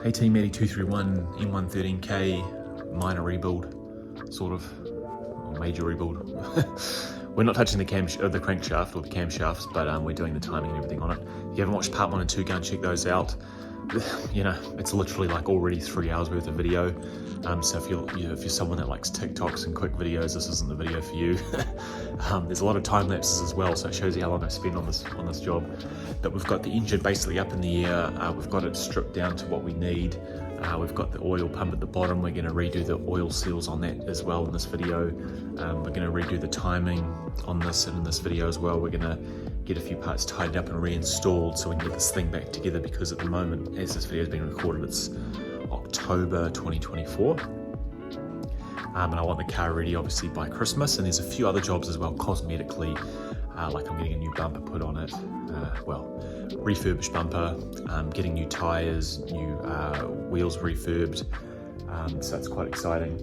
Hey team, Matty 231 M113K minor rebuild, sort of, or major rebuild. We're not touching the crankshaft or the camshafts, but we're doing the timing and everything on it. If you haven't watched part 1 and 2, go and check those out. You know, it's literally like already 3 hours worth of video. So if you're someone that likes TikToks and quick videos, this isn't the video for you. There's a lot of time lapses as well, so it shows you how long I've spent on this job. But we've got the engine basically up in the air. We've got it stripped down to what we need. We've got the oil pump at the bottom. We're going to redo the oil seals on that as well in this video. We're going to redo the timing on this and in this video as well. We're going to get a few parts tidied up and reinstalled so we can get this thing back together, because at the moment, as this video is being recorded, it's October 2024. And I want the car ready obviously by Christmas, and there's a few other jobs as well cosmetically, like I'm getting a new bumper put on it, refurbished bumper, getting new tyres, new wheels refurbed, so it's quite exciting.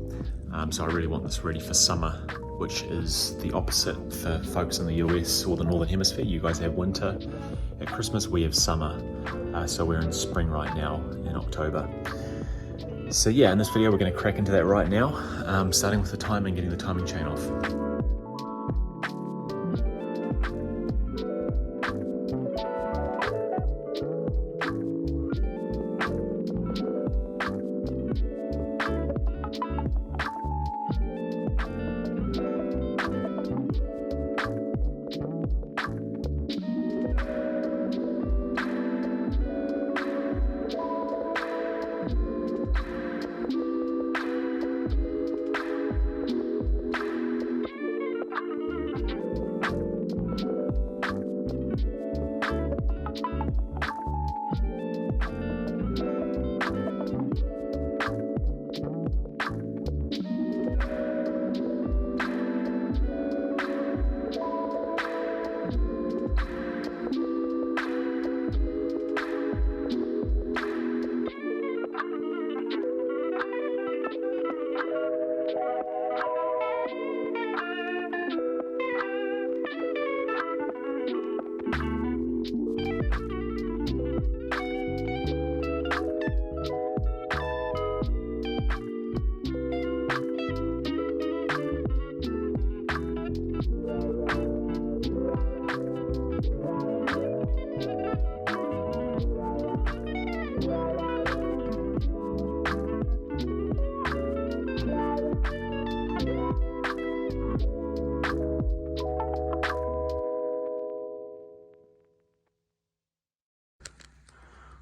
So I really want this ready for summer, which is the opposite for folks in the US or the Northern Hemisphere. You guys have winter. At Christmas we have summer, so we're in spring right now in October. So yeah, in this video we're going to crack into that right now, starting with the timing, getting the timing chain off.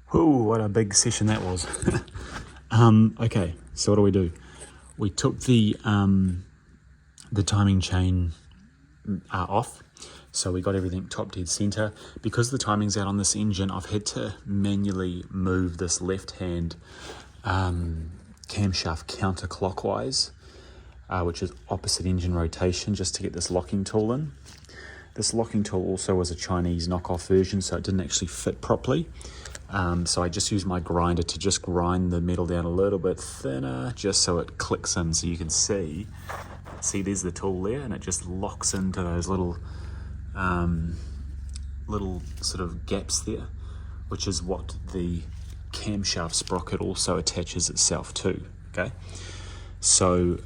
Whoa, what a big session that was. Okay, so what do? We took the timing chain off, so we got everything top dead center. Because the timing's out on this engine, I've had to manually move this left hand camshaft counterclockwise, which is opposite engine rotation, just to get this locking tool in. This locking tool also was a Chinese knockoff version, so it didn't actually fit properly. So I just used my grinder to just grind the metal down a little bit thinner, just so it clicks in. So you can see there's the tool there, and it just locks into those little sort of gaps there, which is what the camshaft sprocket also attaches itself to. Okay, so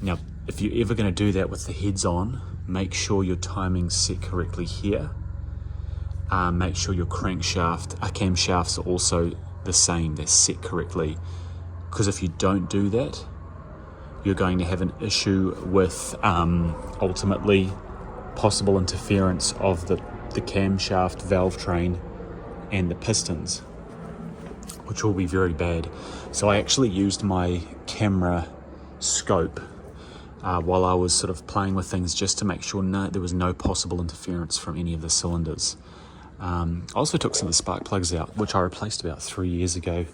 now if you're ever going to do that with the heads on, make sure your timing's set correctly here. Make sure your camshafts are also the same, they're set correctly, because if you don't do that, you're going to have an issue with ultimately possible interference of the camshaft valve train and the pistons, which will be very bad. So I actually used my camera scope while I was sort of playing with things, just to make sure there was no possible interference from any of the cylinders. I also took some of the spark plugs out, which I replaced about 3 years ago,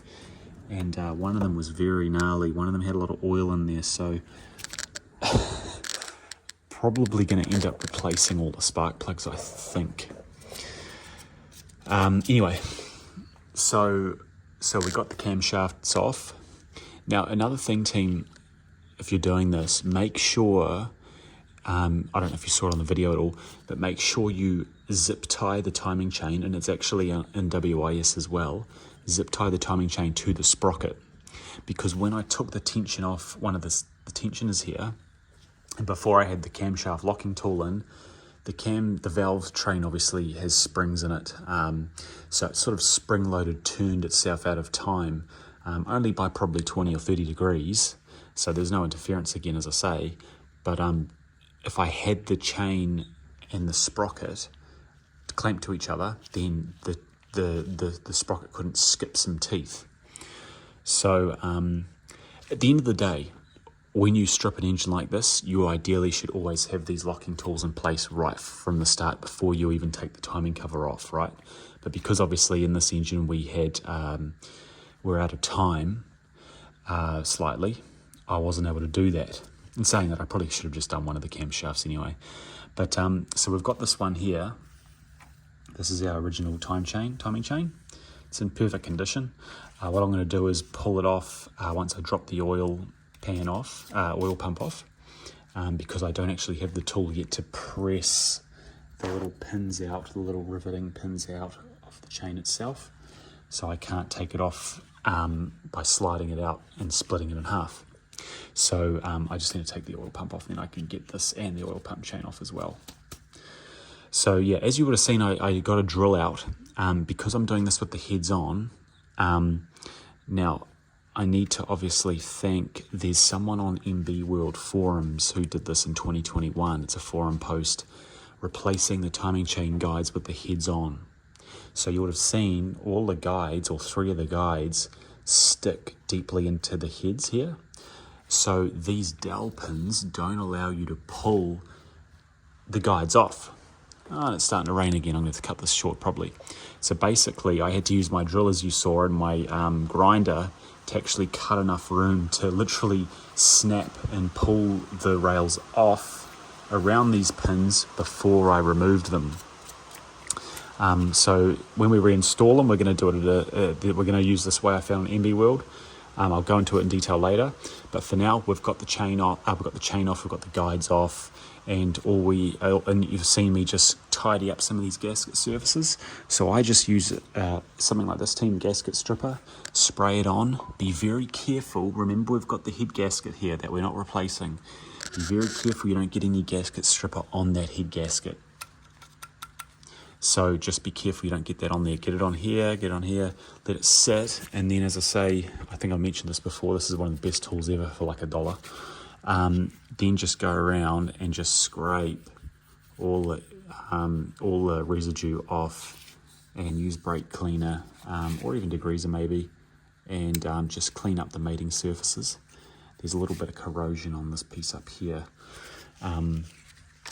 and one of them was very gnarly. One of them had a lot of oil in there, so probably going to end up replacing all the spark plugs, I think. Anyway, so we got the camshafts off. Now, another thing, team, if you're doing this, make sure, I don't know if you saw it on the video at all, but make sure you zip tie the timing chain, and it's actually in WIS as well. zip tie the timing chain to the sprocket, because when I took the tension off one of the tensioners here, and before I had the camshaft locking tool in, the valve train obviously has springs in it, so it sort of spring-loaded turned itself out of time, only by probably 20 or 30 degrees, so there's no interference again, as I say, but if I had the chain and the sprocket clamped to each other, then the sprocket couldn't skip some teeth. So at the end of the day, when you strip an engine like this, you ideally should always have these locking tools in place right from the start before you even take the timing cover off, right? But because obviously in this engine we're out of time slightly, I wasn't able to do that. In saying that, I probably should have just done one of the camshafts anyway. But so we've got this one here. This is our original timing chain. It's in perfect condition. What I'm going to do is pull it off once I drop the oil pump off, because I don't actually have the tool yet to press the little pins out, the little riveting pins out of the chain itself. So I can't take it off by sliding it out and splitting it in half. So I just need to take the oil pump off, and then I can get this and the oil pump chain off as well. So yeah, as you would have seen, I got a drill out because I'm doing this with the heads on. Now, I need to obviously thank, there's someone on MB World forums who did this in 2021. It's a forum post replacing the timing chain guides with the heads on. So you would have seen all the guides, or 3 of the guides, stick deeply into the heads here. So these dowel pins don't allow you to pull the guides off. Oh, and it's starting to rain again. I'm going to cut this short probably. So basically I had to use my drill, as you saw, and my grinder to actually cut enough room to literally snap and pull the rails off around these pins before I removed them. So when we reinstall them, we're going to do it we're going to use this way I found on MB World. I'll go into it in detail later, but for now we've got the chain off, we've got the guides off, and and you've seen me just tidy up some of these gasket surfaces. So I just use something like this Team Gasket Stripper, spray it on. Be very careful. Remember, we've got the head gasket here that we're not replacing. Be very careful you don't get any gasket stripper on that head gasket. So just be careful you don't get that on there. Get it on here, let it sit, and then, as I say, I think I mentioned this before, this is one of the best tools ever for like $1. Then just go around and just scrape all the residue off, and use brake cleaner or even degreaser maybe, and just clean up the mating surfaces. There's a little bit of corrosion on this piece up here.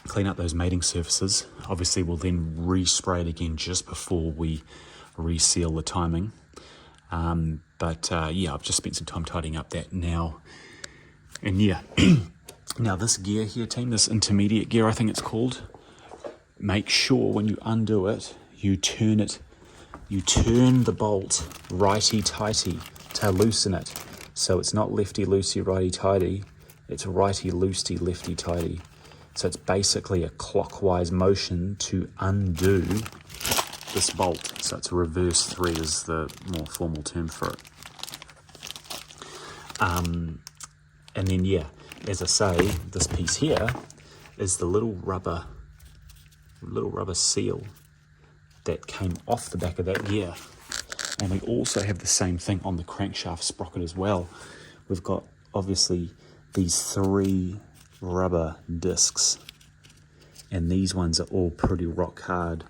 Clean up those mating surfaces. Obviously we'll then respray it again just before we reseal the timing. Yeah, I've just spent some time tidying up that now. And yeah, now this gear here, team, this intermediate gear I think it's called, make sure when you undo it, you turn the bolt righty-tighty to loosen it. So it's not lefty-loosey, righty-tighty, it's righty-loosey, lefty-tighty. So it's basically a clockwise motion to undo this bolt. So it's a reverse thread is the more formal term for it. And then, yeah, as I say, this piece here is the little rubber seal that came off the back of that gear. And we also have the same thing on the crankshaft sprocket as well. We've got obviously these 3 rubber discs, and these ones are all pretty rock hard.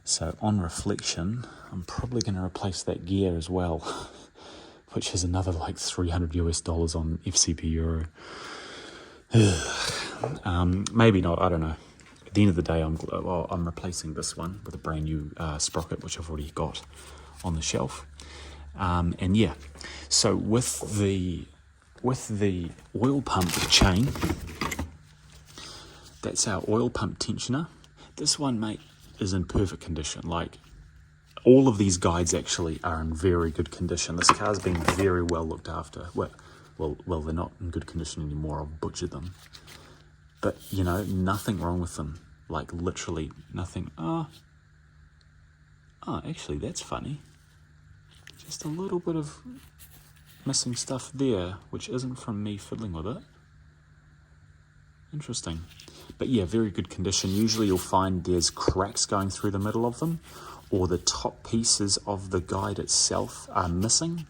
So on reflection, I'm probably going to replace that gear as well, which is another like $300 US on FCP Euro. Maybe not, I don't know. At the end of the day, I'm replacing this one with a brand new sprocket, which I've already got on the shelf. And yeah, so with the oil pump chain, that's our oil pump tensioner. This one, mate, is in perfect condition. Like, all of these guides actually are in very good condition. This car's been very well looked after. Well, they're not in good condition anymore. I've butchered them. But, you know, nothing wrong with them. Like, literally nothing. Oh, actually, that's funny. just a little bit of missing stuff there, which isn't from me fiddling with it. Interesting. But yeah, very good condition. Usually you'll find there's cracks going through the middle of them, or the top pieces of the guide itself are missing.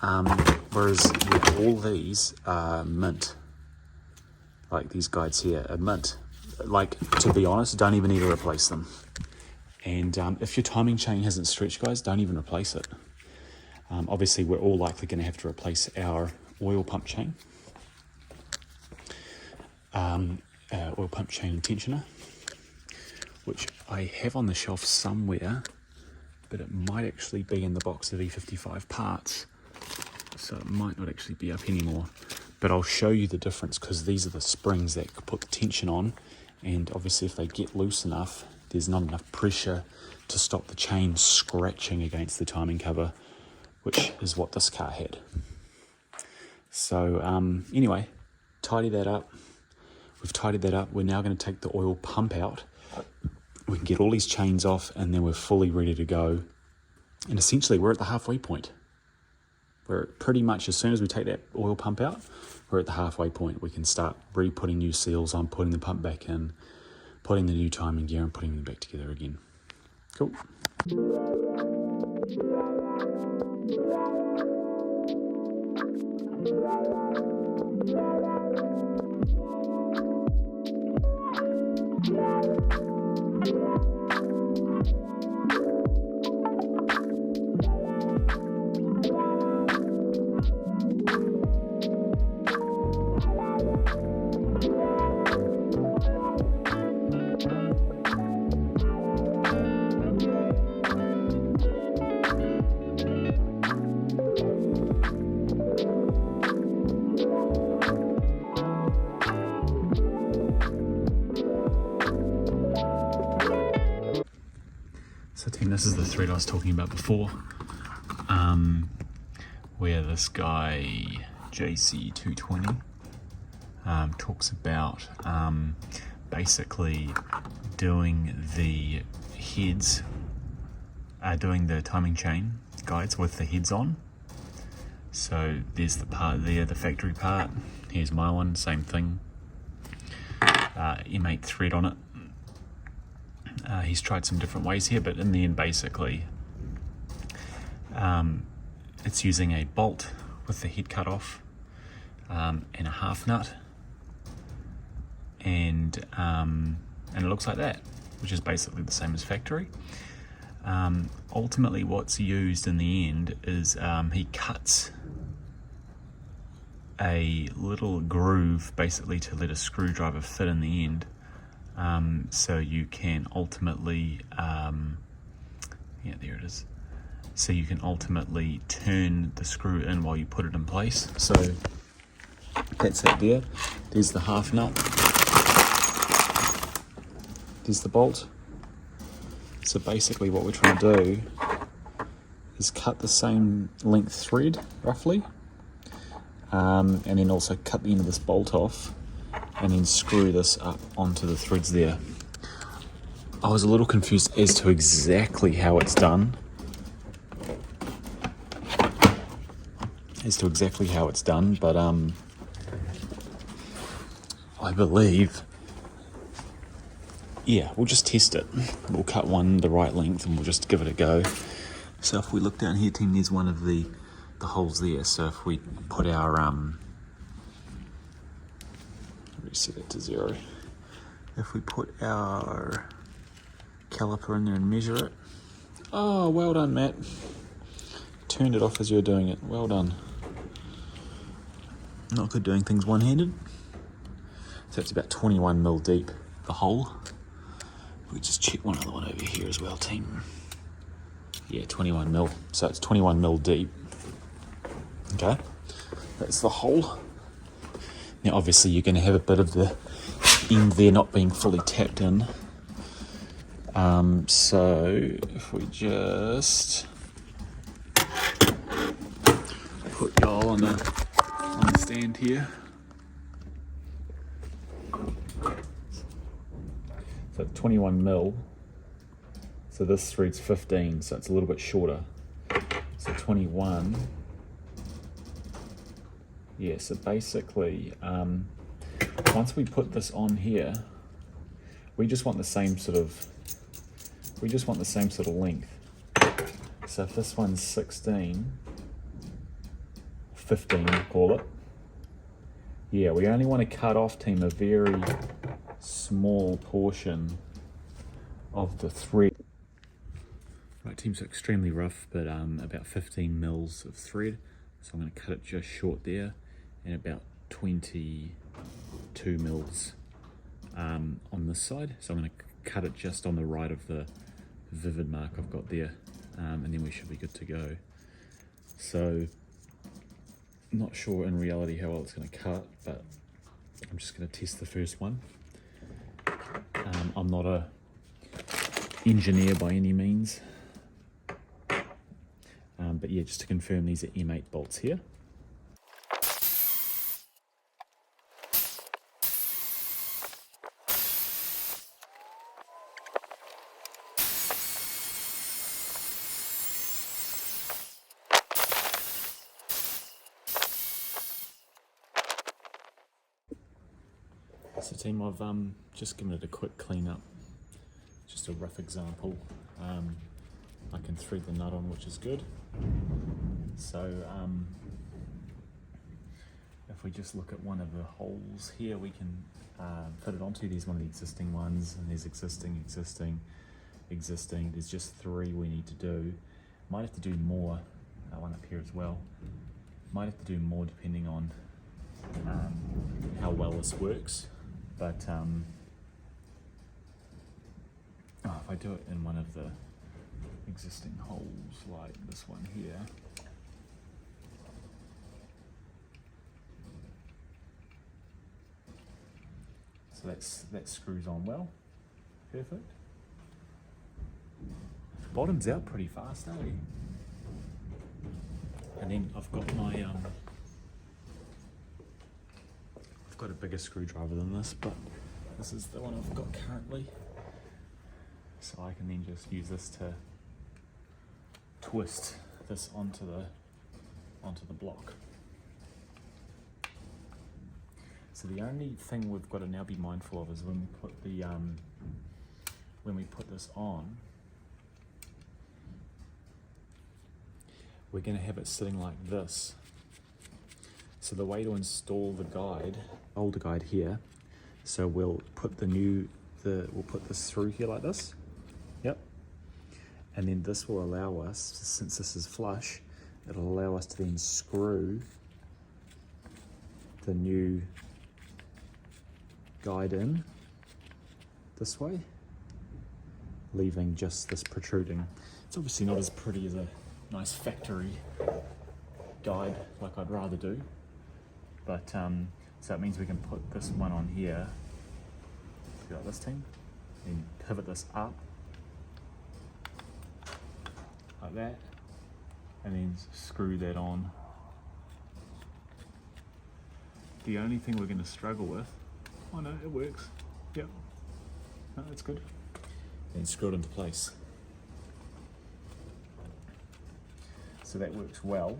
Whereas with all these are mint. Like these guides here are mint. Like, to be honest, don't even need to replace them. And if your timing chain hasn't stretched, guys, don't even replace it. Obviously, we're all likely going to have to replace our oil pump chain. Oil pump chain and tensioner, which I have on the shelf somewhere, but it might actually be in the box of E55 parts, so it might not actually be up anymore. But I'll show you the difference, because these are the springs that put the tension on, and obviously if they get loose enough, there's not enough pressure to stop the chain scratching against the timing cover, which is what this car had. So anyway, tidy that up. We've tidied that up. We're now going to take the oil pump out. We can get all these chains off, and then we're fully ready to go. And essentially, we're at the halfway point. We're pretty much, as soon as we take that oil pump out, we're at the halfway point. We can start re-putting new seals on, putting the pump back in, putting the new timing gear, and putting them back together again. Cool. So team, this is the thread I was talking about before, where this guy, JC220, talks about basically doing the heads, doing the timing chain guides with the heads on. So there's the part there, the factory part. Here's my one, same thing. M8 thread on it. He's tried some different ways here, but in the end, basically, it's using a bolt with the head cut off and a half nut, and it looks like that, which is basically the same as factory. Ultimately, what's used in the end is he cuts a little groove, basically to let a screwdriver fit in the end. So you can ultimately, yeah, there it is. So you can ultimately turn the screw in while you put it in place. So that's it there. There's the half nut. There's the bolt. So basically what we're trying to do is cut the same length thread, roughly, and then also cut the end of this bolt off, and then screw this up onto the threads there. I was a little confused as to exactly how it's done. But I believe, yeah, we'll just test it. We'll cut one the right length and we'll just give it a go. So if we look down here, team, there's one of the holes there. So if we put our reset it to 0. If we put our caliper in there and measure it. Oh, well done, Matt. Turned it off as you were doing it. Well done. Not good doing things one-handed. So it's about 21 mil deep, the hole. We just check one other one over here as well, team. Yeah, 21 mil. So it's 21 mil deep. Okay, that's the hole. Now obviously you're going to have a bit of the end there not being fully tapped in. So if we just put y'all on the stand here. So 21 mil. So this thread's 15, so it's a little bit shorter. So So 21. Yeah, so basically, once we put this on here, we just want the same sort of length. So if this one's 16, 15, we'll call it. Yeah, we only want to cut off, team, a very small portion of the thread. Right, team, so extremely rough, but about 15 mils of thread. So I'm going to cut it just short there, and about 22 mils on this side. So I'm going to cut it just on the right of the vivid mark I've got there, and then we should be good to go. So not sure in reality how well it's going to cut, but I'm just going to test the first one. I'm not a engineer by any means, but yeah, just to confirm, these are M8 bolts here. So team, I've just given it a quick clean up, just a rough example. I can thread the nut on, which is good. So if we just look at one of the holes here, we can fit it onto. There's one of the existing ones, and there's existing. There's just 3 we need to do. Might have to do more, one up here as well. Might have to do more depending on how well this works. But if I do it in one of the existing holes, like this one here, so that screws on well, perfect. Bottoms out pretty fast, eh? And then I've got my I've got a bigger screwdriver than this, but this is the one I've got currently. So I can then just use this to twist this onto the block. So the only thing we've got to now be mindful of is when we put this on, we're going to have it sitting like this. So the way to install the guide, older guide here, so we'll put we'll put this through here like this. Yep. And then this will allow us, since this is flush, it'll allow us to then screw the new guide in this way, leaving just this protruding. It's obviously not as pretty as a nice factory guide like I'd rather do, but so it means we can put this one on here, like this thing, then pivot this up like that, and then screw that on. The only thing we're going to struggle with, oh no, it works, yep, no, that's good, then screw it into place. So that works well.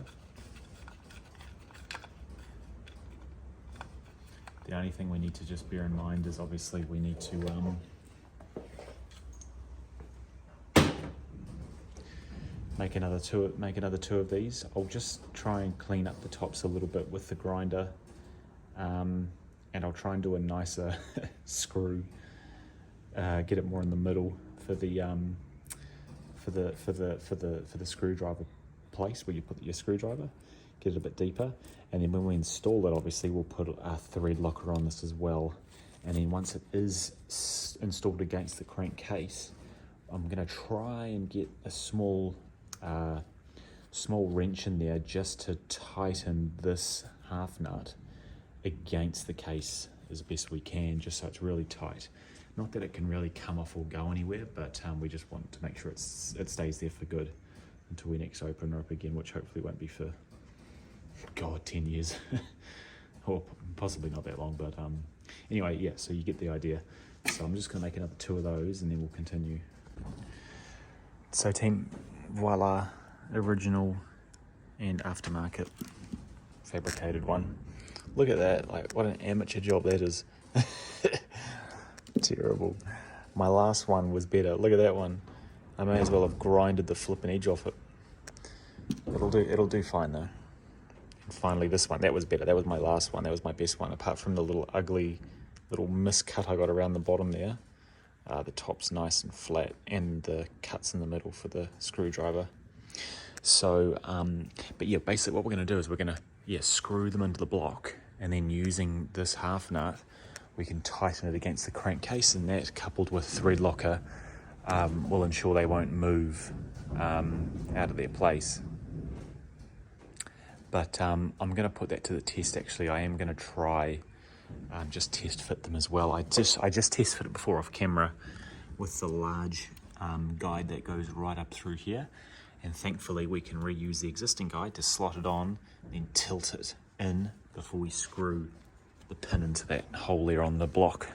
The only thing we need to just bear in mind is obviously we need to make another two of these. I'll just try and clean up the tops a little bit with the grinder, and I'll try and do a nicer screw, get it more in the middle for the screwdriver place where you put your screwdriver, get it a bit deeper, and then when we install it, obviously we'll put a thread locker on this as well, and then once it is installed against the crankcase, I'm going to try and get a small wrench in there just to tighten this half nut against the case as best we can, just so it's really tight. Not that it can really come off or go anywhere, but we just want to make sure it stays there for good until we next open her up again, which hopefully won't be for, God, 10 years. Or possibly not that long, but anyway, yeah, so you get the idea. So I'm just going to make another 2 of those and then we'll continue. So team, voila, original and aftermarket fabricated one. Look at that, like what an amateur job that is. Terrible. My last one was better. Look at that one. I may as well have grinded the flipping edge off it. It'll do fine though. And finally this one, that was better. That was my last one. That was my best one, apart from the little ugly little miscut I got around the bottom there. The top's nice and flat, and the cuts in the middle for the screwdriver. So, but yeah, basically what we're going to do is we're going to screw them into the block, and then using this half nut, we can tighten it against the crankcase, and that, coupled with thread locker, will ensure they won't move out of their place. But I'm going to put that to the test. Actually, I am going to try just test fit them as well. I just test fit it before off camera with the large guide that goes right up through here, and thankfully we can reuse the existing guide to slot it on, then tilt it in before we screw the pin into that hole there on the block.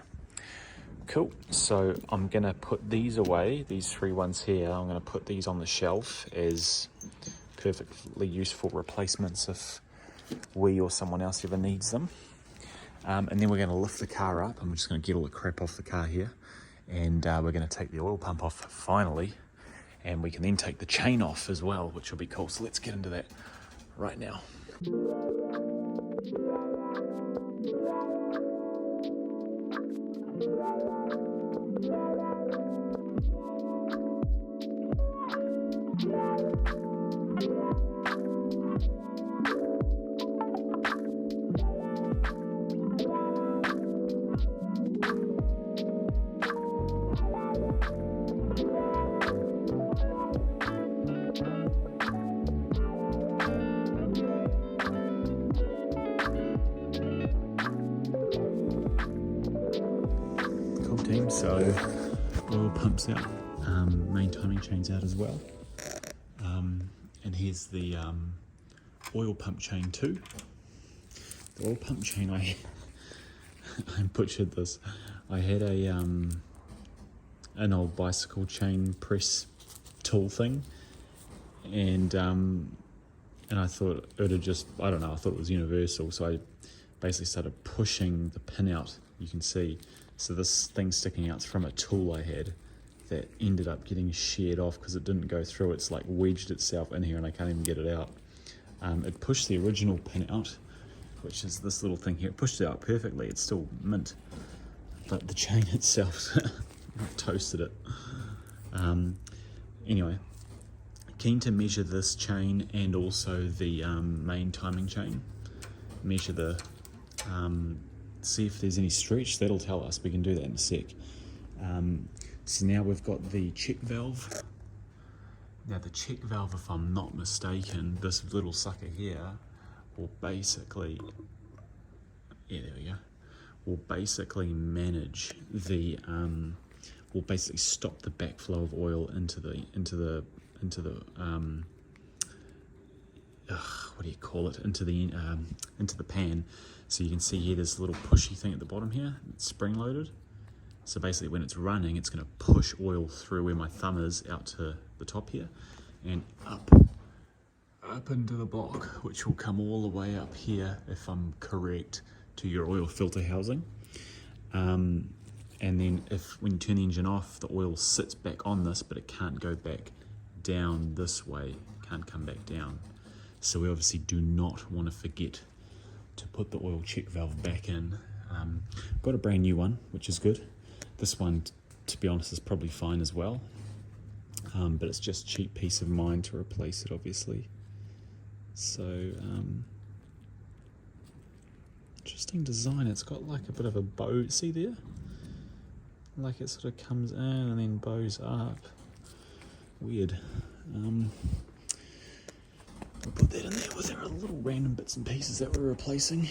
Cool. So I'm gonna put these away, these 3 ones here. I'm gonna put these on the shelf as perfectly useful replacements if we or someone else ever needs them. And then we're going to lift the car up. I'm just going to get all the crap off the car here, and we're going to take the oil pump off finally, and we can then take the chain off as well, which will be cool. So let's get into that right now. Team, so oil pumps out, main timing chain's out as well, and here's the oil pump chain too. The oil pump chain, I butchered this. I had an old bicycle chain press tool thing, and I thought it would just, I don't know, I thought it was universal, so I basically started pushing the pin out. You can see, so this thing sticking out's from a tool I had that ended up getting sheared off because it didn't go through. It's like wedged itself in here and I can't even get it out. It pushed the original pin out, which is this little thing here. It pushed it out perfectly. It's still mint, but the chain itself toasted it. Anyway, keen to measure this chain and also the main timing chain. Measure the see if there's any stretch. That'll tell us. We can do that in a sec. So now we've got the check valve. Now the check valve, if I'm not mistaken, this little sucker here will basically, yeah, there we go, will basically manage the, will basically stop the backflow of oil into the what do you call it, into the pan. So you can see here there's a little pushy thing at the bottom here. It's spring loaded. So basically when it's running, it's going to push oil through where my thumb is out to the top here and up into the block, which will come all the way up here, if I'm correct, to your oil filter housing. And then when you turn the engine off, the oil sits back on this, but it can't go back down this way, can't come back down. So we obviously do not want to forget to put the oil check valve back in. Got a brand new one, which is good. This one, to be honest, is probably fine as well. But it's just cheap peace of mind to replace it, obviously. So, interesting design. It's got like a bit of a bow, see there? Like it sort of comes in and then bows up. Weird. I'll put that in there with our little random bits and pieces that we're replacing.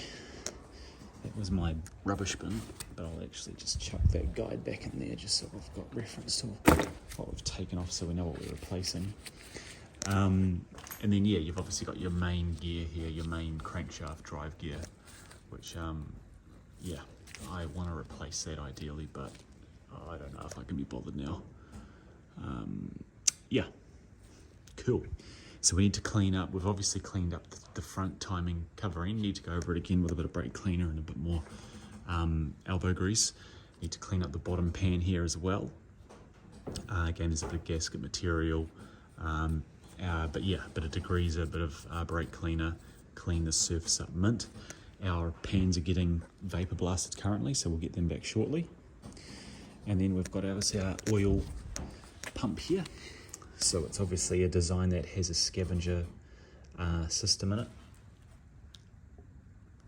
That was my rubbish bin, but I'll actually just chuck that guide back in there just so we've got reference to what we've taken off so we know what we're replacing. And then yeah, you've obviously got your main gear here, your main crankshaft drive gear, which yeah, I want to replace that ideally, but I don't know if I can be bothered now. Yeah, cool. So we need to clean up. We've obviously cleaned up the front timing covering. Need to go over it again with a bit of brake cleaner and a bit more elbow grease. Need to clean up the bottom pan here as well. Again, there's a bit of gasket material, but yeah, a bit of degreaser, a bit of brake cleaner, clean the surface up mint. Our pans are getting vapor blasted currently, so we'll get them back shortly. And then we've got obviously our oil pump here. So it's obviously a design that has a scavenger system in it.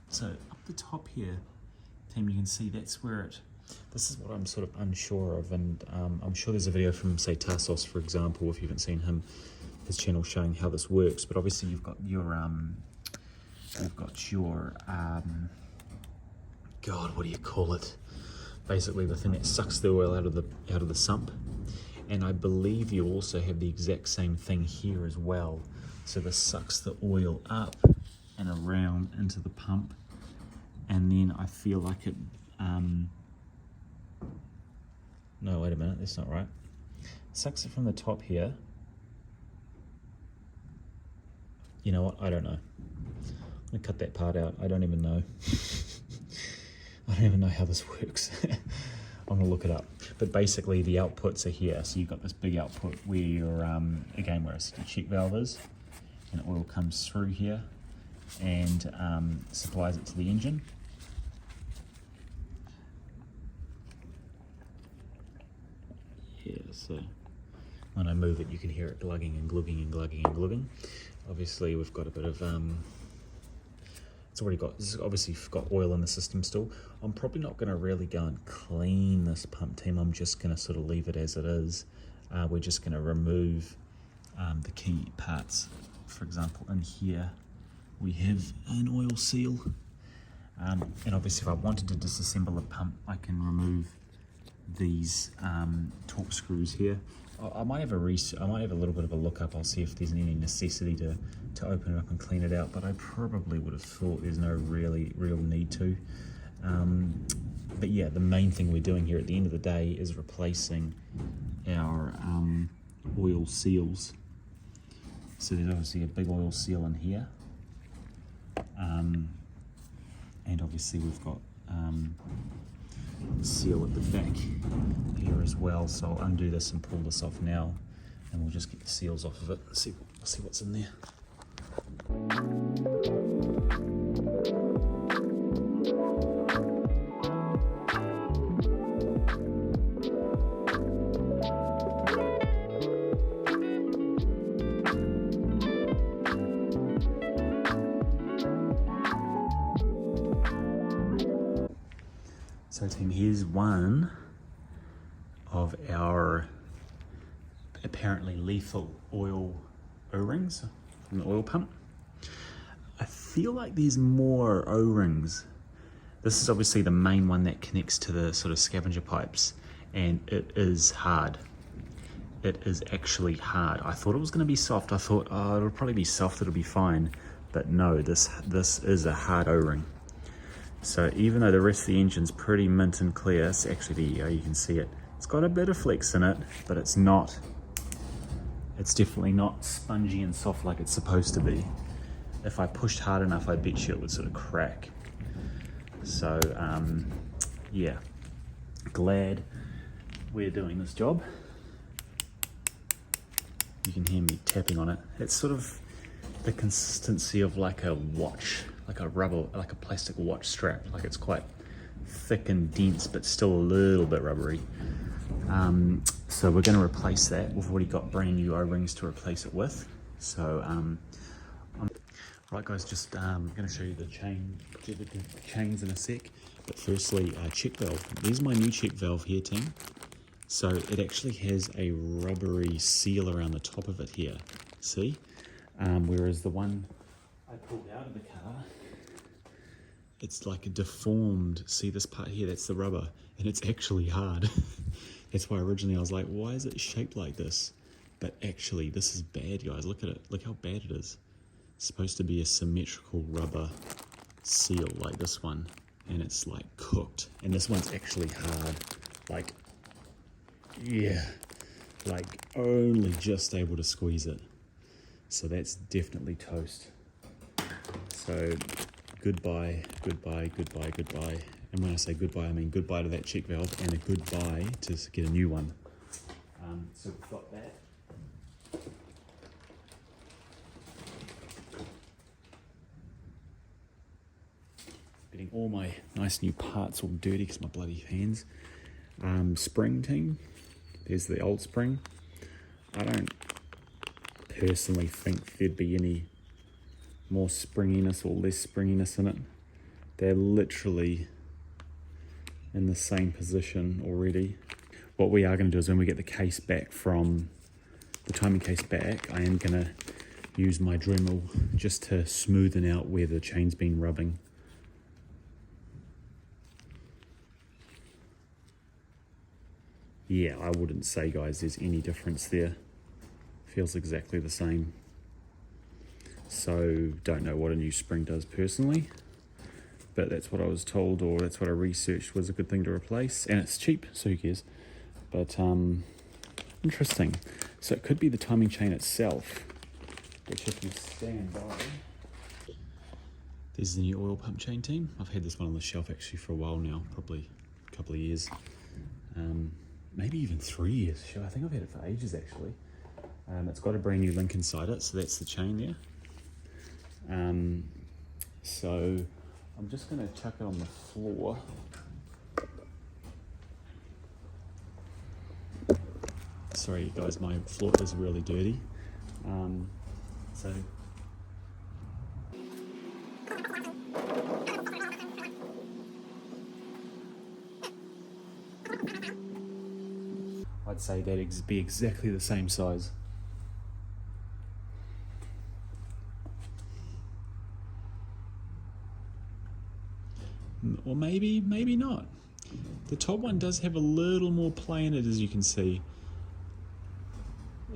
So up the top here, Tim, you can see that's where it, this is what I'm sort of unsure of, and I'm sure there's a video from, say, Tassos, for example, if you haven't seen his channel showing how this works. But obviously you've got your God, what do you call it? Basically the thing that sucks the oil out of the sump. And I believe you also have the exact same thing here as well. So this sucks the oil up and around into the pump, and then I feel like it no, wait a minute, that's not right. Sucks it from the top here. You know what, I don't know. I'm gonna cut that part out. I don't even know. I don't even know how this works. I'm gonna look it up. But basically the outputs are here. So you've got this big output where your, again, where a check valve is, and oil comes through here and supplies it to the engine. Yeah, so when I move it, you can hear it glugging and glugging and glugging and glugging. Obviously we've got a bit of, it's obviously got oil in the system still. I'm probably not going to really go and clean this pump, team. I'm just going to sort of leave it as it is. We're just going to remove the key parts. For example, in here we have an oil seal, and obviously if I wanted to disassemble a pump, I can remove these torque screws here. I might have a little bit of a look up. I'll see if there's any necessity to open it up and clean it out, but I probably would have thought there's no real need to. But yeah, the main thing we're doing here at the end of the day is replacing our oil seals. So there's obviously a big oil seal in here, and obviously we've got seal at the back here as well. So I'll undo this and pull this off now, and we'll just get the seals off of it and see what's in there. So team, here's one of our apparently lethal oil O-rings from the oil pump. I feel like there's more O-rings. This is obviously the main one that connects to the sort of scavenger pipes, and it is hard. It is actually hard. I thought it was going to be soft. I thought, oh, it'll probably be soft, it'll be fine. But no, this is a hard O-ring. So even though the rest of the engine's pretty mint and clear, so actually there you go, you can see it. It's got a bit of flex in it, but it's definitely not spongy and soft like it's supposed to be. If I pushed hard enough, I bet you it would sort of crack. So yeah, glad we're doing this job. You can hear me tapping on it. It's sort of the consistency of like a watch, like a plastic watch strap. Like it's quite thick and dense, but still a little bit rubbery. So we're going to replace that. We've already got brand new O-rings to replace it with. So right guys, just going to show you the chains in a sec. But firstly, check valve. There's my new check valve here, team. So it actually has a rubbery seal around the top of it here. See? Whereas the one I pulled out of the car, it's like a deformed. See this part here? That's the rubber, and it's actually hard. That's why originally I was like, why is it shaped like this? But actually, this is bad, guys. Look at it. Look how bad it is. It's supposed to be a symmetrical rubber seal like this one, and it's like cooked. And this one's actually hard. Like, yeah, like only just able to squeeze it. So that's definitely toast. So goodbye, goodbye, goodbye, goodbye. And when I say goodbye, I mean goodbye to that check valve and a goodbye to get a new one. So we've got that. Getting all my nice new parts all dirty because my bloody hands. Spring team, there's the old spring. I don't personally think there'd be any more springiness or less springiness in it. They're literally in the same position already. What we are going to do is when we get the case back from the timing case back, I am going to use my Dremel just to smoothen out where the chain's been rubbing. Yeah, I wouldn't say, guys, there's any difference there. Feels exactly the same. So don't know what a new spring does personally, but that's what I was told, or that's what I researched was a good thing to replace, and it's cheap, so who cares. But interesting. So it could be the timing chain itself, which if you stand by, there's the new oil pump chain team. I've had this one on the shelf actually for a while now, probably a couple of years, maybe even 3 years. Sure, I think I've had it for ages actually. It's got a brand new link inside it, so that's the chain there. So I'm just going to chuck it on the floor. Sorry guys, my floor is really dirty. So I'd say that'd be exactly the same size. Or maybe not. The top one does have a little more play in it, as you can see.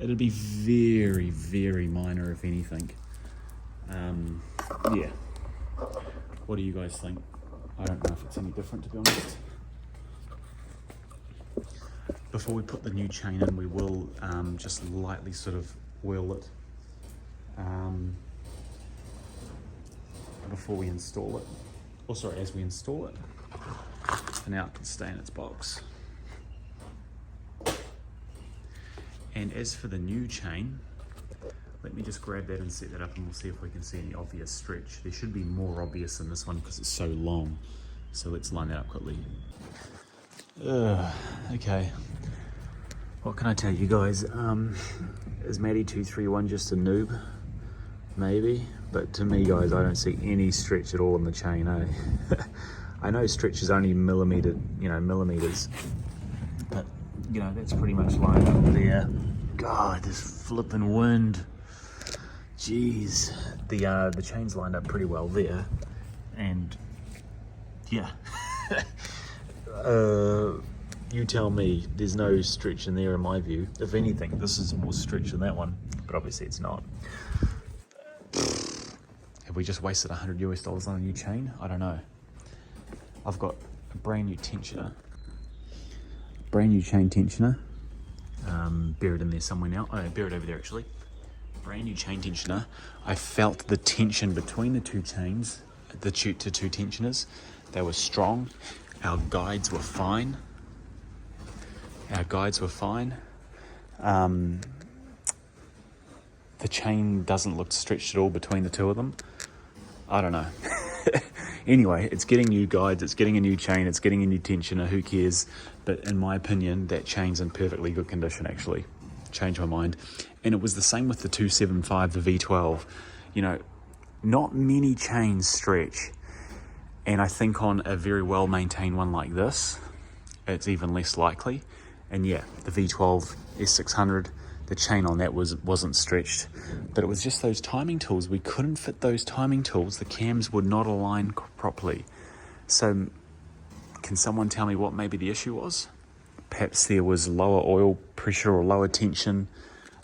It'll be very, very minor, if anything. Yeah. What do you guys think? I don't know if it's any different, to be honest. Before we put the new chain in, we will just lightly sort of oil it before we install it. Or sorry, as we install it. For now it can stay in its box. And as for the new chain, let me just grab that and set that up, and we'll see if we can see any obvious stretch. There should be more obvious in this one because it's so long. So let's line that up quickly. Okay. What can I tell you guys? Is Matty231 just a noob? Maybe. But to me, guys, I don't see any stretch at all in the chain, eh? I know stretch is only millimeters. But, you know, that's pretty much lined up there. God, this flipping wind. Jeez. The chain's lined up pretty well there. And, yeah. You tell me, there's no stretch in there in my view. If anything, this is more stretch than that one, but obviously it's not. Have we just wasted $100 on a new chain? I don't know. I've got a brand new tensioner. Brand new chain tensioner. Buried in there somewhere now. Oh, buried over there actually. Brand new chain tensioner. I felt the tension between the two chains, the two tensioners. They were strong. Our guides were fine. The chain doesn't look stretched at all between the two of them. I don't know. Anyway, it's getting new guides, it's getting a new chain, it's getting a new tensioner, who cares? But in my opinion, that chain's in perfectly good condition actually. Changed my mind. And it was the same with the 275, the V12. You know, not many chains stretch. And I think on a very well maintained one like this, it's even less likely. And yeah, the V12 S600, the chain on that wasn't stretched, but it was just those timing tools. We couldn't fit those timing tools. The cams would not align properly. So can someone tell me what maybe the issue was? Perhaps there was lower oil pressure or lower tension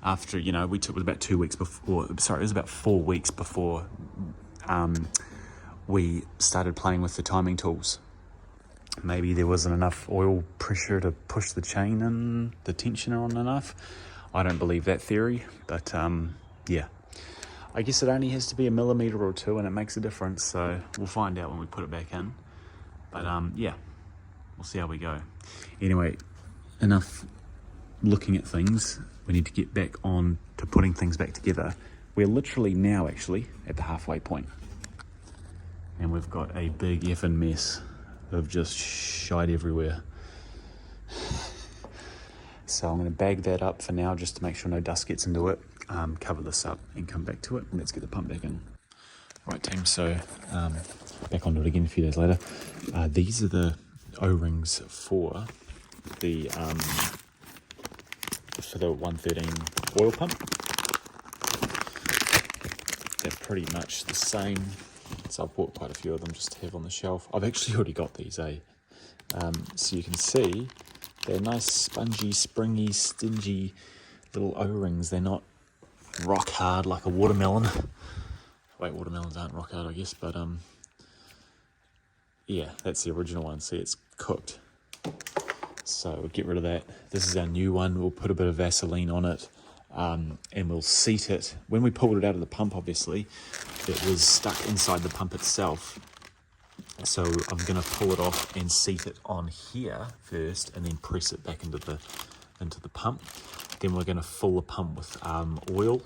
after, you know, it was about 2 weeks before, sorry, it was about 4 weeks before we started playing with the timing tools. Maybe there wasn't enough oil pressure to push the chain and the tensioner on enough. I don't believe that theory, but yeah. I guess it only has to be a millimetre or two and it makes a difference, so we'll find out when we put it back in. But yeah, we'll see how we go. Anyway, enough looking at things. We need to get back on to putting things back together. We're literally now actually at the halfway point. And we've got a big effing mess of just shite everywhere. So I'm going to bag that up for now just to make sure no dust gets into it. Cover this up and come back to it, and let's get the pump back in. Right team, so back onto it again a few days later. These are the O-rings for the 113 oil pump. They're pretty much the same, so I've bought quite a few of them just to have on the shelf. I've actually already got these, so you can see they're nice, spongy, springy, stingy little O-rings. They're not rock hard like a watermelon. Wait, watermelons aren't rock hard, I guess, but yeah, that's the original one. See, it's cooked. So we'll get rid of that. This is our new one. We'll put a bit of Vaseline on it, and we'll seat it. When we pulled it out of the pump, obviously, it was stuck inside the pump itself. So I'm going to pull it off and seat it on here first, and then press it back into the pump. Then we're going to fill the pump with oil,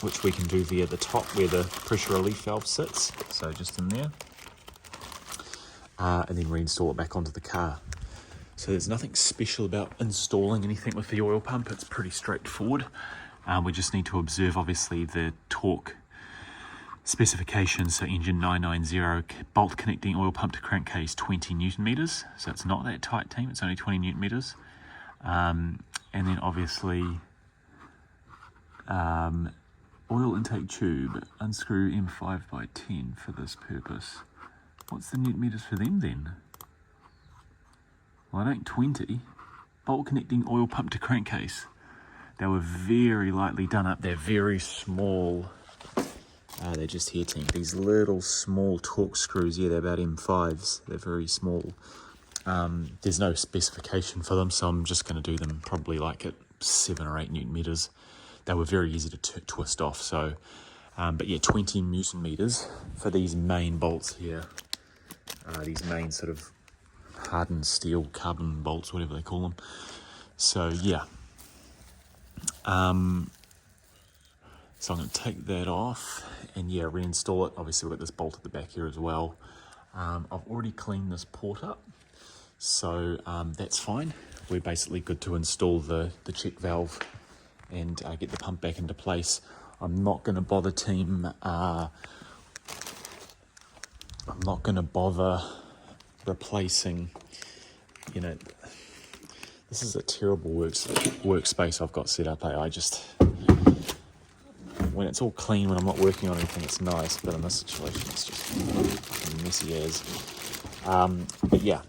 which we can do via the top where the pressure relief valve sits. So just in there, and then reinstall it back onto the car. So there's nothing special about installing anything with the oil pump. It's pretty straightforward. We just need to observe, obviously, the torque specifications. So engine 990, bolt connecting oil pump to crankcase 20 Newton meters. So it's not that tight, team. It's only 20 Newton meters. And then obviously oil intake tube, unscrew M5 by 10 for this purpose. What's the Newton meters for them then? Well, I don't 20. Bolt connecting oil pump to crankcase. They were very lightly done up. They're very small. They're just here, team. These little small torque screws, yeah, they're about M5s. They're very small. There's no specification for them, so I'm just going to do them probably like at 7 or 8 Newton meters. They were very easy to twist off. So, but yeah, 20 Newton meters for these main bolts here. These main sort of hardened steel carbon bolts, whatever they call them. So yeah. So I'm going to take that off and yeah, reinstall it. Obviously we've got this bolt at the back here as well. I've already cleaned this port up, so that's fine. We're basically good to install the check valve and get the pump back into place. I'm not going to bother, team. I'm not going to bother replacing, you know, this is a terrible workspace I've got set up. I just, when it's all clean, when I'm not working on anything, it's nice, but in this situation it's just fucking messy as. But yeah,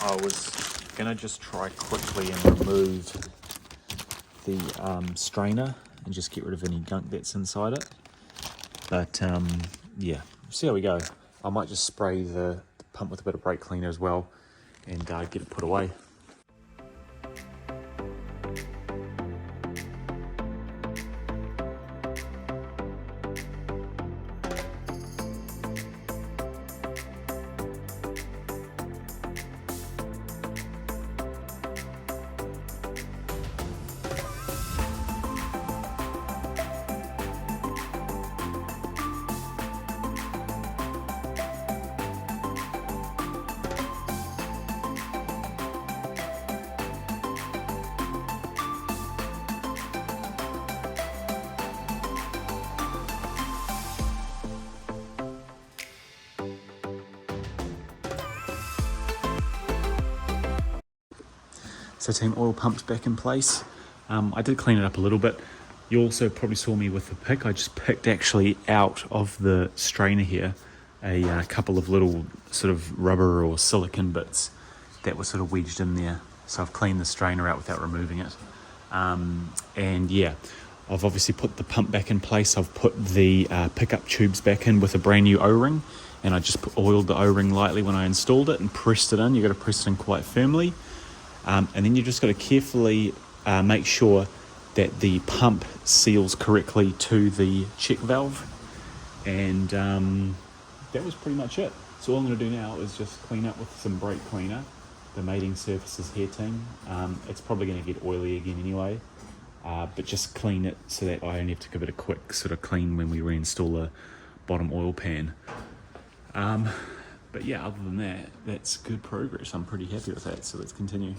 I was gonna just try quickly and remove the strainer and just get rid of any gunk that's inside it, but yeah, see how we go. I might just spray the pump with a bit of brake cleaner as well and get it put away. So team, oil pump's back in place. I did clean it up a little bit. You also probably saw me with the pick. I just picked actually out of the strainer here a couple of little sort of rubber or silicon bits that were sort of wedged in there. So I've cleaned the strainer out without removing it. And yeah, I've obviously put the pump back in place. I've put the pickup tubes back in with a brand new O-ring, and I just oiled the O-ring lightly when I installed it and pressed it in. You've got to press it in quite firmly. And then you just got to carefully make sure that the pump seals correctly to the check valve, and that was pretty much it. So all I'm going to do now is just clean up with some brake cleaner. The mating surface is heating. It's probably going to get oily again anyway, but just clean it so that I only have to give it a quick sort of clean when we reinstall the bottom oil pan. But yeah, other than that, that's good progress. I'm pretty happy with that, so let's continue.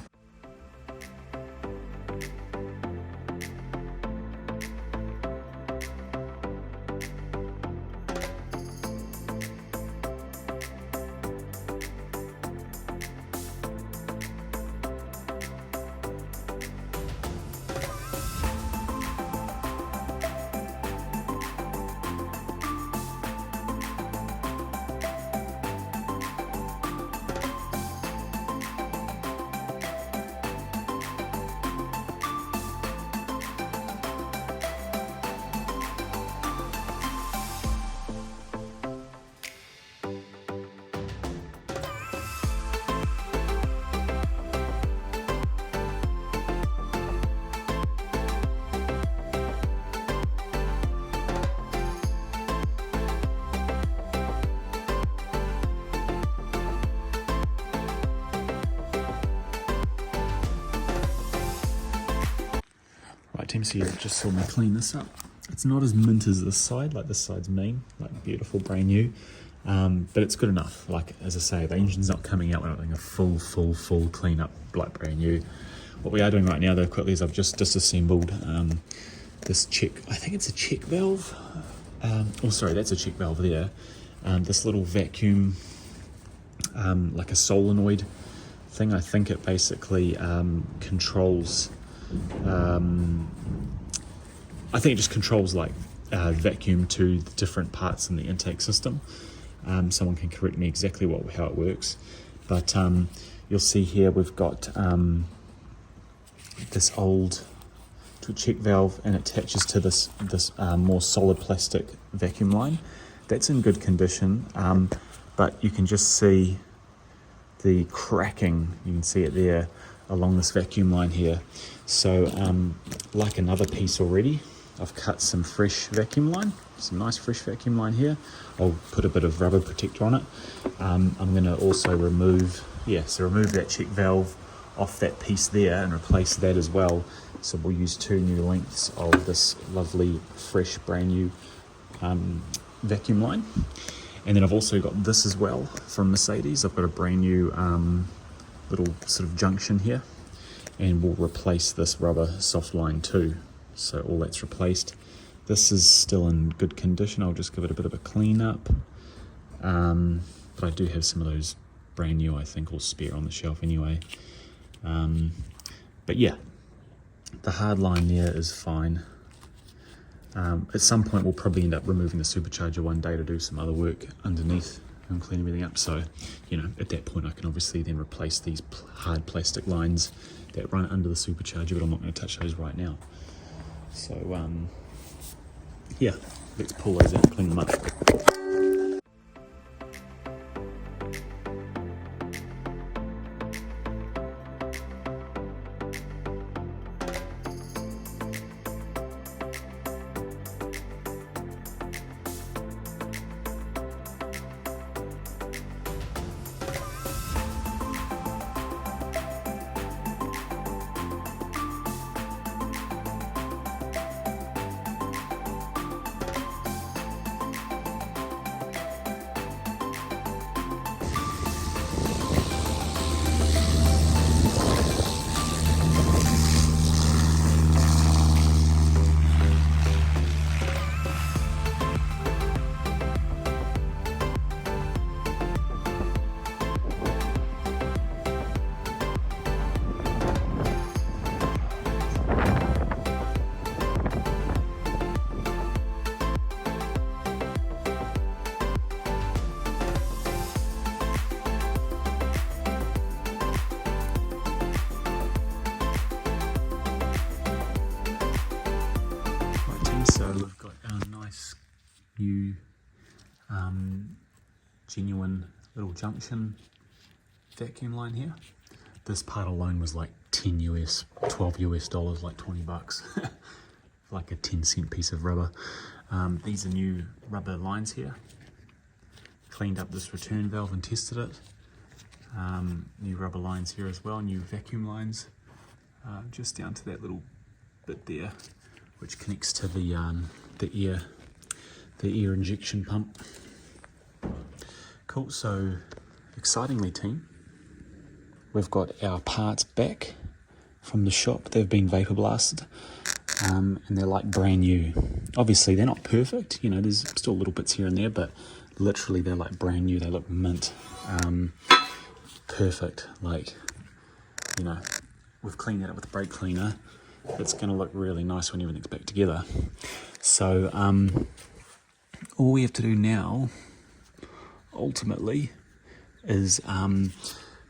Right, team, so you just saw me clean this up. It's not as mint as this side, like this side's mean, like beautiful, brand new, but it's good enough. Like, as I say, the engine's not coming out, we're not doing a full clean up like brand new. What we are doing right now though, quickly, is I've just disassembled this check, I think it's a check valve, oh sorry, that's a check valve there. This little vacuum, like a solenoid thing, I think it basically controls, I think it just controls like vacuum to the different parts in the intake system. Someone can correct me exactly how it works, but you'll see here we've got this old check valve, and it attaches to this more solid plastic vacuum line. That's in good condition, but you can just see the cracking, you can see it there along this vacuum line here. So like another piece already, I've cut some fresh vacuum line, some nice fresh vacuum line here. I'll put a bit of rubber protector on it. I'm going to also remove that check valve off that piece there and replace that as well. So we'll use 2 new lengths of this lovely fresh brand new vacuum line. And then I've also got this as well from Mercedes. I've got a brand new little sort of junction here, and we'll replace this rubber soft line too. So all that's replaced. This is still in good condition. I'll just give it a bit of a clean up. But I do have some of those brand new, I think, all spare on the shelf anyway. But yeah, the hard line there is fine. At some point we'll probably end up removing the supercharger one day to do some other work underneath and clean everything up. So, you know, at that point I can obviously then replace these hard plastic lines that run under the supercharger, but I'm not going to touch those right now. So, yeah, let's pull those out and clean them up. So we've got a nice new genuine little junction vacuum line here. This part alone was like 10 US, 12 US dollars, like 20 bucks. Like a 10-cent piece of rubber. These are new rubber lines here. Cleaned up this return valve and tested it. New rubber lines here as well, new vacuum lines. Just down to that little bit there, which connects to the air injection pump. Cool, so excitingly team, we've got our parts back from the shop. They've been vapor blasted, and they're like brand new. Obviously they're not perfect, you know, there's still little bits here and there, but literally they're like brand new. They look mint, perfect. Like, you know, we've cleaned that up with the brake cleaner. It's going to look really nice when everything's back together. So all we have to do now ultimately is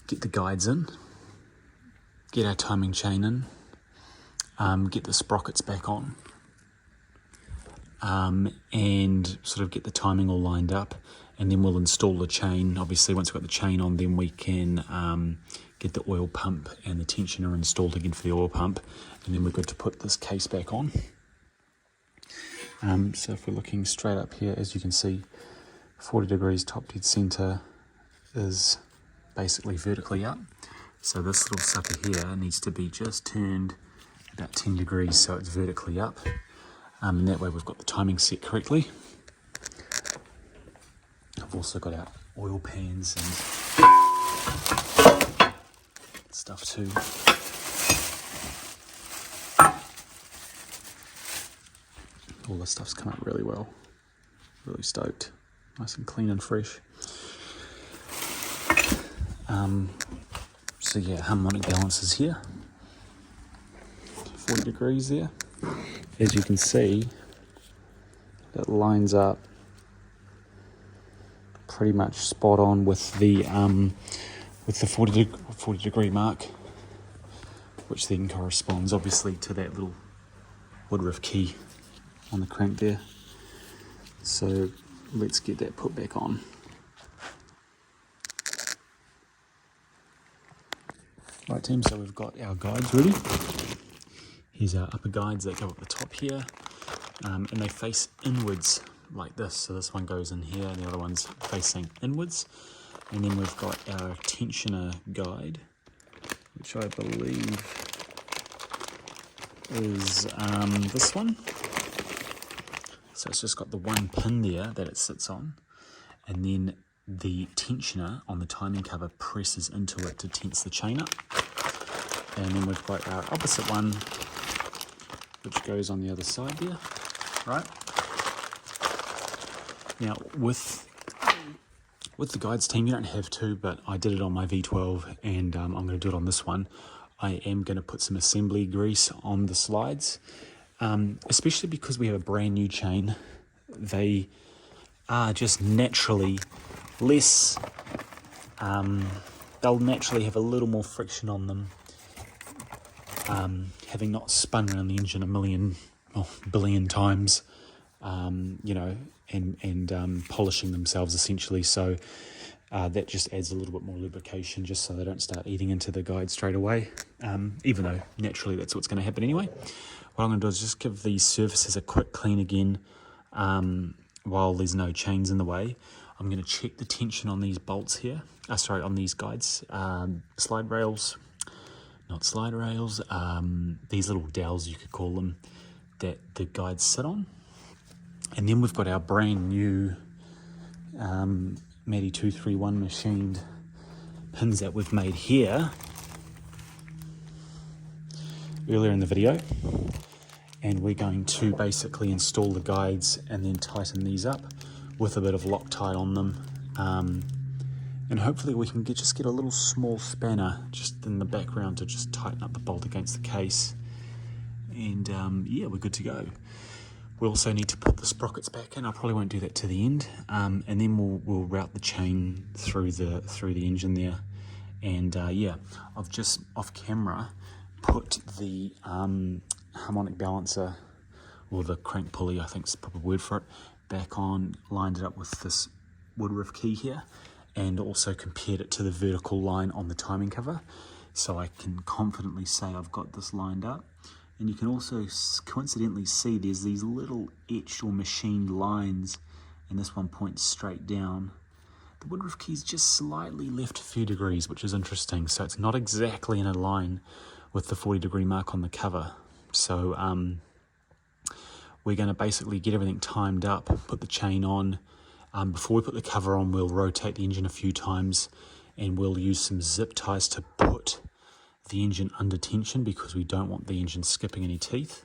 get the guides in, get our timing chain in, get the sprockets back on, and sort of get the timing all lined up, and then we'll install the chain. Obviously once we've got the chain on, then we can get the oil pump and the tensioner installed again for the oil pump, and then we're good to put this case back on. So if we're looking straight up here, as you can see, 40 degrees top dead center is basically vertically up. So this little sucker here needs to be just turned about 10 degrees so it's vertically up. And that way we've got the timing set correctly. I've also got our oil pans and stuff too. All this stuff's come out really well. Really stoked. Nice and clean and fresh. So yeah, harmonic balances here. 40 degrees there. As you can see, it lines up pretty much spot on with the 40 degree mark, which then corresponds obviously to that little woodruff key on the crank there. So let's get that put back on. Right team, so we've got our guides ready. Here's our upper guides that go up the top here, and they face inwards like this. So this one goes in here and the other one's facing inwards. And then we've got our tensioner guide, which I believe is this one. So it's just got the one pin there that it sits on, and then the tensioner on the timing cover presses into it to tense the chain up. And then we've got our opposite one, which goes on the other side there, right? Now with the guides team, you don't have to, but I did it on my V12, and I'm going to do it on this one. I am going to put some assembly grease on the slides, especially because we have a brand new chain. They are just naturally less, they'll naturally have a little more friction on them, having not spun around the engine billion times, you know, and polishing themselves essentially. So that just adds a little bit more lubrication, just so they don't start eating into the guide straight away, even though naturally that's what's going to happen anyway. What I'm going to do is just give these surfaces a quick clean again, while there's no chains in the way. I'm going to check the tension on these bolts here, on these guides, slide rails, not slide rails, these little dowels you could call them, that the guides sit on. And then we've got our brand new MADI 231 machined pins that we've made here earlier in the video, and we're going to basically install the guides and then tighten these up with a bit of Loctite on them, and hopefully we can just get a little small spanner just in the background to just tighten up the bolt against the case, and yeah, we're good to go. We also need to put the sprockets back in. I probably won't do that to the end, and then we'll route the chain through the engine there. And yeah, I've just off camera put the harmonic balancer, or the crank pulley, I think is the proper word for it, back on, lined it up with this woodruff key here, and also compared it to the vertical line on the timing cover. so I can confidently say I've got this lined up. And you can also coincidentally see there's these little etched or machined lines, and this one points straight down. The woodruff key's just slightly left a few degrees, which is interesting, so it's not exactly in a line with the 40-degree mark on the cover. So we're going to basically get everything timed up, put the chain on. Before we put the cover on, we'll rotate the engine a few times, and we'll use some zip ties to put the engine under tension because we don't want the engine skipping any teeth,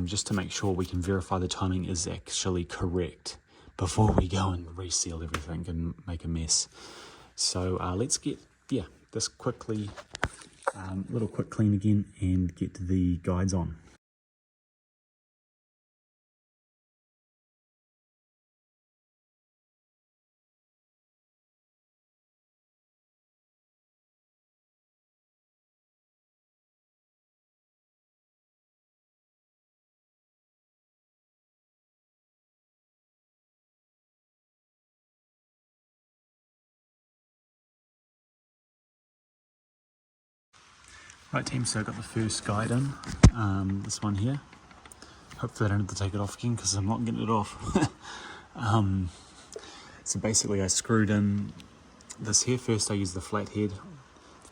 just to make sure we can verify the timing is actually correct before we go and reseal everything and make a mess. So let's get this quickly, little quick clean again, and get the guides on. Right team, so I got the first guide in, this one here. Hopefully I don't have to take it off again because I'm not getting it off. So basically I screwed in this here. First I used the flathead.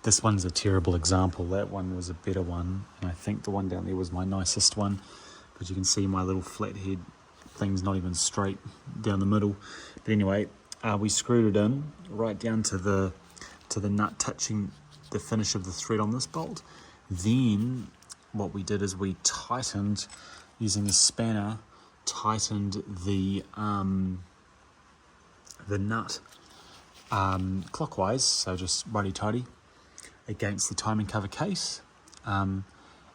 This one's a terrible example, that one was a better one, and I think the one down there was my nicest one, but you can see my little flathead thing's not even straight down the middle. But anyway, we screwed it in right down to the nut touching the finish of the thread on this bolt. Then what we did is we tightened, using a spanner, tightened the nut clockwise, so just righty-tighty, against the timing cover case, and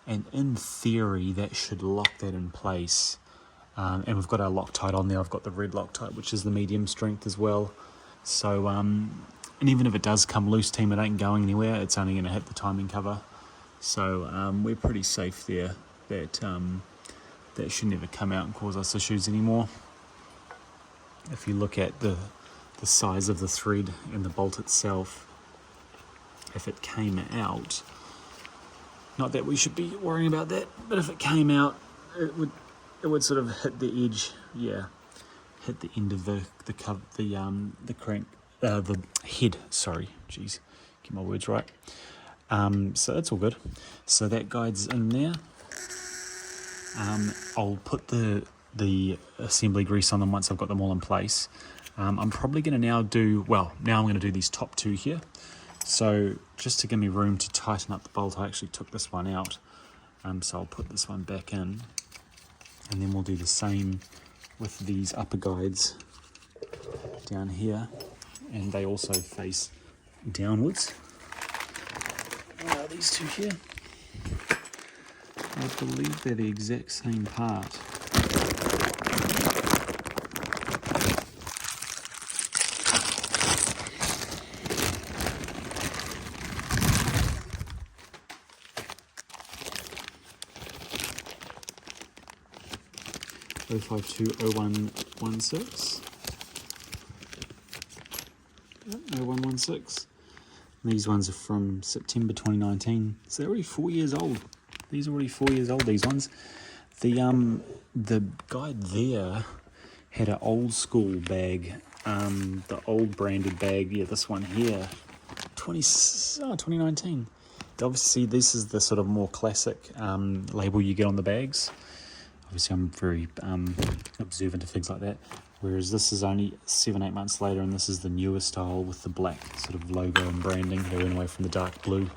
in theory that should lock that in place. And we've got our Loctite on there. I've got the red Loctite, which is the medium strength as well. So and even if it does come loose, team, it ain't going anywhere. It's only going to hit the timing cover. So we're pretty safe there. That should never come out and cause us issues anymore. If you look at the size of the thread and the bolt itself, if it came out, not that we should be worrying about that, but if it came out, it would sort of hit the edge, hit the end of the crank, the head, sorry, jeez, get my words right. So that's all good. So that guide's in there. I'll put the assembly grease on them once I've got them all in place. I'm probably going to now I'm going to do these top two here. So just to give me room to tighten up the bolt, I actually took this one out. So I'll put this one back in, and then we'll do the same with these upper guides down here, and they also face downwards. These two here, I believe they're the exact same part. O520116. 0116. These ones are from September 2019, so they're already 4 years old. These are already 4 years old, these ones. The guide there had an old school bag, the old branded bag, this one here, 2019. Obviously this is the sort of more classic label you get on the bags. Obviously I'm very observant of things like that. Whereas this is only 7-8 months later, and this is the newer style with the black sort of logo and branding. They went away from the dark blue.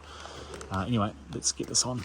Anyway, let's get this on.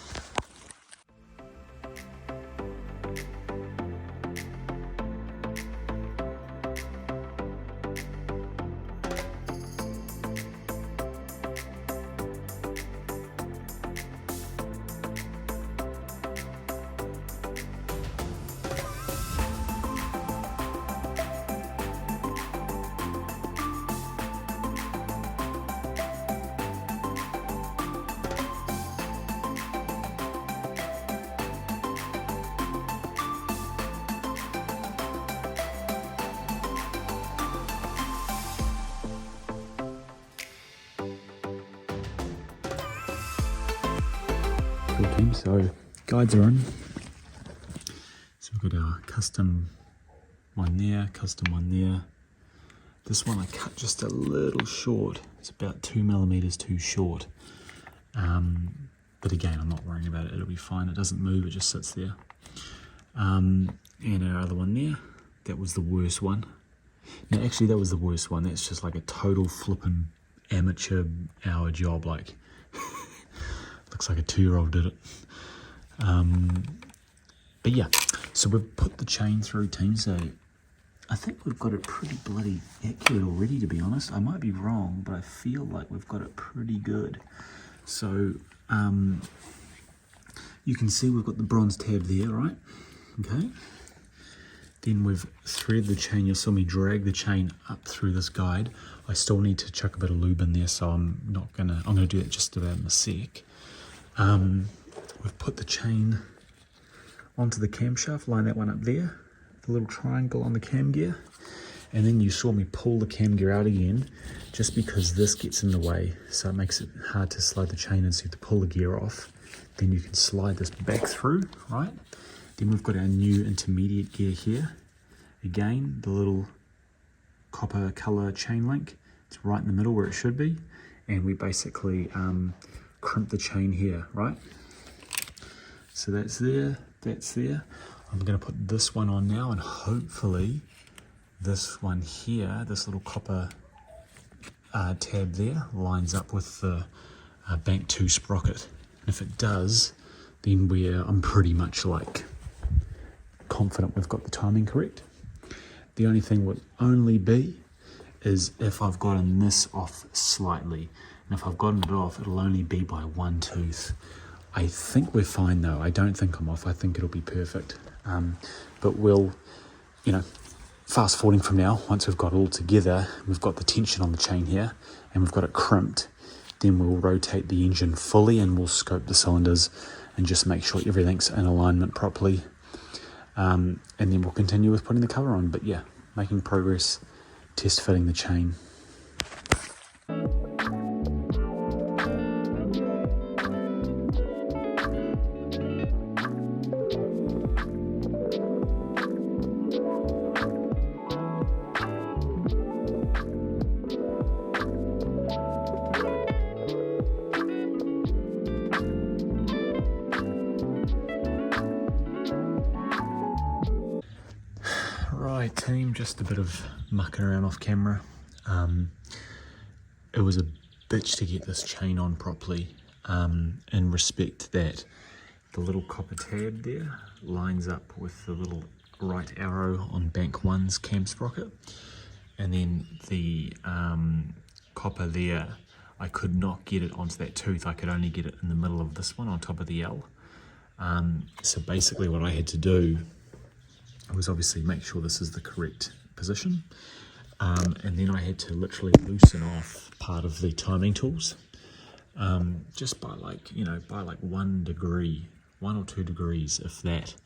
cool team. So guides are in. So we've got our custom one there, custom one there. This one I cut just a little short. It's about 2 millimeters too short. But again, I'm not worrying about it. It'll be fine. It doesn't move. It just sits there. And our other one there, that was the worst one. No, actually, that was the worst one. That's just like a total flippin' amateur hour job. Like, looks like a 2-year-old did it. But yeah, so we've put the chain through, team. So I think we've got it pretty bloody accurate already, to be honest. I might be wrong, but I feel like we've got it pretty good. So you can see we've got the bronze tab there, right? Okay. Then we've threaded the chain. You saw me drag the chain up through this guide. I still need to chuck a bit of lube in there, so I'm gonna do that just about in a sec. We've put the chain onto the camshaft, line that one up there, the little triangle on the cam gear, and then you saw me pull the cam gear out again, just because this gets in the way, so it makes it hard to slide the chain in, so you have to pull the gear off. Then you can slide this back through, right? Then we've got our new intermediate gear here. Again, the little copper color chain link. It's right in the middle where it should be. And we basically crimp the chain here, right? So that's there, that's there. I'm gonna put this one on now, and hopefully this one here, this little copper tab there, lines up with the Bank 2 sprocket. And if it does, then I'm pretty much like confident we've got the timing correct. The only thing would only be is if I've gotten this off slightly. And if I've gotten it off, it'll only be by 1 tooth. I think we're fine though. I don't think I'm off. I think it'll be perfect. But we'll, fast forwarding from now, once we've got it all together, we've got the tension on the chain here, and we've got it crimped, then we'll rotate the engine fully and we'll scope the cylinders and just make sure everything's in alignment properly. And then we'll continue with putting the cover on. But yeah, making progress, test fitting the chain. Right team, just a bit of mucking around off camera. It was a bitch to get this chain on properly, in respect that the little copper tab there lines up with the little right arrow on Bank 1's cam sprocket, and then the copper there, I could not get it onto that tooth. I could only get it in the middle of this one on top of the L. So basically what I had to do was obviously make sure this is the correct position, and then I had to literally loosen off part of the timing tools, just by like 1 degree, 1 or 2 degrees, if that,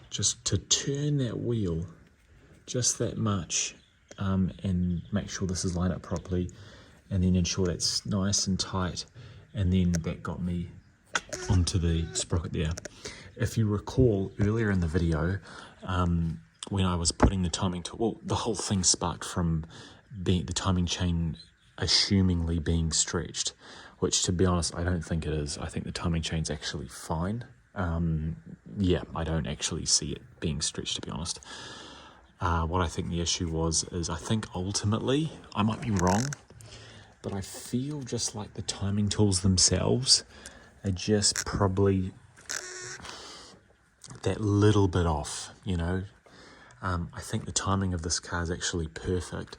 just to turn that wheel just that much, and make sure this is lined up properly, and then ensure that's nice and tight, and then that got me onto the sprocket there. If you recall earlier in the video, when I was putting the timing tool, well, the whole thing sparked from the timing chain assumingly being stretched, which, to be honest, I don't think it is. I think the timing chain's actually fine. Yeah, I don't actually see it being stretched, to be honest. What I think the issue is I think ultimately, I might be wrong, but I feel just like the timing tools themselves are just probably that little bit off, I think the timing of this car is actually perfect.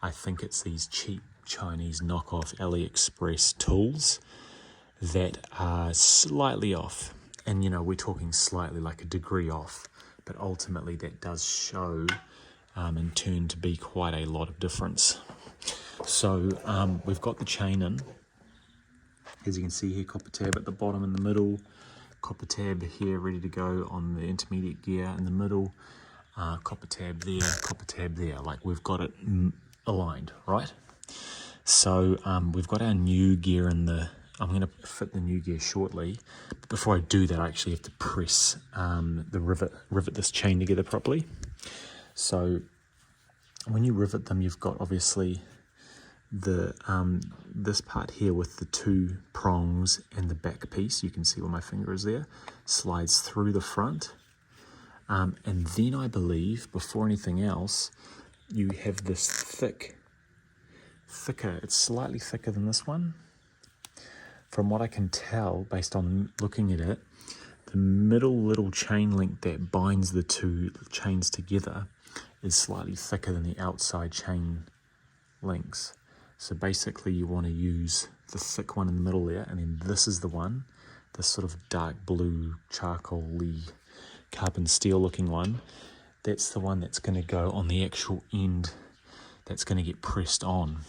I think it's these cheap Chinese knockoff AliExpress tools that are slightly off. And, we're talking slightly, like a degree off. But ultimately that does show and turn to be quite a lot of difference. So we've got the chain in. As you can see here, copper tab at the bottom in the middle. Copper tab here ready to go on the intermediate gear in the middle. Copper tab there, like we've got it aligned, right? So we've got our new gear in the I'm going to fit the new gear shortly. But before I do that, I actually have to press the rivet this chain together properly. So when you rivet them, you've got obviously the this part here with the two prongs and the back piece. You can see where my finger is there, slides through the front. And then I believe, before anything else, you have this thicker, it's slightly thicker than this one. From what I can tell, based on looking at it, the middle little chain link that binds the two chains together is slightly thicker than the outside chain links. So basically you want to use the thick one in the middle there, and then this is the one, this sort of dark blue charcoal-y carbon steel looking one. That's the one that's going to go on the actual end that's going to get pressed on.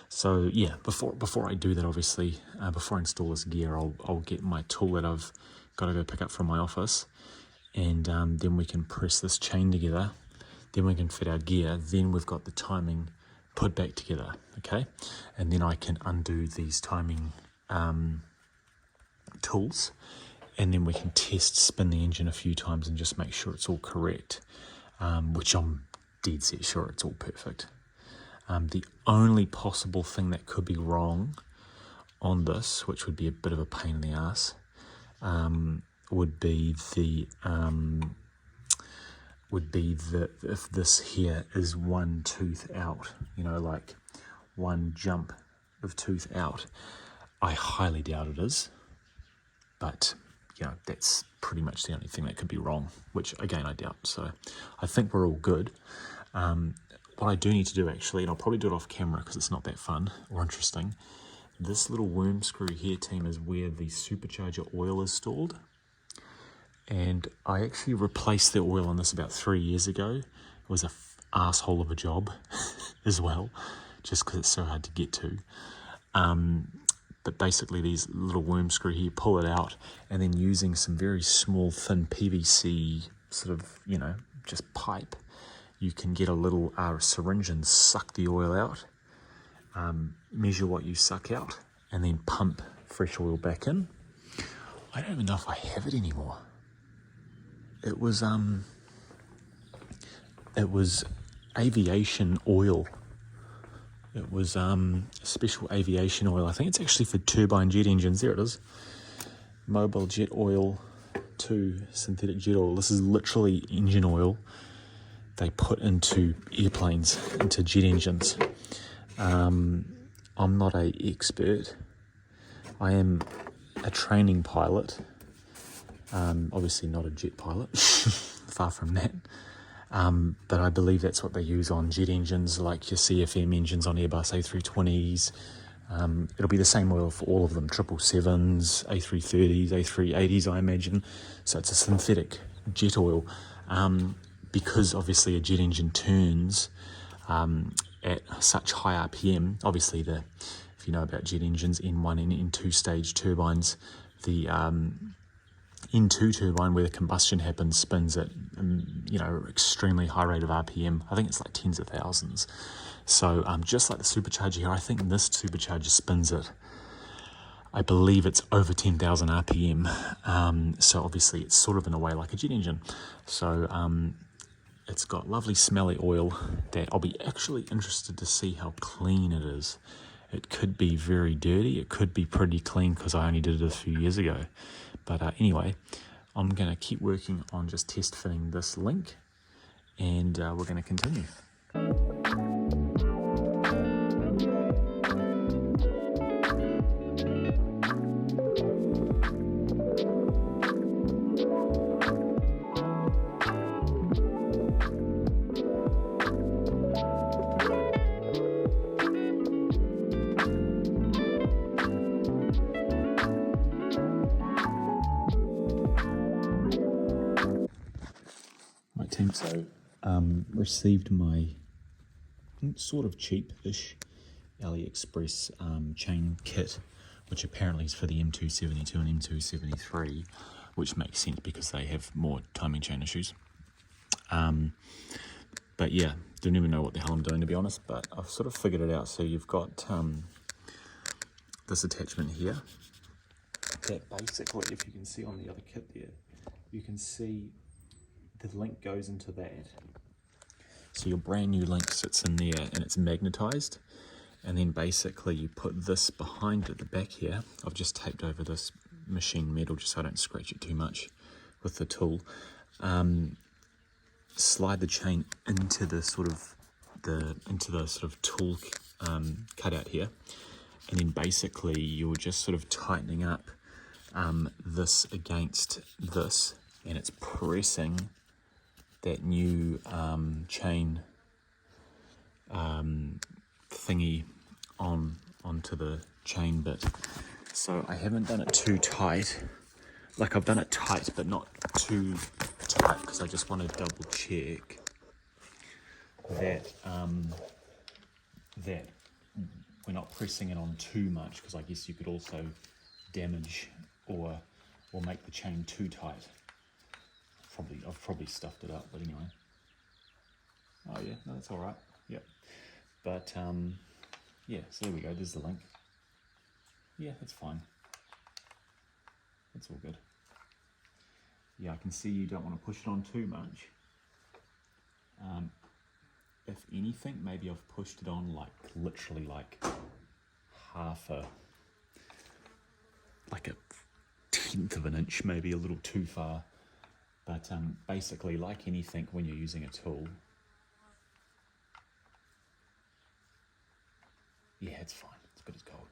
So yeah, before I do that, obviously, before I install this gear, I'll get my tool that I've got to go pick up from my office, and then we can press this chain together, then we can fit our gear, then we've got the timing put back together, okay? And then I can undo these timing tools, and then we can spin the engine a few times and just make sure it's all correct, which I'm dead set sure it's all perfect. The only possible thing that could be wrong on this, which would be a bit of a pain in the ass, would be if this here is one tooth out, you know, like one jump of tooth out. I highly doubt it is, but you know, that's pretty much the only thing that could be wrong, which again I doubt. So I think we're all good. What I do need to do actually, and I'll probably do it off camera because it's not that fun or interesting, this little worm screw here, team, is where the supercharger oil is stored. And I actually replaced the oil on this about 3 years ago. It was a asshole of a job as well, just because it's so hard to get to. But basically these little worm screw here, pull it out, and then using some very small thin PVC sort of, you know, just pipe, you can get a little syringe and suck the oil out, measure what you suck out, and then pump fresh oil back in. I don't even know if I have it anymore. It was aviation oil. It was special aviation oil. I think it's actually for turbine jet engines. There it is. Mobile jet oil 2, synthetic jet oil. This is literally engine oil they put into airplanes, into jet engines. I'm not an expert. I am a training pilot. Obviously not a jet pilot, far from that. But I believe that's what they use on jet engines, like your CFM engines on Airbus A320s. It'll be the same oil for all of them, 777s, A330s, A380s, I imagine. So it's a synthetic jet oil. Because obviously a jet engine turns at such high RPM, obviously if you know about jet engines, N1 and N2 stage turbines, the N2 turbine where the combustion happens spins at extremely high rate of RPM. I think it's like tens of thousands. So just like the supercharger here, I think this supercharger spins at, I believe it's over 10,000 RPM. So obviously it's sort of in a way like a jet engine. So it's got lovely smelly oil that I'll be actually interested to see how clean it is. It could be very dirty, it could be pretty clean because I only did it a few years ago. But anyway, I'm going to keep working on just test fitting this link, and we're going to continue. So received my sort of cheap-ish AliExpress chain kit, which apparently is for the M272 and M273, which makes sense because they have more timing chain issues. But yeah, don't even know what the hell I'm doing, to be honest, but I've sort of figured it out. So you've got this attachment here, that basically, if you can see on the other kit there, you can see the link goes into that. So your brand new link sits in there and it's magnetized, and then basically you put this behind at the back here. I've just taped over this machine metal just so I don't scratch it too much with the tool. Slide the chain into the sort of tool cutout here, and then basically you're just sort of tightening up this against this, and it's pressing that new chain thingy onto the chain bit. So I haven't done it too tight. Like, I've done it tight but not too tight because I just want to double check that that we're not pressing it on too much, because I guess you could also damage or make the chain too tight. I've probably stuffed it up, but anyway. Oh yeah, no, that's all right. Yep. But yeah, so there we go. There's the link. Yeah, that's fine. That's all good. Yeah, I can see you don't want to push it on too much. If anything, maybe I've pushed it on like literally like like a tenth of an inch, maybe a little too far. But basically, like anything, when you're using a tool, yeah, it's fine. It's good as gold.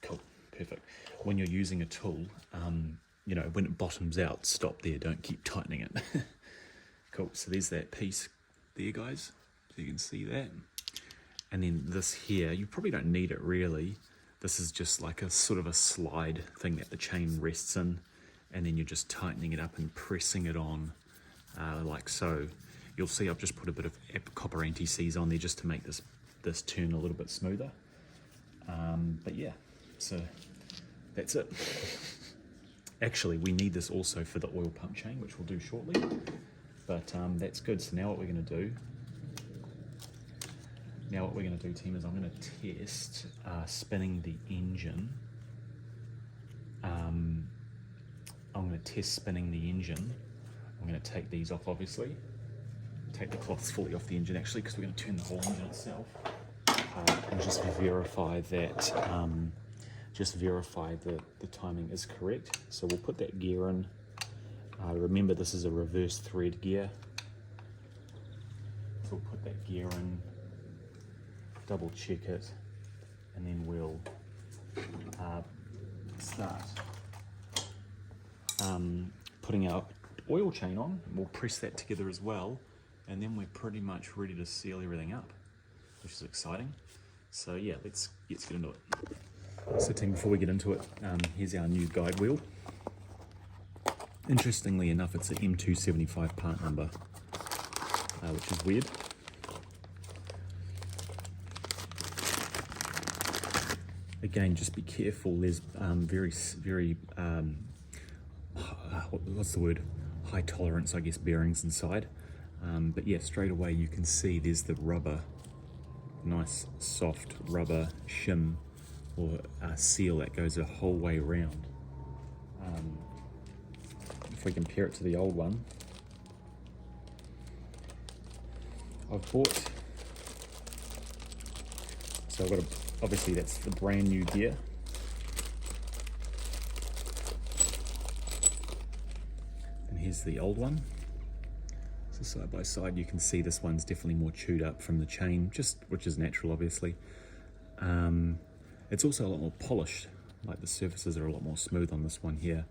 Cool, perfect. When you're using a tool, you know, when it bottoms out, stop there. Don't keep tightening it. Cool. So there's that piece there, guys. So you can see that. And then this here, you probably don't need it really. This is just like a sort of a slide thing that the chain rests in, and then you're just tightening it up and pressing it on like so. You'll see I've just put a bit of copper anti-seize on there just to make this turn a little bit smoother. But yeah, so that's it. Actually, we need this also for the oil pump chain, which we'll do shortly. But that's good. So now what we're going to do, team, is I'm going to test spinning the engine. I'm going to test spinning the engine. I'm going to take these off, obviously. Take the cloths fully off the engine, actually, because we're going to turn the whole engine itself. And just verify that, the timing is correct. So we'll put that gear in. Remember, this is a reverse thread gear. So we'll put that gear in, double check it, and then we'll start putting our oil chain on. We'll press that together as well, and then we're pretty much ready to seal everything up, which is exciting. So yeah, let's get into it. So team, before we get into it, here's our new guide wheel. Interestingly enough, it's an M275 part number, which is weird. Again, just be careful. There's very what's the word? High tolerance, I guess, bearings inside. But yeah, straight away you can see there's the rubber, nice soft rubber shim or seal that goes a whole way around. If we compare it to the old one, I've bought, so I've got obviously that's the brand new gear. And here's the old one. So side by side you can see this one's definitely more chewed up from the chain, which is natural, obviously. It's also a lot more polished, like the surfaces are a lot more smooth on this one here.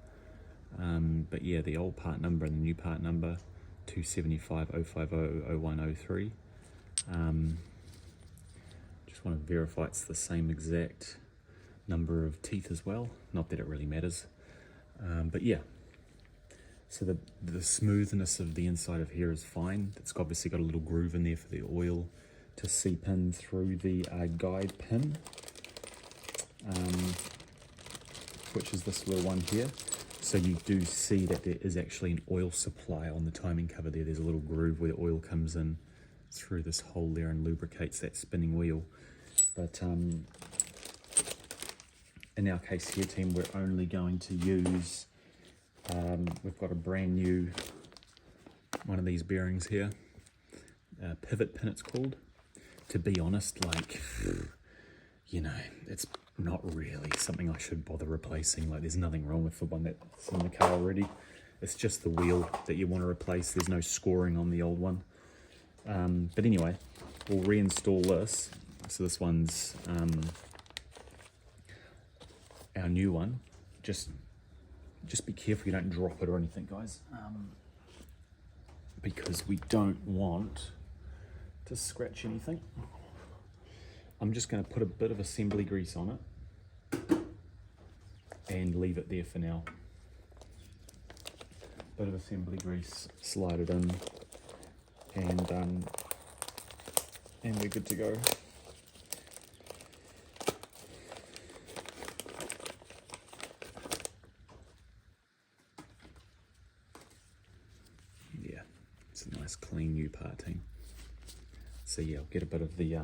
But yeah, the old part number and the new part number, 275 050 0103. Just want to verify it's the same exact number of teeth as well. Not that it really matters. But yeah, so the smoothness of the inside of here is fine. It's obviously got a little groove in there for the oil to seep in through the guide pin, which is this little one here. So you do see that there is actually an oil supply on the timing cover there. There's a little groove where the oil comes in through this hole there and lubricates that spinning wheel. But in our case here, team, we're only going to use, we've got a brand new one of these bearings here, pivot pin it's called. To be honest, like, you know, it's not really something I should bother replacing. Like, there's nothing wrong with the one that's in the car already. It's just the wheel that you want to replace. There's no scoring on the old one. But anyway, we'll reinstall this. So this one's our new one. Just be careful you don't drop it or anything, guys, because we don't want to scratch anything. I'm just going to put a bit of assembly grease on it and leave it there for now. Bit of assembly grease, slide it in, and we're good to go. Yeah, it's a nice clean new part, team. So yeah, I'll get a bit of the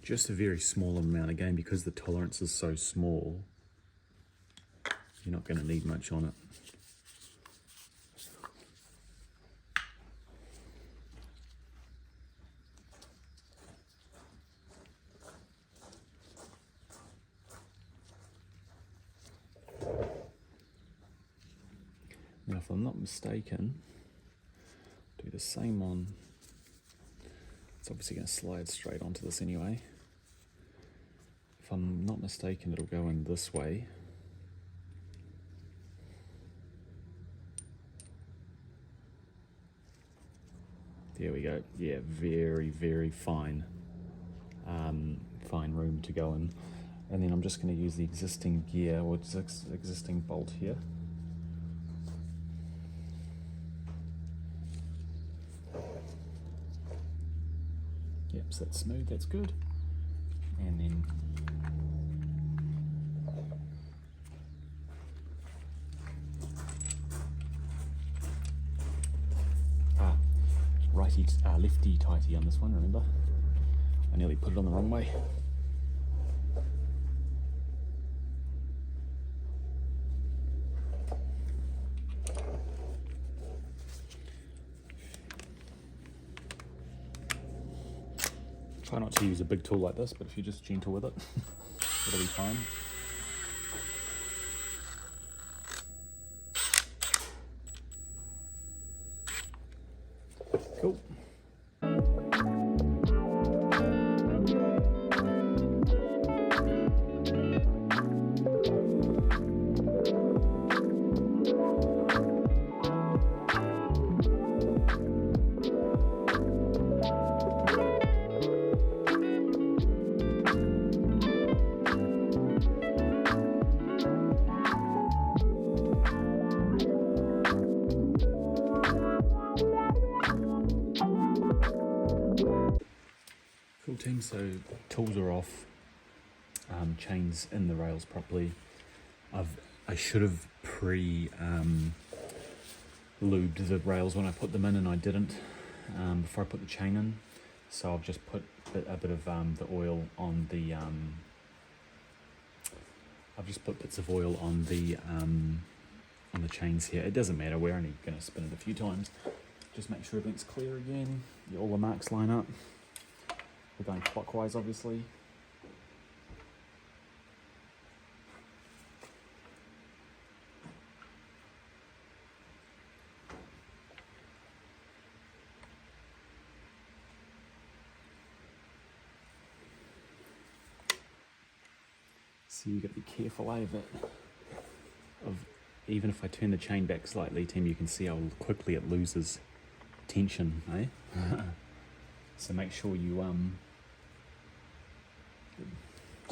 just a very small amount, again, because the tolerance is so small, you're not going to need much on it. Now, if I'm not mistaken, do the same on, it's obviously going to slide straight onto this anyway. If I'm not mistaken, it'll go in this way. There we go. Yeah, very, very fine, fine room to go in. And then I'm just going to use the existing gear, or existing bolt here. Yep, so that's smooth, that's good. And then lefty tighty on this one, remember? I nearly put it on the wrong way. Try not to use a big tool like this, but if you're just gentle with it, it'll be fine. Cool. Cool, team. So tools are off, chains in the rails properly. I should have lubed the rails when I put them in, and I didn't before I put the chain in. So I've just put a bit of the oil on the I've just put bits of oil on the chains here. It doesn't matter, we're only going to spin it a few times. Just make sure everything's clear again, all the marks line up. We're going clockwise, obviously. So you've got to be careful of it. Even if I turn the chain back slightly, Tim, you can see how quickly it loses tension, eh? So make sure you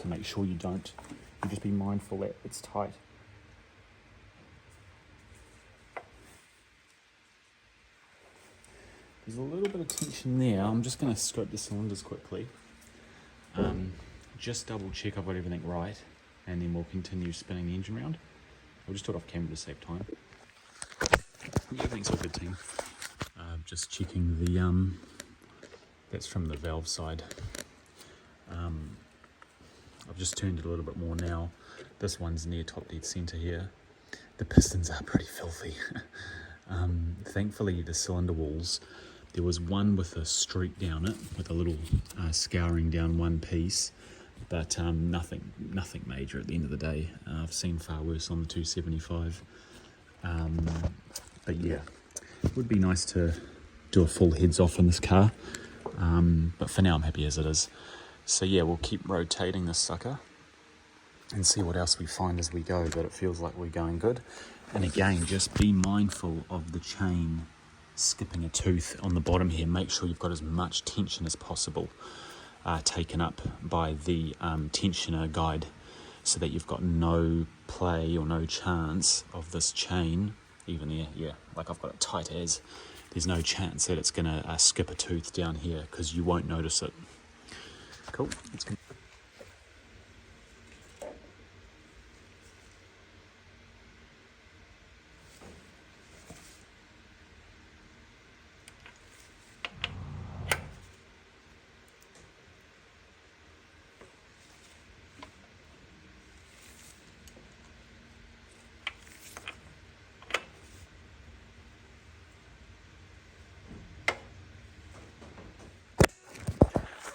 you just be mindful that it's tight. There's a little bit of tension there. I'm just going to scope the cylinders quickly. Just double check I've got everything right, and then we'll continue spinning the engine round. I'll just do it off camera to save time. Yeah, everything's all good, team. Just checking the that's from the valve side. I've just turned it a little bit more now. This one's near top dead center here. The pistons are pretty filthy. Thankfully the cylinder walls, there was one with a streak down it, with a little scouring down one piece, but nothing major at the end of the day. I've seen far worse on the 275. But yeah, it would be nice to do a full heads off in this car, but for now I'm happy as it is. So yeah, we'll keep rotating this sucker and see what else we find as we go, but it feels like we're going good. And again, just be mindful of the chain skipping a tooth on the bottom here. Make sure you've got as much tension as possible taken up by the tensioner guide, so that you've got no play or no chance of this chain, even there, yeah, like I've got it tight as, there's no chance that it's going to skip a tooth down here, because you won't notice it. Cool.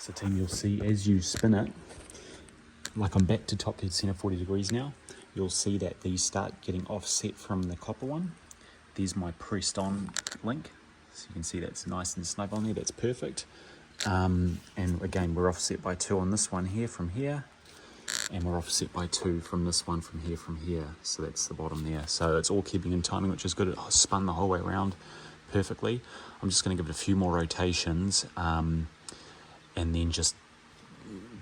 So team, you'll see as you spin it, like I'm back to top dead center 40 degrees now, you'll see that these start getting offset from the copper one. There's my pressed on link. So you can see that's nice and snug on there, that's perfect. And again, we're offset by 2 on this one here from here, and we're offset by 2 from this one from here. So that's the bottom there. So it's all keeping in timing, which is good. It spun the whole way around perfectly. I'm just going to give it a few more rotations, and then just,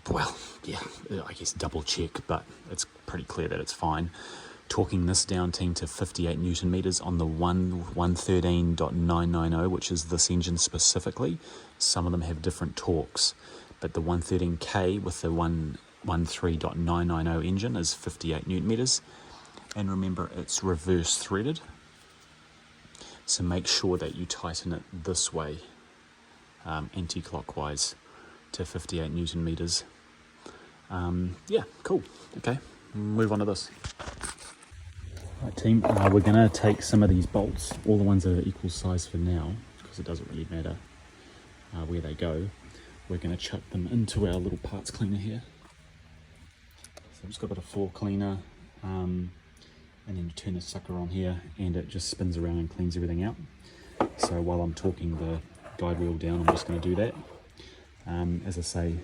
well, yeah, I guess double check, but it's pretty clear that it's fine. Torquing this down, team, to 58 Newton meters on the 113.990, which is this engine specifically. Some of them have different torques, but the 113K with the 113.990 engine is 58 Newton meters. And remember, it's reverse threaded, so make sure that you tighten it this way, anti-clockwise, to 58 Newton meters. Yeah, cool. Okay, move on to this. Right, team, we're going to take some of these bolts, all the ones that are equal size for now, because it doesn't really matter where they go. We're going to chuck them into our little parts cleaner here. So I've just got a bit of floor cleaner, and then you turn the sucker on here and it just spins around and cleans everything out. So while I'm talking the guide wheel down, I'm just going to do that. As I say,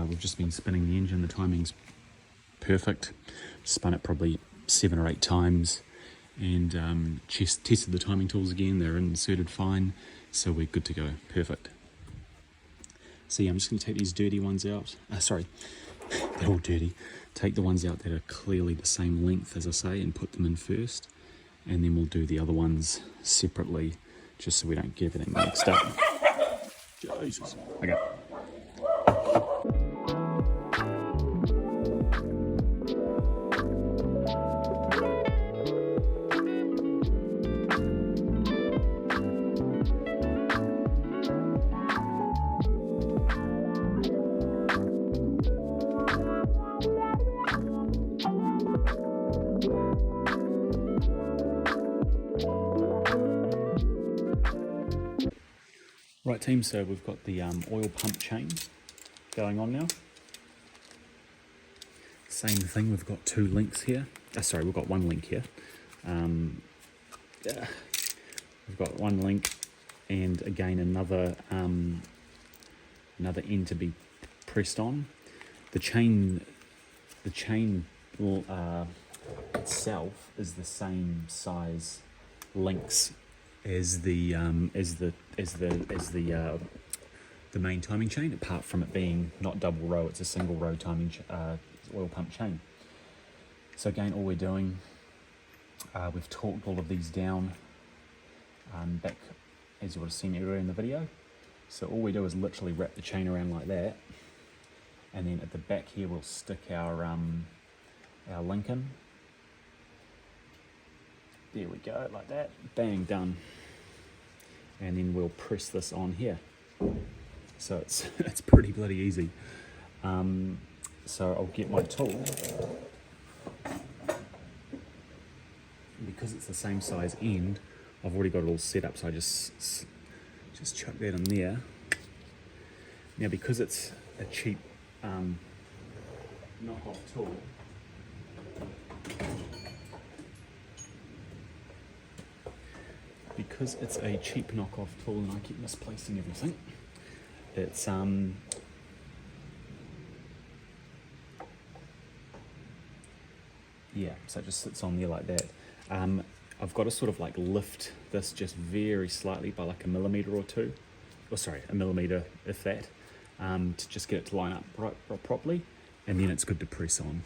we've just been spinning the engine, the timing's perfect. Spun it probably 7 or 8 times, and tested the timing tools again. They're inserted fine, so we're good to go. Perfect. So yeah, I'm just going to take these dirty ones out. Sorry, they're all dirty. Take the ones out that are clearly the same length, as I say, and put them in first, and then we'll do the other ones separately, just so we don't get everything mixed up. Jesus. Okay. Right team, so we've got the oil pump chain going on now. Same thing, we've got 2 links here. Sorry, we've got 1 link here. We've got 1 link, and again another end to be pressed on. The chain itself is the same size links as the main timing chain, apart from it being not double row, it's a single row timing oil pump chain. So again, all we're doing, we've torqued all of these down back, as you would have seen earlier in the video. So all we do is literally wrap the chain around like that, and then at the back here we'll stick our link in. There we go, like that, bang, done. And then we'll press this on here. So it's pretty bloody easy. So I'll get my tool. Because it's the same size end, I've already got it all set up, so I just chuck that in there. Now, because it's a cheap knockoff tool, and I keep misplacing everything, it's yeah, so it just sits on there like that. I've got to sort of like lift this just very slightly by like a millimeter or two, or sorry, a millimeter if that, to just get it to line up right properly, and then it's good to press on.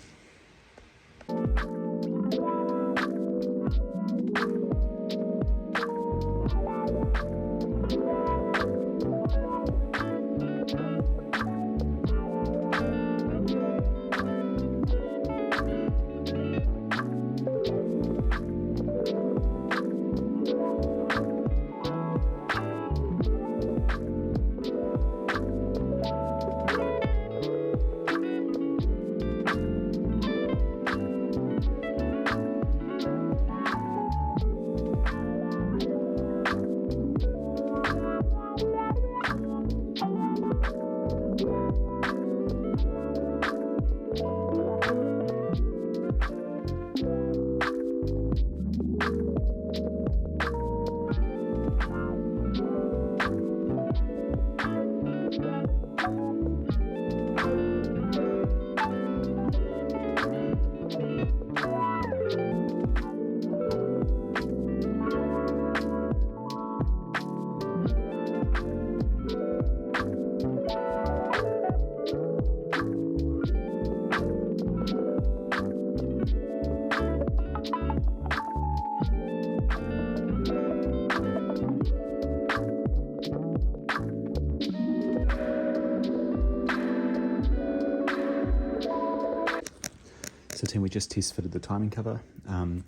So team, we just test fitted the timing cover. I'm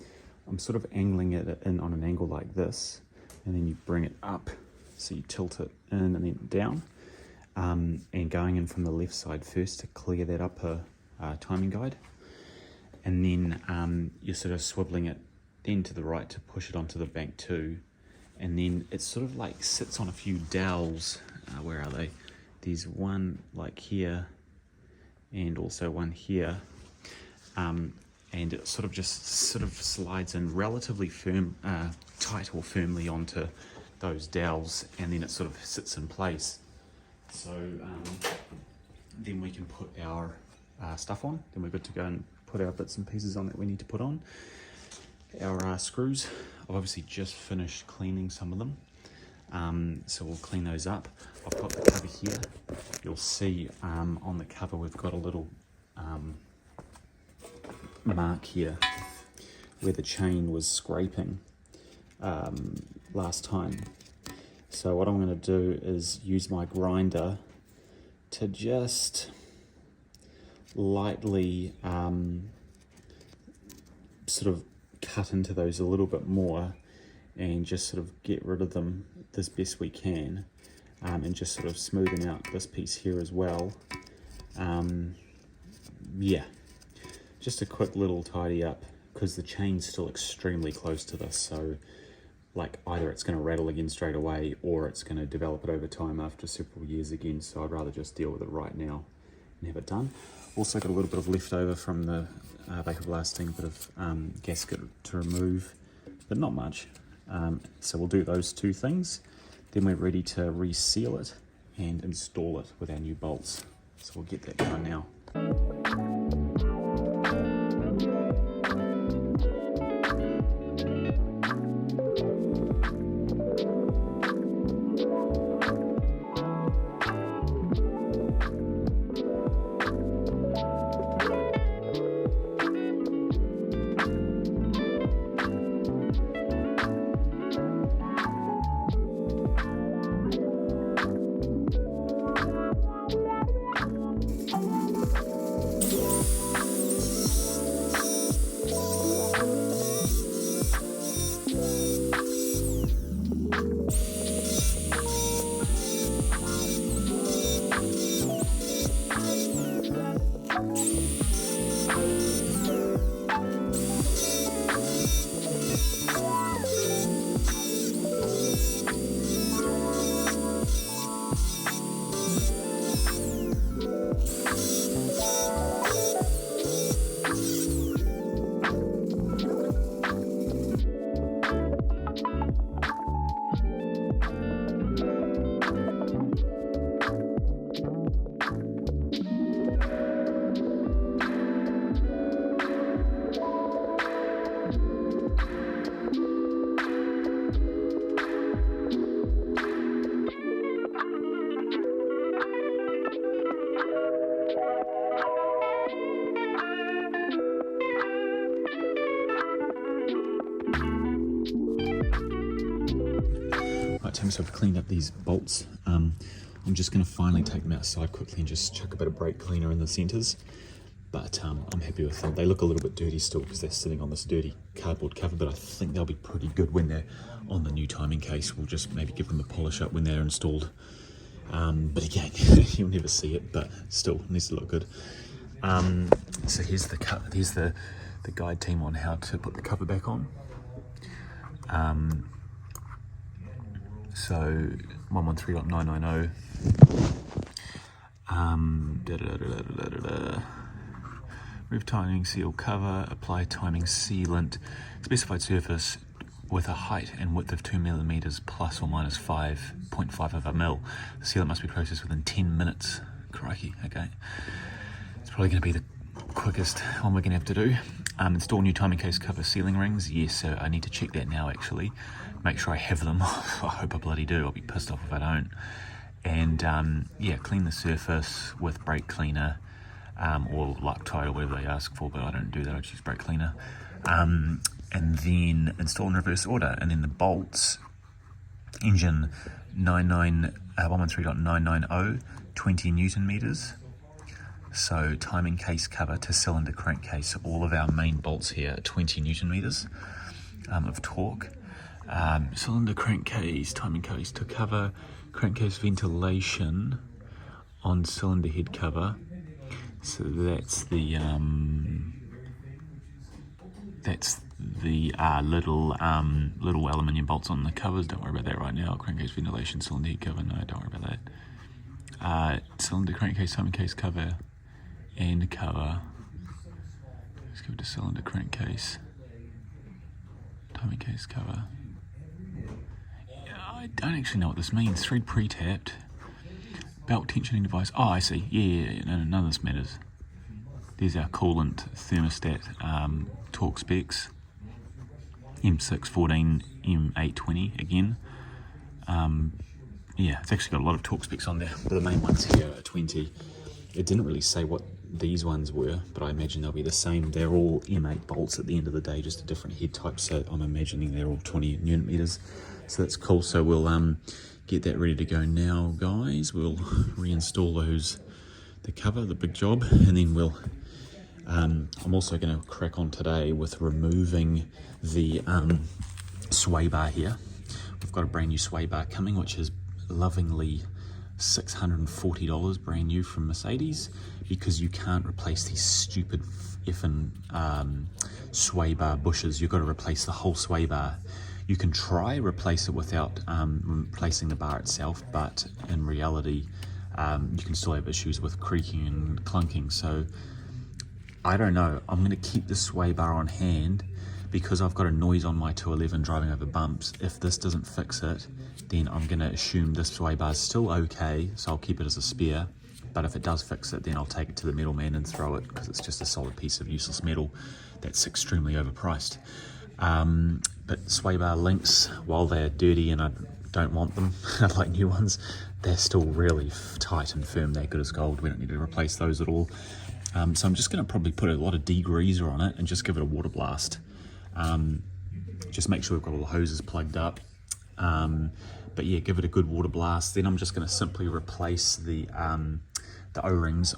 sort of angling it in on an angle like this, and then you bring it up, so you tilt it in and then down, and going in from the left side first to clear that upper timing guide, and then you're sort of swiveling it then to the right to push it onto the bank too, and then it sort of like sits on a few dowels. Where are they? There's one like here, and also one here. And it sort of slides in relatively tight or firmly onto those dowels, and then it sort of sits in place. So then we can put our stuff on. Then we're good to go and put our bits and pieces on that we need to put on. Our screws, I've obviously just finished cleaning some of them, so we'll clean those up. I've got the cover here. You'll see on the cover we've got a little mark here where the chain was scraping last time. So what I'm going to do is use my grinder to just lightly sort of cut into those a little bit more and just sort of get rid of them as best we can, and just sort of smoothing out this piece here as well. Yeah, just a quick little tidy up, because the chain's still extremely close to this, so like either it's going to rattle again straight away or it's going to develop it over time after several years again, so I'd rather just deal with it right now and have it done. Also got a little bit of leftover from the vapor blasting, a bit of gasket to remove, but not much. So we'll do those two things, then we're ready to reseal it and install it with our new bolts. So we'll get that going now. time, so I've cleaned up these bolts. I'm just going to finally take them outside quickly and just chuck a bit of brake cleaner in the centres. But I'm happy with them. They look a little bit dirty still because they're sitting on this dirty cardboard cover, but I think they'll be pretty good when they're on the new timing case. We'll just maybe give them a polish up when they're installed. But again, you'll never see it, but still it needs to look good. So here's the guide team on how to put the cover back on. So 113.990. Remove timing seal cover, apply timing sealant, specified surface with a height and width of 2 millimeters plus or minus 5.5 of a mil. The sealant must be processed within 10 minutes. Crikey, okay. It's probably going to be the quickest one we're going to have to do. Install new timing case cover sealing rings. Yes, so I need to check that now actually. Make sure I have them. I hope I bloody do. I'll be pissed off if I don't. And yeah, clean the surface with brake cleaner. Or Loctite or whatever they ask for, but I don't do that, I just use brake cleaner. And then install in reverse order, and then the bolts, engine 113.990, 20 Newton meters. So timing case cover to cylinder crankcase, so all of our main bolts here are 20 Newton meters of torque. Cylinder crankcase, timing case to cover, crankcase ventilation on cylinder head cover. So that's the little aluminium bolts on the covers. Don't worry about that right now. Crankcase ventilation, cylinder head cover. No, don't worry about that. Cylinder crankcase, timing case cover, and cover. Let's go to cylinder crankcase, timing case cover. Yeah, I don't actually know what this means. Thread pre-tapped. Belt tensioning device. Oh, I see. Yeah. No, none of this matters. There's our coolant thermostat torque specs. M614, M820 again. Yeah, it's actually got a lot of torque specs on there, but the main ones here are 20. It didn't really say what these ones were, but I imagine they'll be the same. They're all M8 bolts at the end of the day, just a different head type, so I'm imagining they're all 20 Newton meters. So that's cool. So we'll get that ready to go now, guys. We'll reinstall the cover, the big job, and then we'll I'm also going to crack on today with removing the sway bar here. We've got a brand new sway bar coming, which is lovingly $640 brand new from Mercedes, because you can't replace these stupid effing sway bar bushes. You've got to replace the whole sway bar. You can try replace it without replacing the bar itself, but in reality you can still have issues with creaking and clunking. So I don't know, I'm going to keep the sway bar on hand because I've got a noise on my 211 driving over bumps. If this doesn't fix it, then I'm going to assume this sway bar is still okay, so I'll keep it as a spare. But if it does fix it, then I'll take it to the metal man and throw it, because it's just a solid piece of useless metal that's extremely overpriced. But sway bar links, while they're dirty and I don't want them, I like new ones, they're still really tight and firm. They're good as gold. We don't need to replace those at all. So I'm just going to probably put a lot of degreaser on it and just give it a water blast. Just make sure we've got all the hoses plugged up. But yeah, give it a good water blast. Then I'm just going to simply replace the O-rings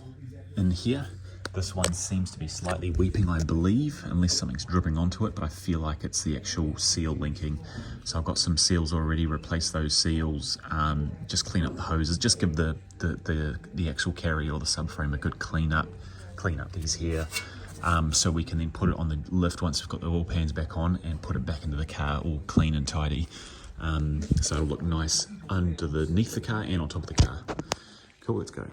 in here. This one seems to be slightly weeping, I believe, unless something's dripping onto it, but I feel like it's the actual seal linking. So I've got some seals already, replace those seals, just clean up the hoses, just give the actual carry or the subframe a good clean up these here, so we can then put it on the lift once we've got the oil pans back on and put it back into the car all clean and tidy. So it'll look nice underneath the car and on top of the car. Cool, let's go.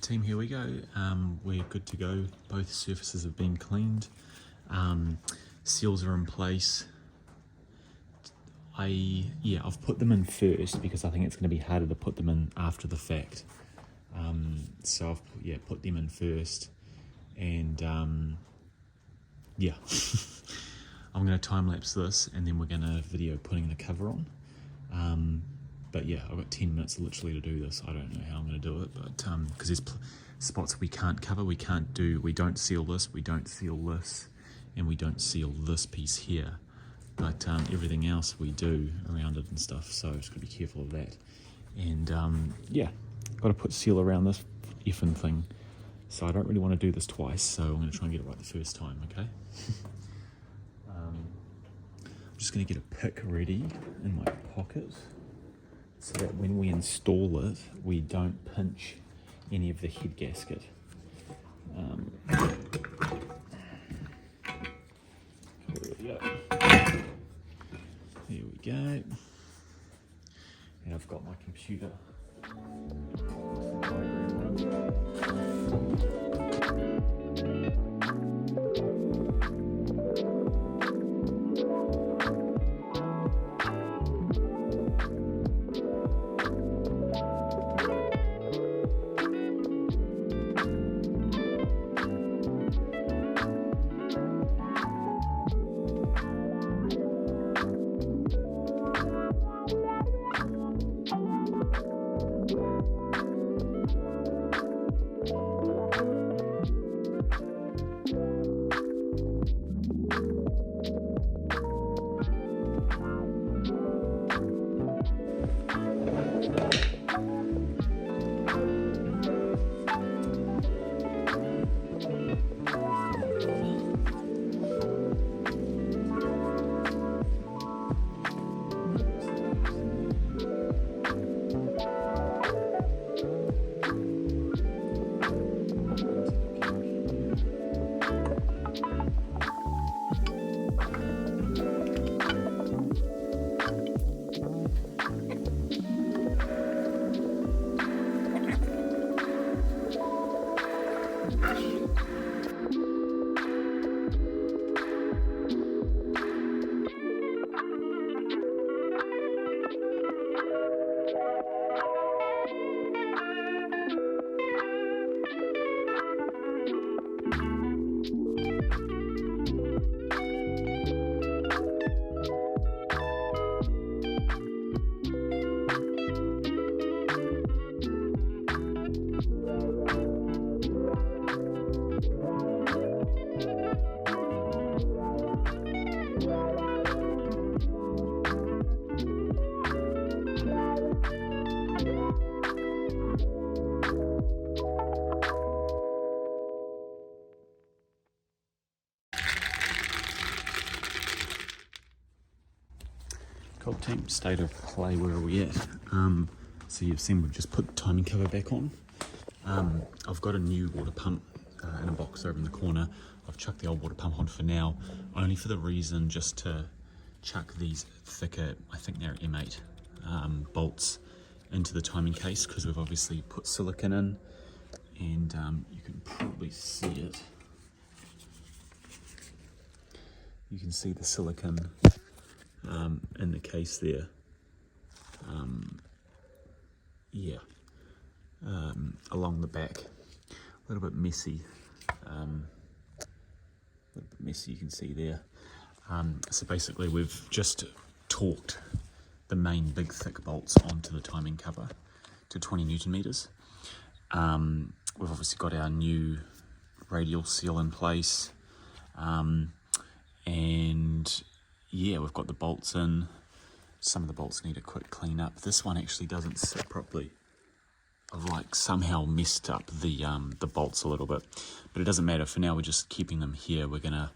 team, here we go. We're good to go. Both surfaces have been cleaned. Seals are in place. I've put them in first because I think it's going to be harder to put them in after the fact. So I've put them in first, and I'm going to time lapse this, and then we're going to video putting the cover on. But yeah, I've got 10 minutes literally to do this. I don't know how I'm going to do it, but because there's spots we can't cover, we don't seal this, we don't seal this, and we don't seal this piece here. But everything else we do around it and stuff, so just got to be careful of that. And got to put seal around this effing thing. So I don't really want to do this twice, so I'm going to try and get it right the first time, okay? I'm just going to get a pick ready in my pocket, so that when we install it, we don't pinch any of the head gasket. There we go. And I've got my computer. Cold team, state of play, where are we at? So you've seen we've just put the timing cover back on. I've got a new water pump in a box over in the corner. I've chucked the old water pump on for now, only for the reason just to chuck these thicker, I think they're M8 bolts into the timing case, because we've obviously put silicone in, and you can probably see it. You can see the silicone in the case there. Along the back, a little bit messy. You can see there. So basically we've just torqued the main big thick bolts onto the timing cover to 20 Newton meters. We've obviously got our new radial seal in place, and yeah, we've got the bolts in. Some of the bolts need a quick clean up. This one actually doesn't sit properly. I've like somehow messed up the bolts a little bit, but it doesn't matter. For now, we're just keeping them here. We're gonna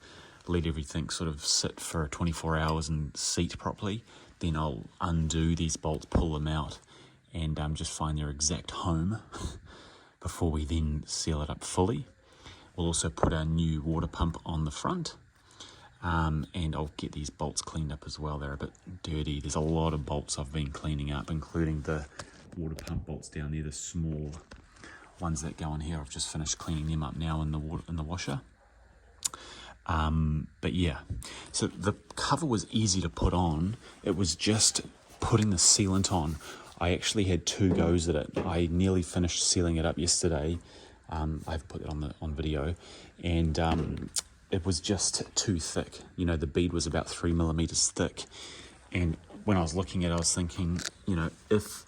let everything sort of sit for 24 hours and seat properly. Then I'll undo these bolts, pull them out, and just find their exact home before we then seal it up fully. We'll also put our new water pump on the front, and I'll get these bolts cleaned up as well. They're a bit dirty. There's a lot of bolts I've been cleaning up, including the water pump bolts down there, the small ones that go in here, I've just finished cleaning them up now in the washer. But yeah, so the cover was easy to put on. It was just putting the sealant on. I actually had 2 goes at it. I nearly finished sealing it up yesterday. I haven't put that on video, and it was just too thick. You know, the bead was about 3 millimeters thick, and when I was looking at it, I was thinking, you know, if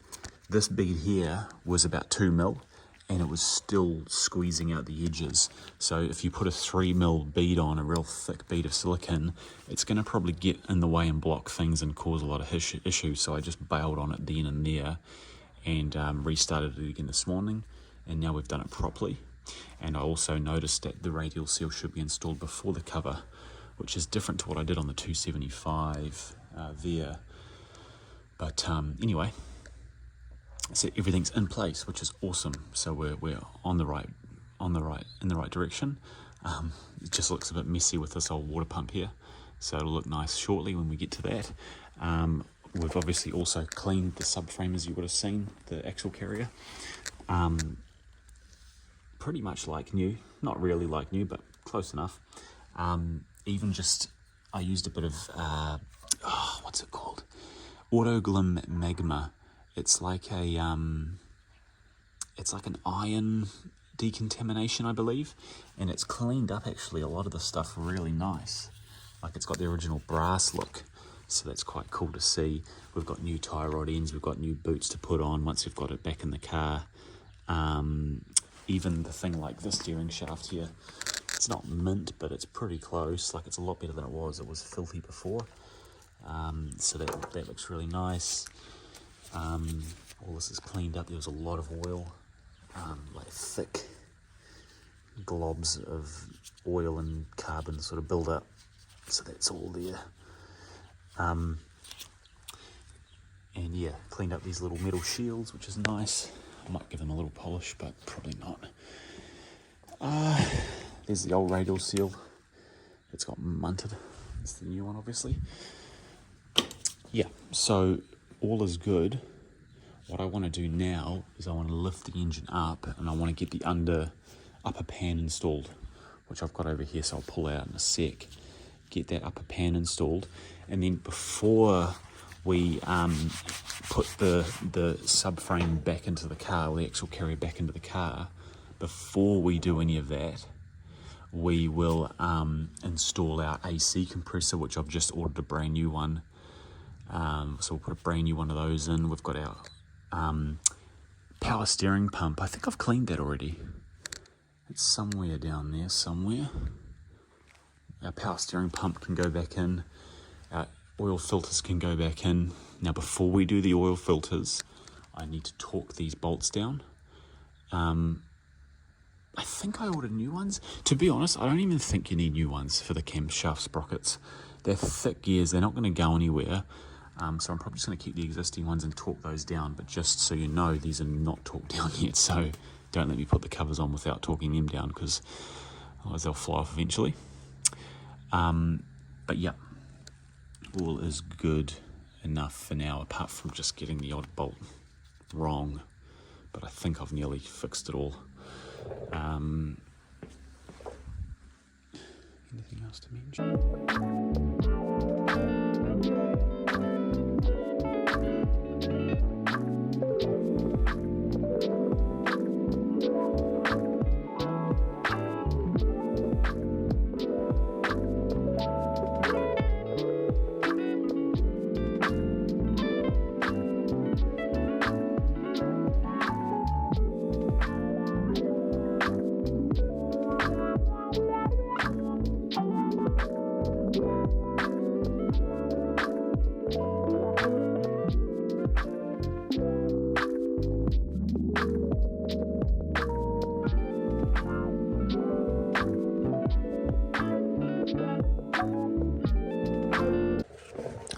this bead here was about 2 mil and it was still squeezing out the edges, so if you put a 3 mil bead on, a real thick bead of silicone, it's going to probably get in the way and block things and cause a lot of issues. So I just bailed on it then and there, and restarted it again this morning, and now we've done it properly. And I also noticed that the radial seal should be installed before the cover, which is different to what I did on the 275 there. But anyway, so everything's in place, which is awesome. So we're in the right direction. It just looks a bit messy with this old water pump here, so it'll look nice shortly when we get to that. We've obviously also cleaned the subframe, as you would have seen, the axle carrier. Pretty much like new, not really like new, but close enough. Even just, I used a bit of, what's it called? Autoglim Magma. It's like an iron decontamination, I believe, and it's cleaned up actually a lot of the stuff really nice. Like, it's got the original brass look, so that's quite cool to see. We've got new tie rod ends, we've got new boots to put on once we've got it back in the car. Even the thing like the steering shaft here, it's not mint, but it's pretty close. Like, it's a lot better than it was. It was filthy before. So that looks really nice. All this is cleaned up. There was a lot of oil, like thick globs of oil and carbon sort of build up. So that's all there. And yeah, cleaned up these little metal shields, which is nice. I might give them a little polish, but probably not. There's the old radial seal. It's got munted. It's the new one, obviously. Yeah, so all is good. What I want to do now is I want to lift the engine up, and I want to get the upper pan installed, which I've got over here, so I'll pull out in a sec. Get that upper pan installed, and then before we put the subframe back into the car, or the axle carrier back into the car, before we do any of that, we will install our AC compressor, which I've just ordered a brand new one. So we'll put a brand new one of those in. We've got our power steering pump. I think I've cleaned that already. It's somewhere down there somewhere. Our power steering pump can go back in. Our oil filters can go back in. Now, before we do the oil filters, I need to torque these bolts down. I think I ordered new ones. To be honest, I don't even think you need new ones for the camshaft sprockets. They're thick gears. They're not going to go anywhere. So I'm probably just going to keep the existing ones and torque those down. But just so you know, these are not torqued down yet. So don't let me put the covers on without torquing them down, because otherwise they'll fly off eventually. But yeah, all is good enough for now, apart from just getting the odd bolt wrong. But I think I've nearly fixed it all. Anything else to mention?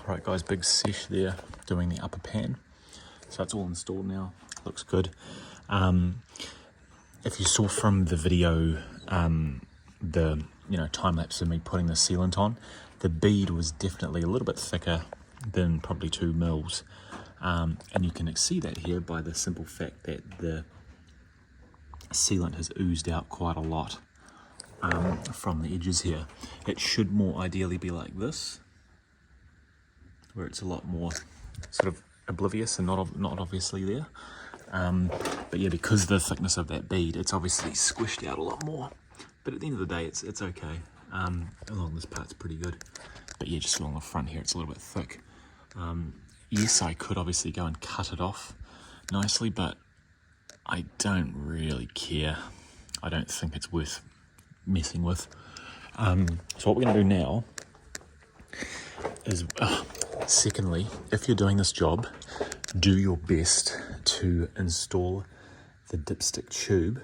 Right guys, big sesh there doing the upper pan. So it's all installed now, looks good. If you saw from the video, the time lapse of me putting the sealant on, the bead was definitely a little bit thicker than probably 2 mils. And you can see that here by the simple fact that the sealant has oozed out quite a lot from the edges here. It should more ideally be like this, where it's a lot more sort of oblivious and not obviously there. But yeah, because of the thickness of that bead, it's obviously squished out a lot more. But at the end of the day, it's okay. Along this part's pretty good. But yeah, just along the front here, it's a little bit thick. Yes, I could obviously go and cut it off nicely, but I don't really care. I don't think it's worth messing with. So what we're going to do now is, secondly, if you're doing this job, do your best to install the dipstick tube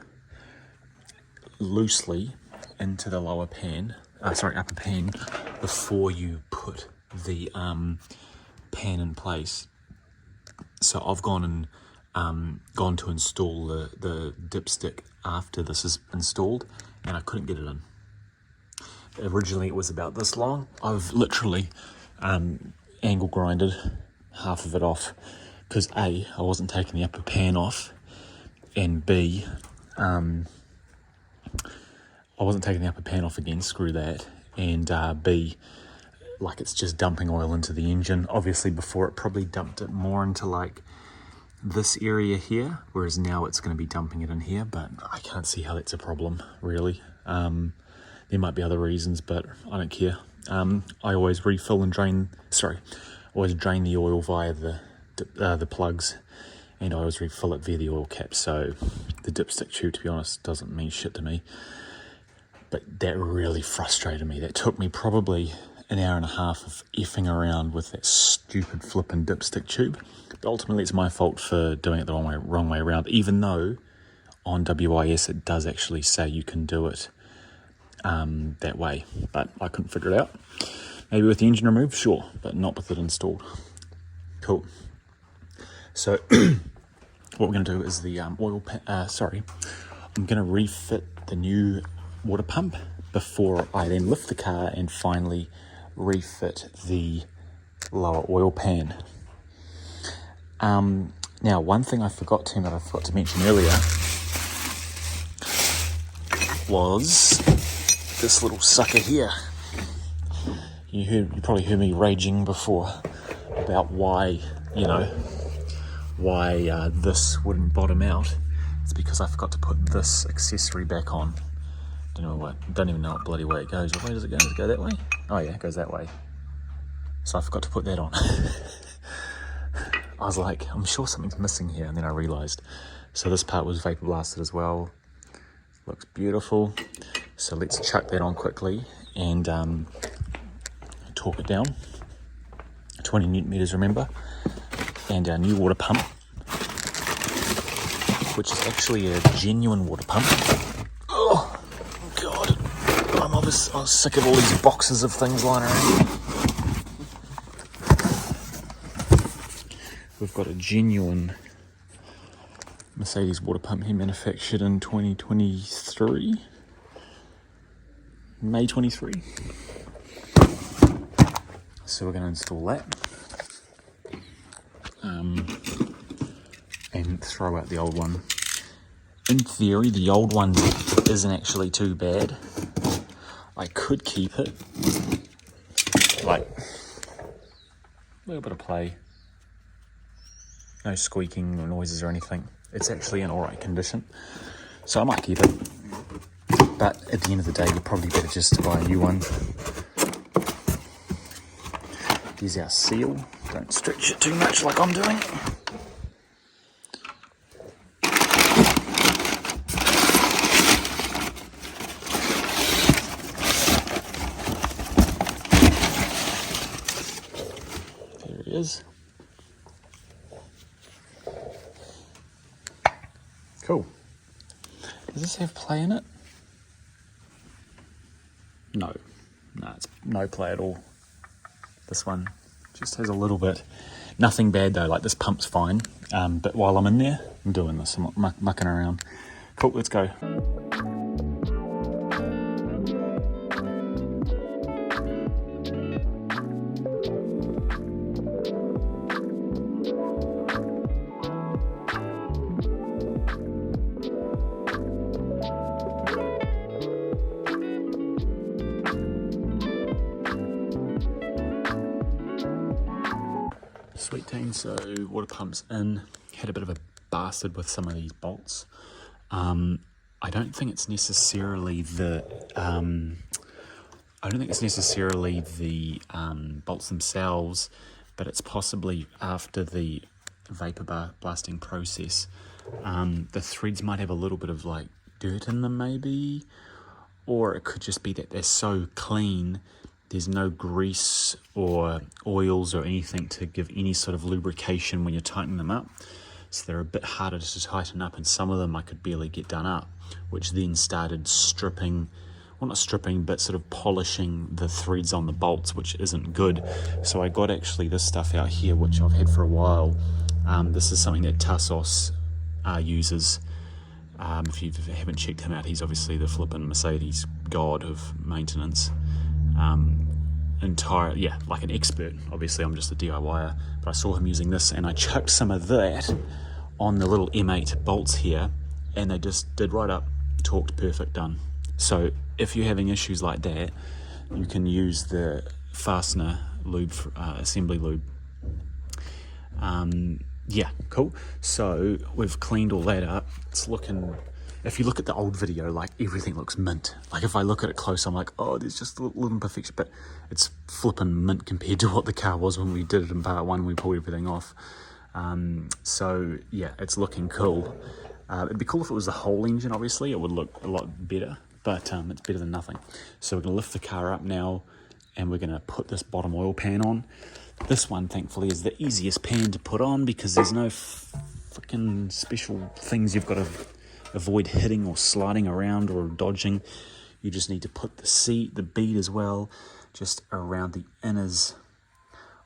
loosely into the upper pan before you put the pan in place. So I've gone to install the dipstick after this is installed, and I couldn't get it in. Originally it was about this long. I've literally angle grinded half of it off because A, I wasn't taking the upper pan off, and B, I wasn't taking the upper pan off again, screw that, and B, like it's just dumping oil into the engine. Obviously before it probably dumped it more into like this area here, whereas now it's going to be dumping it in here, but I can't see how that's a problem really. There might be other reasons, but I don't care. I always refill and drain the oil via the plugs, and I always refill it via the oil cap, so the dipstick tube, to be honest, doesn't mean shit to me. But that really frustrated me. That took me probably an hour and a half of effing around with that stupid flippin' dipstick tube. But ultimately it's my fault for doing it the wrong way around, even though on WIS it does actually say you can do it that way, but I couldn't figure it out. Maybe with the engine removed, sure, but not with it installed. Cool. So what we're going to do is the I'm going to refit the new water pump before I then lift the car and finally refit the lower oil pan. Now, one thing I forgot to mention earlier was this little sucker here. You probably heard me raging before about why this wouldn't bottom out. It's because I forgot to put this accessory back on. Don't even know what bloody way it goes. What way does it go? Does it go that way? Oh yeah, it goes that way. So I forgot to put that on. I was like, I'm sure something's missing here, and then I realised. So this part was vapor blasted as well. Looks beautiful. So let's chuck that on quickly and torque it down. 20 newton meters, remember. And our new water pump, which is actually a genuine water pump. Oh God, I was sick of all these boxes of things lying around. We've got a genuine Mercedes water pump here, manufactured in 2023, May 23. So we're going to install that and throw out the old one. In theory, the old one isn't actually too bad. I could keep it, like a little bit of play, no squeaking or noises or anything. It's actually in alright condition, so I might keep it. But at the end of the day, you're probably better just to buy a new one. Here's our seal. Don't stretch it too much like I'm doing. There it is. Cool. Does this have play in it? No, it's no play at all. This one just has a little bit. Nothing bad though, like this pump's fine. But while I'm in there, I'm doing this, I'm mucking around. Cool, let's go. so water pumps in. Had a bit of a bastard with some of these bolts. I don't think it's necessarily the bolts themselves, but it's possibly after the vapor blasting process. The threads might have a little bit of like dirt in them maybe, or it could just be that they're so clean there's no grease or oils or anything to give any sort of lubrication when you're tightening them up, so they're a bit harder to tighten up, and some of them I could barely get done up, which then started stripping, well not stripping, but sort of polishing the threads on the bolts, which isn't good. So I got actually this stuff out here, which I've had for a while. This is something that Tassos uses. If you haven't checked him out, he's obviously the flippin' Mercedes god of maintenance. Like an expert. Obviously I'm just a DIYer, but I saw him using this and I chucked some of that on the little M8 bolts here, and they just did right up, torqued perfect, done. So if you're having issues like that, you can use the fastener lube, assembly lube. Yeah, cool. So we've cleaned all that up. It's looking, if you look at the old video, like everything looks mint. Like if I look at it close, I'm like, oh, there's just a little imperfection, but it's flipping mint compared to what the car was when we did it in part one, we pulled everything off. So yeah, it's looking cool. It'd be cool if it was the whole engine, obviously, it would look a lot better, but it's better than nothing. So we're gonna lift the car up now and we're gonna put this bottom oil pan on. This one, thankfully, is the easiest pan to put on because there's no freaking special things you've got to avoid hitting or sliding around or dodging. You just need to put the bead as well, just around the inners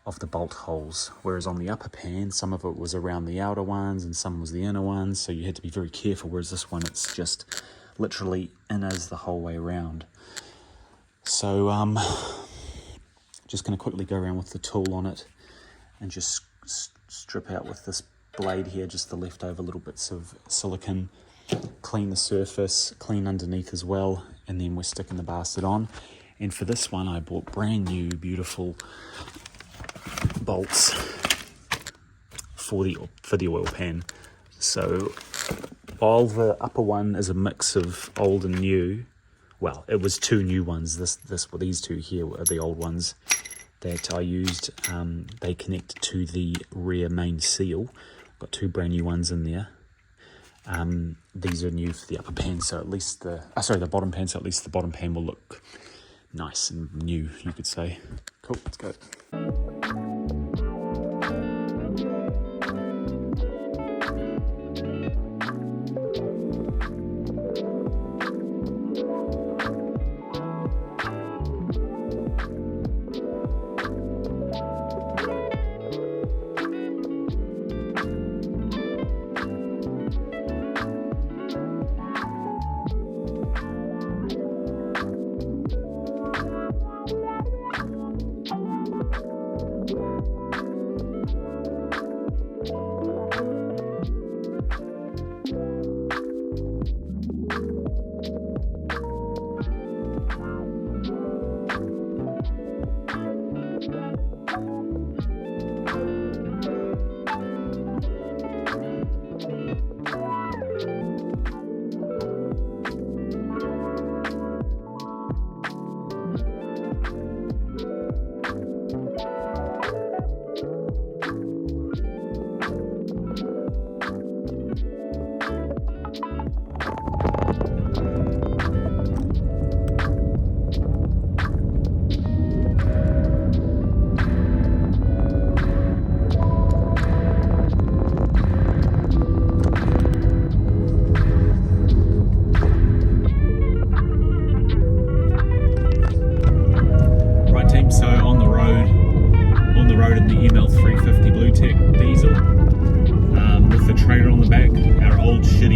of the bolt holes. Whereas on the upper pan, some of it was around the outer ones and some was the inner ones, so you had to be very careful. Whereas this one, it's just literally inners the whole way around. So, just going to quickly go around with the tool on it and just strip out with this blade here just the leftover little bits of silicone, clean the surface, clean underneath as well, and then we're sticking the bastard on. And for this one I bought brand new beautiful bolts for the oil pan. So while the upper one is a mix of old and new, well, it was two new ones. These two here are the old ones that I used. They connect to the rear main seal. Got two brand new ones in there. These are new for the upper pan, so at least the bottom pan, so at least the bottom pan will look nice and new, you could say. Cool, let's go.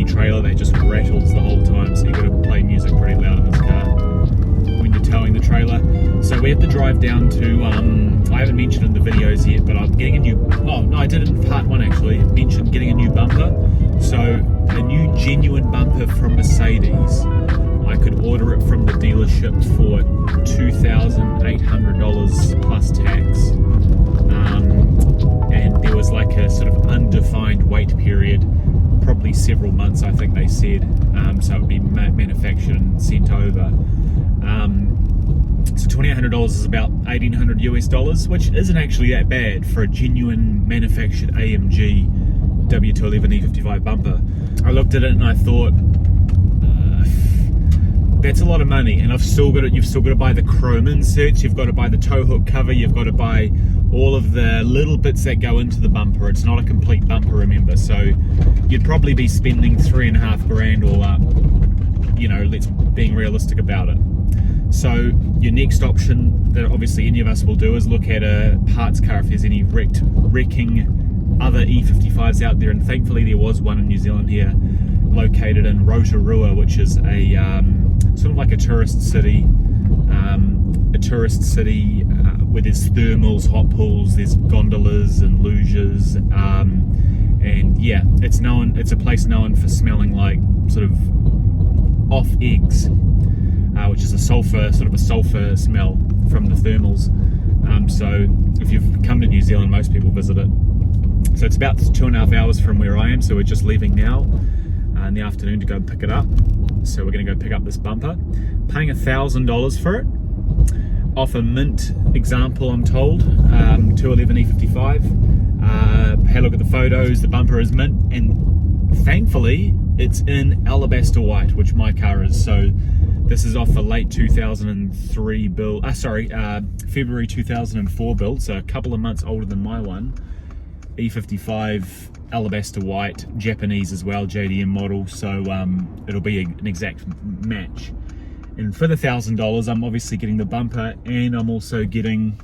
Trailer that just rattles the whole time, so you've got to play music pretty loud in this car when you're towing the trailer. So we have to drive down to, I haven't mentioned in the videos yet, but I'm getting a new, I did in part one actually, mentioned getting a new bumper. So a new genuine bumper from Mercedes, I could order it from the dealership for $2,800 plus tax. and there was like a sort of undefined wait period, probably several months, I think they said. So it would be manufactured and sent over. So $2,800 is about $1,800 US, which isn't actually that bad for a genuine manufactured AMG W211 E55 bumper. I looked at it and I thought, that's a lot of money, and you've still got to buy the chrome inserts, you've got to buy the tow hook cover, you've got to buy all of the little bits that go into the bumper. It's not a complete bumper, remember, so you'd probably be spending $3.5 grand all up, you know, let's being realistic about it. So your next option that obviously any of us will do is look at a parts car if there's any wrecking other E55s out there, and thankfully there was one in New Zealand here, located in Rotorua, which is a sort of like a tourist city where there's thermals, hot pools, there's gondolas and luges, and yeah, it's a place known for smelling like sort of off eggs, which is a sulfur smell from the thermals. So if you've come to New Zealand, most people visit it. So it's about 2.5 hours from where I am, so we're just leaving now in the afternoon to go pick it up. So we're going to go pick up this bumper, paying $1,000 for it, off a mint example, I'm told, 211 E55. Had a look at the photos, the bumper is mint, and thankfully it's in alabaster white, which my car is. So this is off a late 2003 build, February 2004 build, so a couple of months older than my one. E55 alabaster white, Japanese as well, JDM model, so it'll be an exact match. And for the $1,000, I'm obviously getting the bumper, and I'm also getting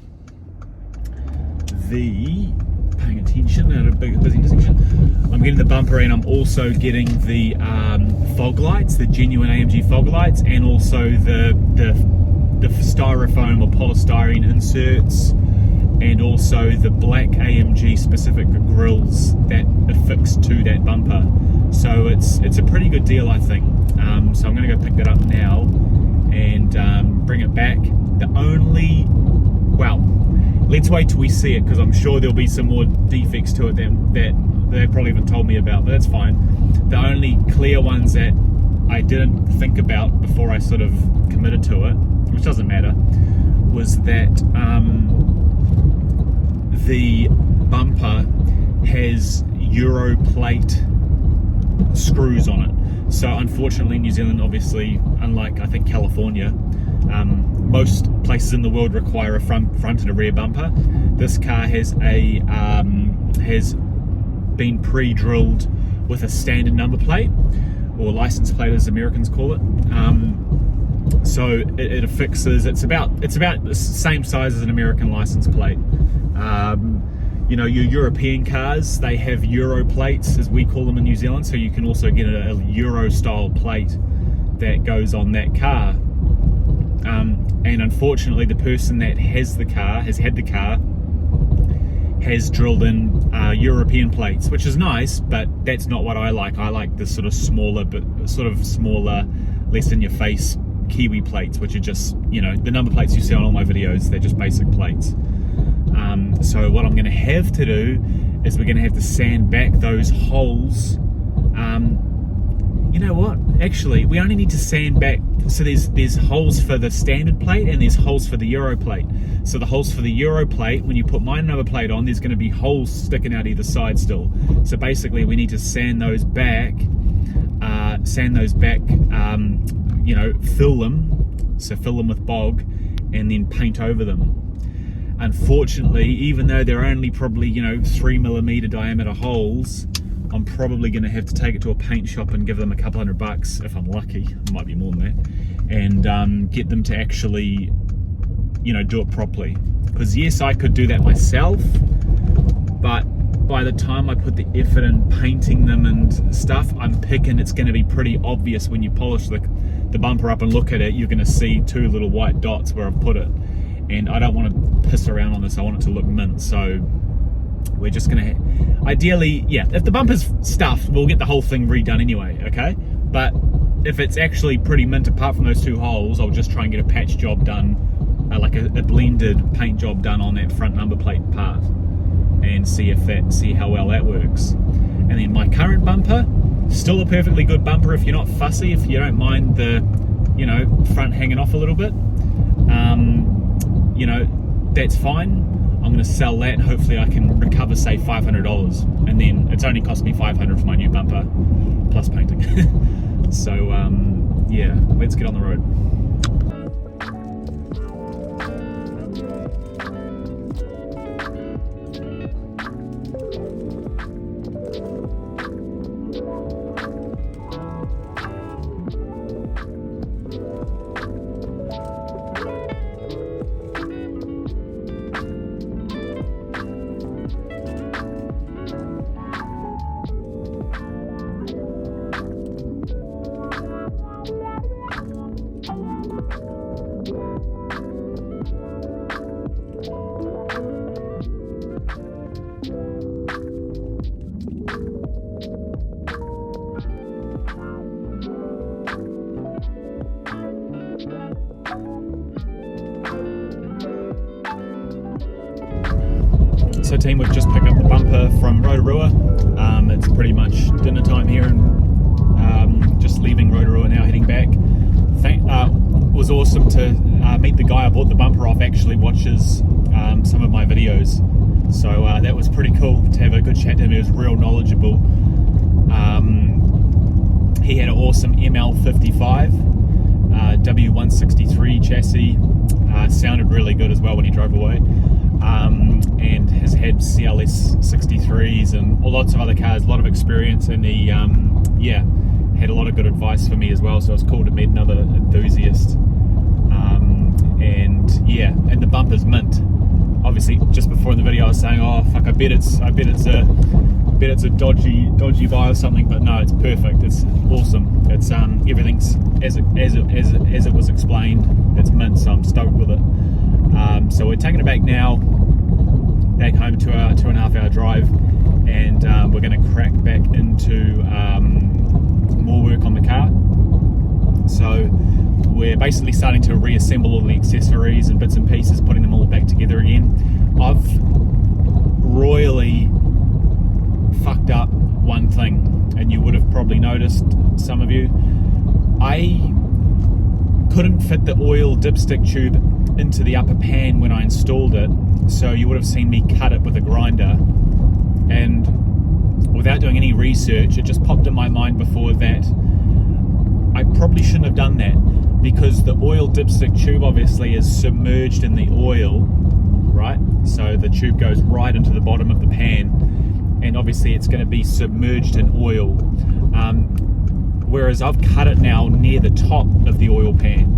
paying attention at a busy intersection, I'm getting the bumper, and I'm also getting the fog lights, the genuine AMG fog lights, and also the styrofoam or polystyrene inserts, and also the black AMG specific grills that affix to that bumper. So it's a pretty good deal, I think. So I'm going to go pick that up now and bring it back. Let's wait till we see it, because I'm sure there'll be some more defects to it that they probably haven't told me about, but that's fine. The only clear ones that I didn't think about before I sort of committed to it, which doesn't matter, was that the bumper has Euro plate screws on it. So unfortunately, New Zealand, obviously, unlike I think California, most places in the world require a front and a rear bumper. This car has been pre-drilled with a standard number plate, or license plate as Americans call it. So it affixes. It's about the same size as an American license plate. You know, your European cars, they have Euro plates, as we call them in New Zealand, so you can also get a Euro style plate that goes on that car. And unfortunately, the person that has had the car, has drilled in European plates, which is nice, but that's not what I like. I like the sort of smaller, less in your face Kiwi plates, which are just, you know, the number plates you see on all my videos, they're just basic plates. So what I'm going to have to do is we're going to have to sand back those holes. You know what? Actually, we only need to sand back. So there's holes for the standard plate and there's holes for the Euro plate. So the holes for the Euro plate, when you put my number plate on, there's going to be holes sticking out either side still. So basically, we need to sand those back. You know, fill them. So fill them with bog, and then paint over them. Unfortunately, even though they're only probably, you know, 3mm diameter holes, I'm probably going to have to take it to a paint shop and give them a couple $100 if I'm lucky. It might be more than that, and get them to actually, you know, do it properly. Because yes, I could do that myself, but by the time I put the effort in painting them and stuff, I'm picking it's going to be pretty obvious when you polish the bumper up and look at it. You're going to see two little white dots where I've put it, and I don't want to piss around on this. I want it to look mint. So we're just going to, ideally, yeah, if the bumper's stuffed, we'll get the whole thing redone anyway, okay? But if it's actually pretty mint apart from those two holes, I'll just try and get a patch job done, like a blended paint job done on that front number plate part. and see how well that works. And then my current bumper, still a perfectly good bumper if you're not fussy, if you don't mind the, you know, front hanging off a little bit. You know, that's fine. I'm going to sell that and hopefully I can recover, say, $500. And then it's only cost me $500 for my new bumper, plus painting. So, yeah, let's get on the road. So team, we've just picked up the bumper from Rotorua. It's pretty much dinner time here and just leaving Rotorua now, heading back. It was awesome to meet the guy I bought the bumper off, actually watches some of my videos. So that was pretty cool to have a good chat to him. He was real knowledgeable. He had an awesome ML55 W163 chassis. Sounded really good as well when he drove away. And has had CLS 63s and lots of other cars, a lot of experience, and he yeah, had a lot of good advice for me as well, so it was cool to meet another enthusiast. And yeah, and the bumper's mint. Obviously, just before in the video I was saying, oh fuck, I bet it's a dodgy buy or something, but no, it's perfect. It's awesome. It's everything's as it was explained. It's mint, so I'm stoked with it. So we're taking it back now, back home to our 2.5 hour drive, and we're going to crack back into more work on the car. So we're basically starting to reassemble all the accessories and bits and pieces, putting them all back together again. I've royally fucked up one thing, and you would have probably noticed, some of you. I couldn't fit the oil dipstick tube into the upper pan when I installed it, so you would have seen me cut it with a grinder, and without doing any research, it just popped in my mind before that I probably shouldn't have done that, because the oil dipstick tube obviously is submerged in the oil, right? So the tube goes right into the bottom of the pan, and obviously it's going to be submerged in oil, whereas I've cut it now near the top of the oil pan.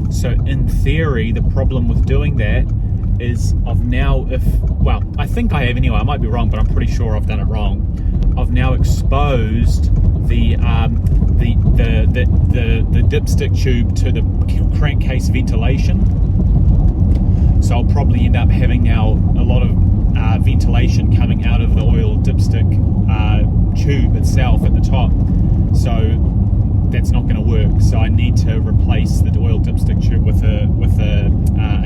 So in theory, the problem with doing that is I think I have anyway, I might be wrong, but I'm pretty sure I've done it wrong. I've now exposed the dipstick tube to the crankcase ventilation. So I'll probably end up having now a lot of ventilation coming out of the oil dipstick tube itself at the top. So that's not going to work. So I need to replace the oil dipstick tube with a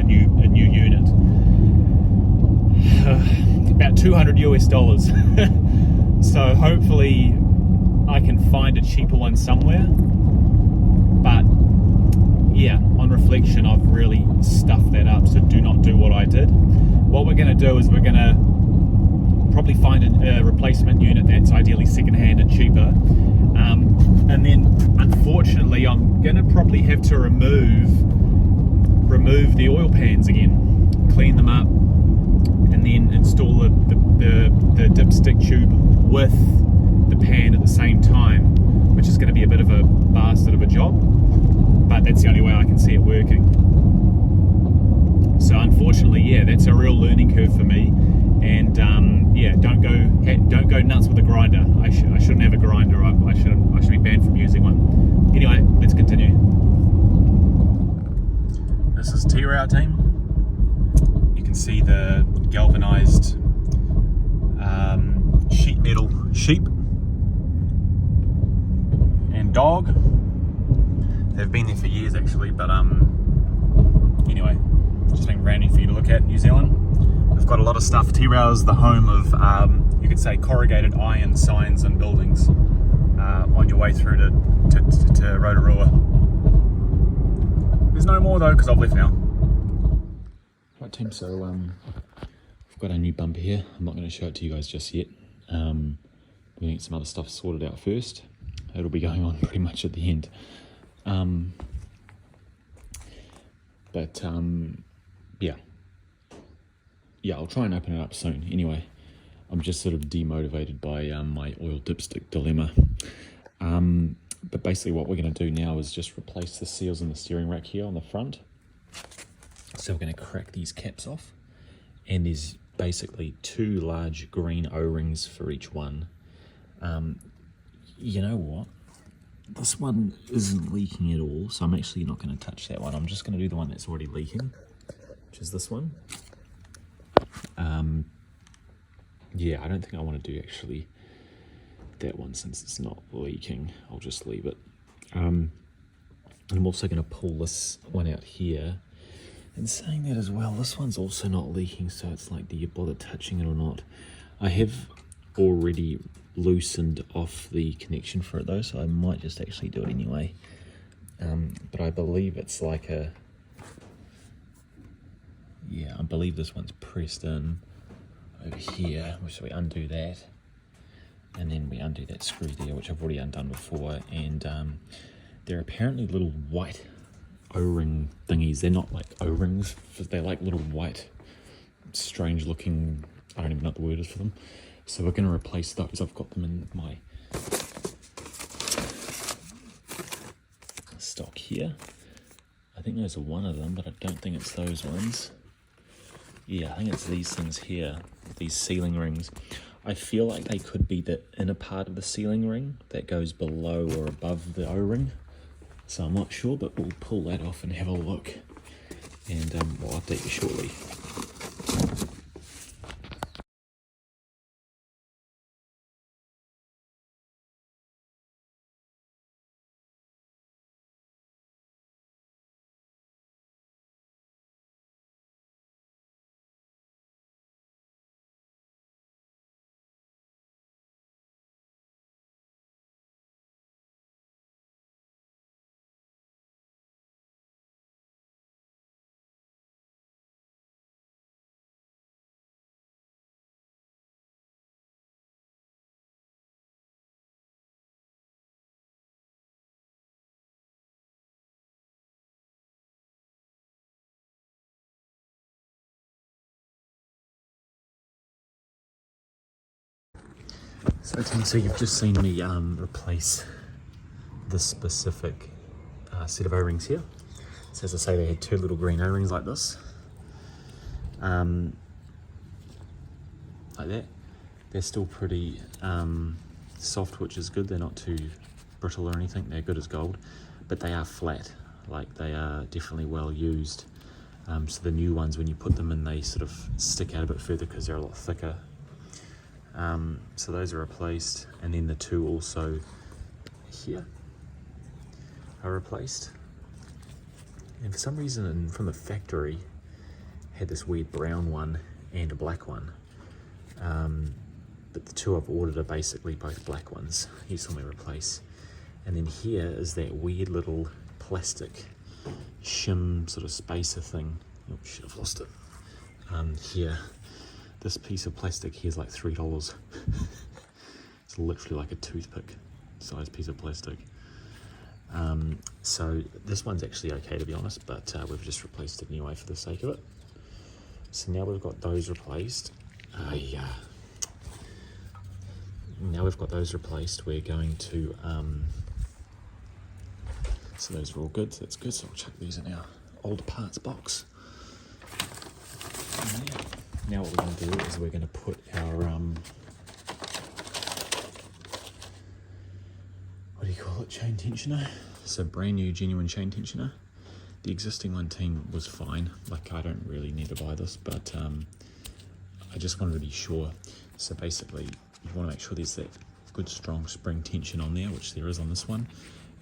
new unit. About $200 US. So hopefully I can find a cheaper one somewhere. But yeah, on reflection, I've really stuffed that up. So do not do what I did. What we're going to do is we're going to probably find a replacement unit that's ideally secondhand and cheaper. And then, unfortunately, I'm going to probably have to remove the oil pans again, clean them up, and then install the dipstick tube with the pan at the same time, which is going to be a bit of a bastard of a job, but that's the only way I can see it working. So unfortunately, yeah, that's a real learning curve for me. And yeah, don't go nuts with a grinder. I shouldn't have a grinder. I should be banned from using one. Anyway, let's continue. This is T-Route team. You can see the galvanized sheet metal sheep and dog. They've been there for years actually, but anyway, just something brand new for you to look at in New Zealand. We've got a lot of stuff. T-Rail is the home of, you could say, corrugated iron signs and buildings on your way through to Rotorua. There's no more though, because I've left now. Right team, so we've got a new bumper here. I'm not going to show it to you guys just yet. We're going to get some other stuff sorted out first. It'll be going on pretty much at the end. Yeah, I'll try and open it up soon. Anyway, I'm just sort of demotivated by my oil dipstick dilemma. But basically what we're going to do now is just replace the seals in the steering rack here on the front. So we're going to crack these caps off, and there's basically 2 large green O-rings for each one. You know what? This one isn't leaking at all, so I'm actually not going to touch that one. I'm just going to do the one that's already leaking, which is this one. Yeah, I don't think I want to do actually that one since it's not leaking. I'll just leave it. And I'm also going to pull this one out here. And saying that as well, this one's also not leaking, so it's like, do you bother touching it or not? I have already loosened off the connection for it though, so I might just actually do it anyway. But I believe it's like a... Yeah, I believe this one's pressed in over here, so we undo that. And then we undo that screw there, which I've already undone before. And they're apparently little white O-ring thingies. They're not like O-rings, they're like little white, strange looking, I don't even know what the word is for them. So we're going to replace those. I've got them in my stock here. I think those are one of them, but I don't think it's those ones. Yeah, I think it's these things here, these sealing rings. I feel like they could be the inner part of the sealing ring that goes below or above the O-ring. So I'm not sure, but we'll pull that off and have a look. And we'll update you shortly. So Tim, so you've just seen me replace this specific set of O-rings here. So as I say, they had 2 little green O-rings like this. Like that. They're still pretty soft, which is good. They're not too brittle or anything. They're good as gold, but they are flat. Like, they are definitely well used. So the new ones, when you put them in, they sort of stick out a bit further because they're a lot thicker. So those are replaced, and then the 2 also here are replaced. And for some reason from the factory had this weird brown one and a black one, but the 2 I've ordered are basically both black ones. You saw me replace. And then here is that weird little plastic shim sort of spacer thing. Oh shit, I've lost it. Here, this piece of plastic here is like $3. It's literally like a toothpick size piece of plastic. So this one's actually okay, to be honest, but we've just replaced it anyway for the sake of it. So now we've got those replaced. Now we've got those replaced, we're going to so those are all good, so that's good. So I'll chuck these in our old parts box. Now what we're going to do is we're going to put our what do you call it, chain tensioner. So brand new genuine chain tensioner. The existing one team was fine, like I don't really need to buy this, but I just wanted to be sure. So basically you want to make sure there's that good strong spring tension on there, which there is on this one,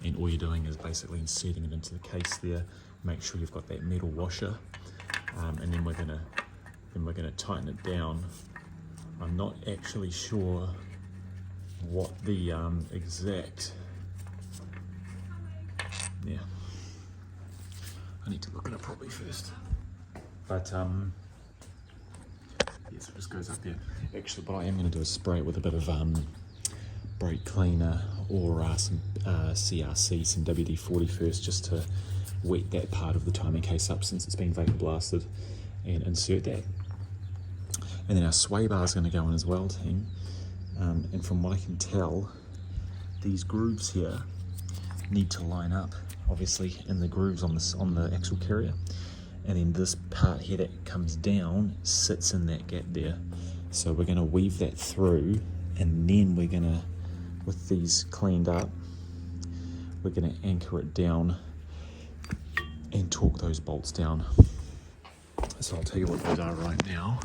and all you're doing is basically inserting it into the case there. Make sure you've got that metal washer, and then we're going to then we're going to tighten it down. I'm not actually sure what the exact, yeah, I need to look at it properly first, but yes, it just goes up there. Actually, what I am going to do is spray it with a bit of brake cleaner or some CRC, some WD-40 first, just to wet that part of the timing case up since it's been vapor blasted, and insert that. And then our sway bar is going to go in as well, team. And from what I can tell, these grooves here need to line up, obviously, in the grooves on the axle carrier. And then this part here that comes down sits in that gap there. So we're going to weave that through, and then we're going to, with these cleaned up, we're going to anchor it down and torque those bolts down. So I'll tell you what those are right now,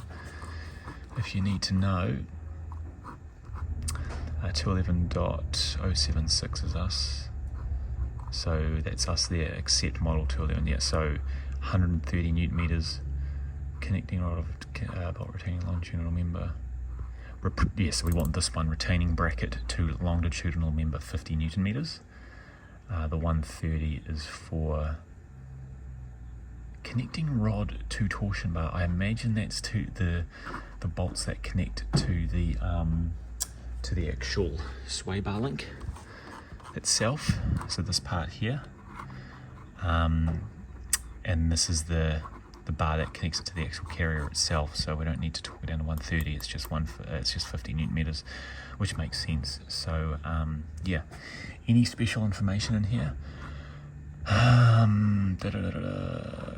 if you need to know. 211.076 is us, so that's us there, except model 211. Yeah, so 130 newton meters, connecting rod of bolt retaining longitudinal member. Yeah, so we want this one, retaining bracket to longitudinal member, 50 newton meters. The 130 is for connecting rod to torsion bar. I imagine that's to the bolts that connect to the actual sway bar link itself. So this part here, and this is the bar that connects it to the actual carrier itself. So we don't need to torque it down to 130. It's just 50 newton meters, which makes sense. So yeah, any special information in here?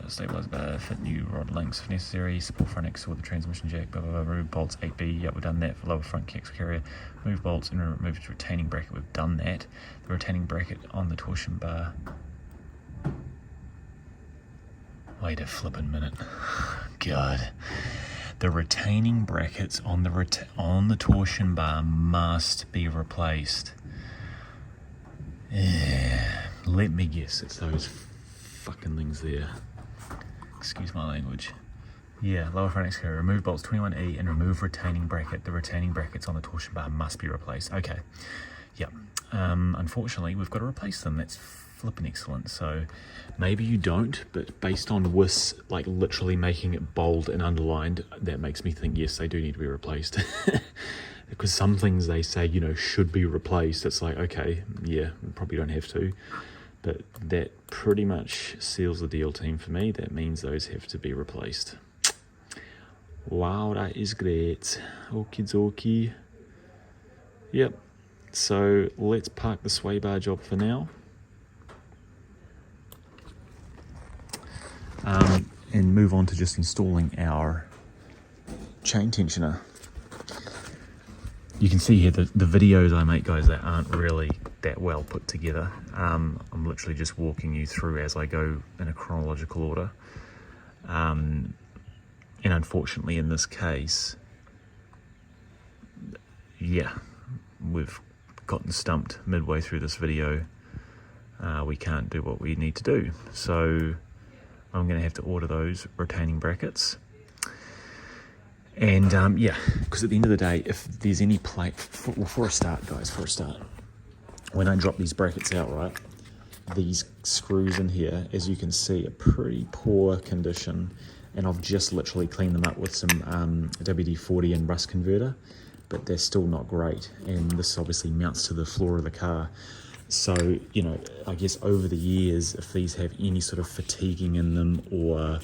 Stabilize bar, fit new rod links if necessary, support front axle with the transmission jack, blah blah blah, remove bolts 8B, yep, we've done that. For lower front axle carrier, remove bolts and remove its retaining bracket, we've done that. The retaining bracket on the torsion bar, wait a flippin' minute, God, the retaining brackets on the torsion bar must be replaced. Yeah, let me guess, it's those fucking things there. Excuse my language. Yeah, lower front axle carrier, remove bolts 21E and remove retaining bracket. The retaining brackets on the torsion bar must be replaced. Okay, yep. Unfortunately, we've got to replace them. That's flipping excellent. So maybe you don't, but based on WIS, like literally making it bold and underlined, that makes me think yes, they do need to be replaced. Because some things they say, you know, should be replaced. It's like, okay, yeah, we probably don't have to. But that pretty much seals the deal, team, for me. That means those have to be replaced. Wow, that is great. Okie dokie. Yep. So let's park the sway bar job for now. And move on to just installing our chain tensioner. You can see here the videos I make, guys, that aren't really that well put together. I'm literally just walking you through as I go in a chronological order. And unfortunately in this case, yeah, we've gotten stumped midway through this video. We can't do what we need to do. So I'm going to have to order those retaining brackets. And yeah, because at the end of the day, if there's any plate, for a start, guys, when I drop these brackets out, right, these screws in here, as you can see, are pretty poor condition, and I've just literally cleaned them up with some WD-40 and rust converter, but they're still not great, and this obviously mounts to the floor of the car. So, you know, I guess over the years, if these have any sort of fatiguing in them, or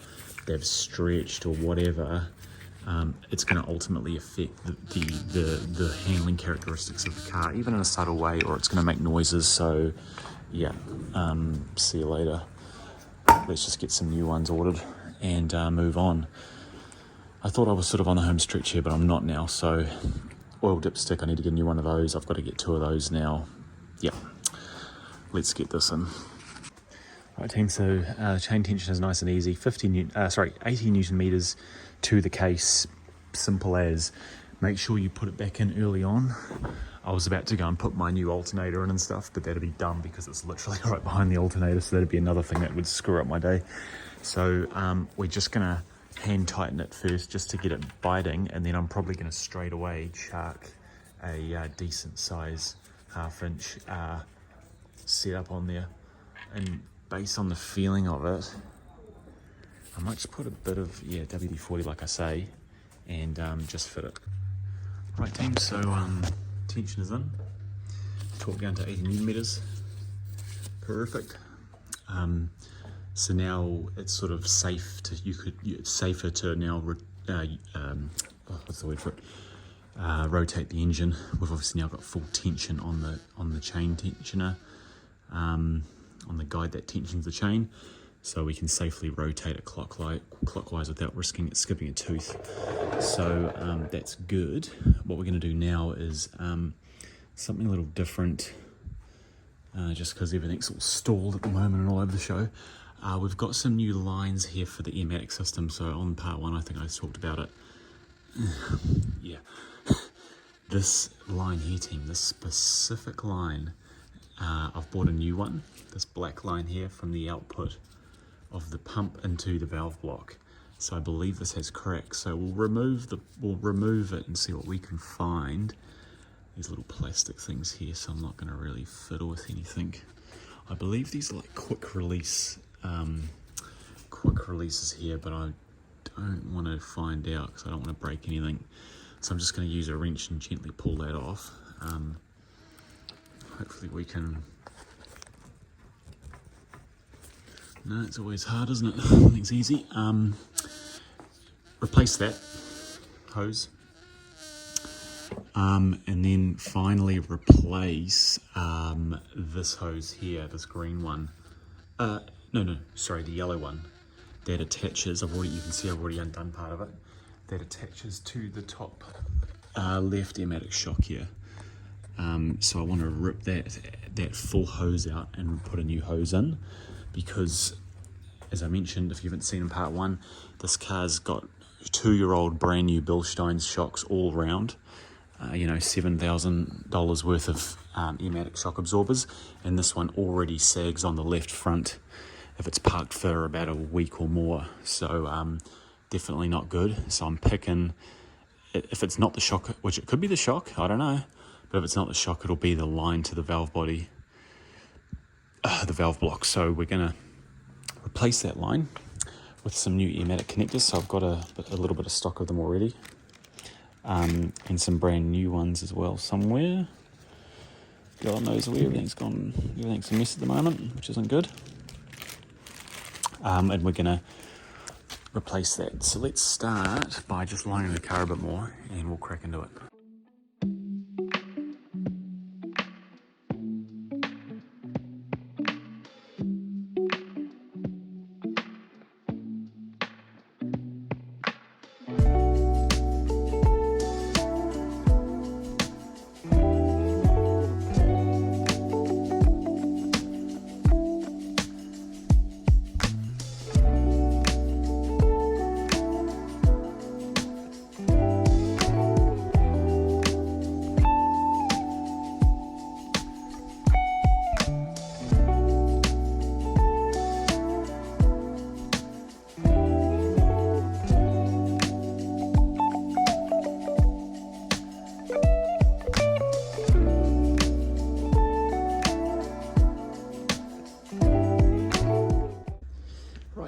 they've stretched or whatever, it's going to ultimately affect the handling characteristics of the car, even in a subtle way, or it's going to make noises. So yeah, see you later. Let's just get some new ones ordered and move on. I thought I was sort of on the home stretch here, but I'm not now. So oil dipstick, I need to get a new one of those. I've got to get 2 of those now. Yep, let's get this in. Right, team, so chain tension is nice and easy. 80 newton meters to the case, simple as. Make sure you put it back in early on. I was about to go and put my new alternator in and stuff, but that'd be dumb because it's literally right behind the alternator, so that'd be another thing that would screw up my day. So we're just gonna hand tighten it first just to get it biting, and then I'm probably going to straight away chuck a decent size 1/2 inch setup on there, and based on the feeling of it, I might just put a bit of WD-40 like I say, and just fit it. Right team, so tension is in, torque down to 80 newton meters, perfect. So now it's sort of safe to, it's safer to now, what's the word for it? Rotate the engine. We've obviously now got full tension on the chain tensioner, on the guide that tensions the chain, so we can safely rotate it clockwise without risking it skipping a tooth. So that's good. What we're going to do now is something a little different, just because everything's all stalled at the moment and all over the show. We've got some new lines here for the airmatic system. So on part 1, I think I talked about it. Yeah. This line here, team, this specific line, I've bought a new one. This black line here from the output of the pump into the valve block. So I believe this has cracks. So we'll remove it and see what we can find. These little plastic things here, so I'm not going to really fiddle with anything. I believe these are like quick releases here, but I don't want to find out because I don't want to break anything. So I'm just going to use a wrench and gently pull that off. Hopefully we can. No, it's always hard, isn't it? Nothing's easy. Replace that hose. And then finally replace this hose here, this green one. Sorry, the yellow one that attaches. You can see I've already undone part of it. That attaches to the top left airmatic shock here. So I want to rip that full hose out and put a new hose in, because as I mentioned, if you haven't seen in part 1, this car's got 2-year-old brand new Bilstein shocks all round. $7,000 worth of airmatic shock absorbers, and this one already sags on the left front if it's parked for about a week or more. So definitely not good. So I'm picking, if it's not the shock, which it could be the shock, I don't know, but if it's not the shock, it'll be the line to the valve body, the valve block. So we're gonna replace that line with some new airmatic connectors. So I've got a little bit of stock of them already, and some brand new ones as well somewhere. God knows where. Everything's a mess at the moment, which isn't good. And we're gonna replace that. So let's start by just lining the car a bit more, and we'll crack into it.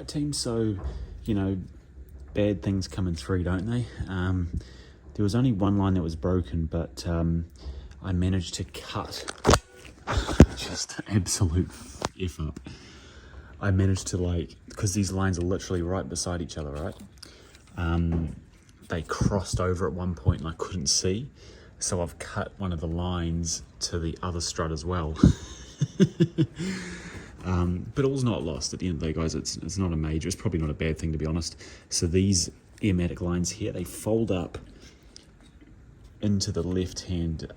Team, so bad things come in 3, don't they? There was only one line that was broken, but I managed to cut just absolute F up. I managed to, because these lines are literally right beside each other, right? They crossed over at one point and I couldn't see, so I've cut one of the lines to the other strut as well. But all's not lost at the end of the day, guys. It's not a major, it's probably not a bad thing, to be honest. So these airmatic lines here, they fold up into the left-hand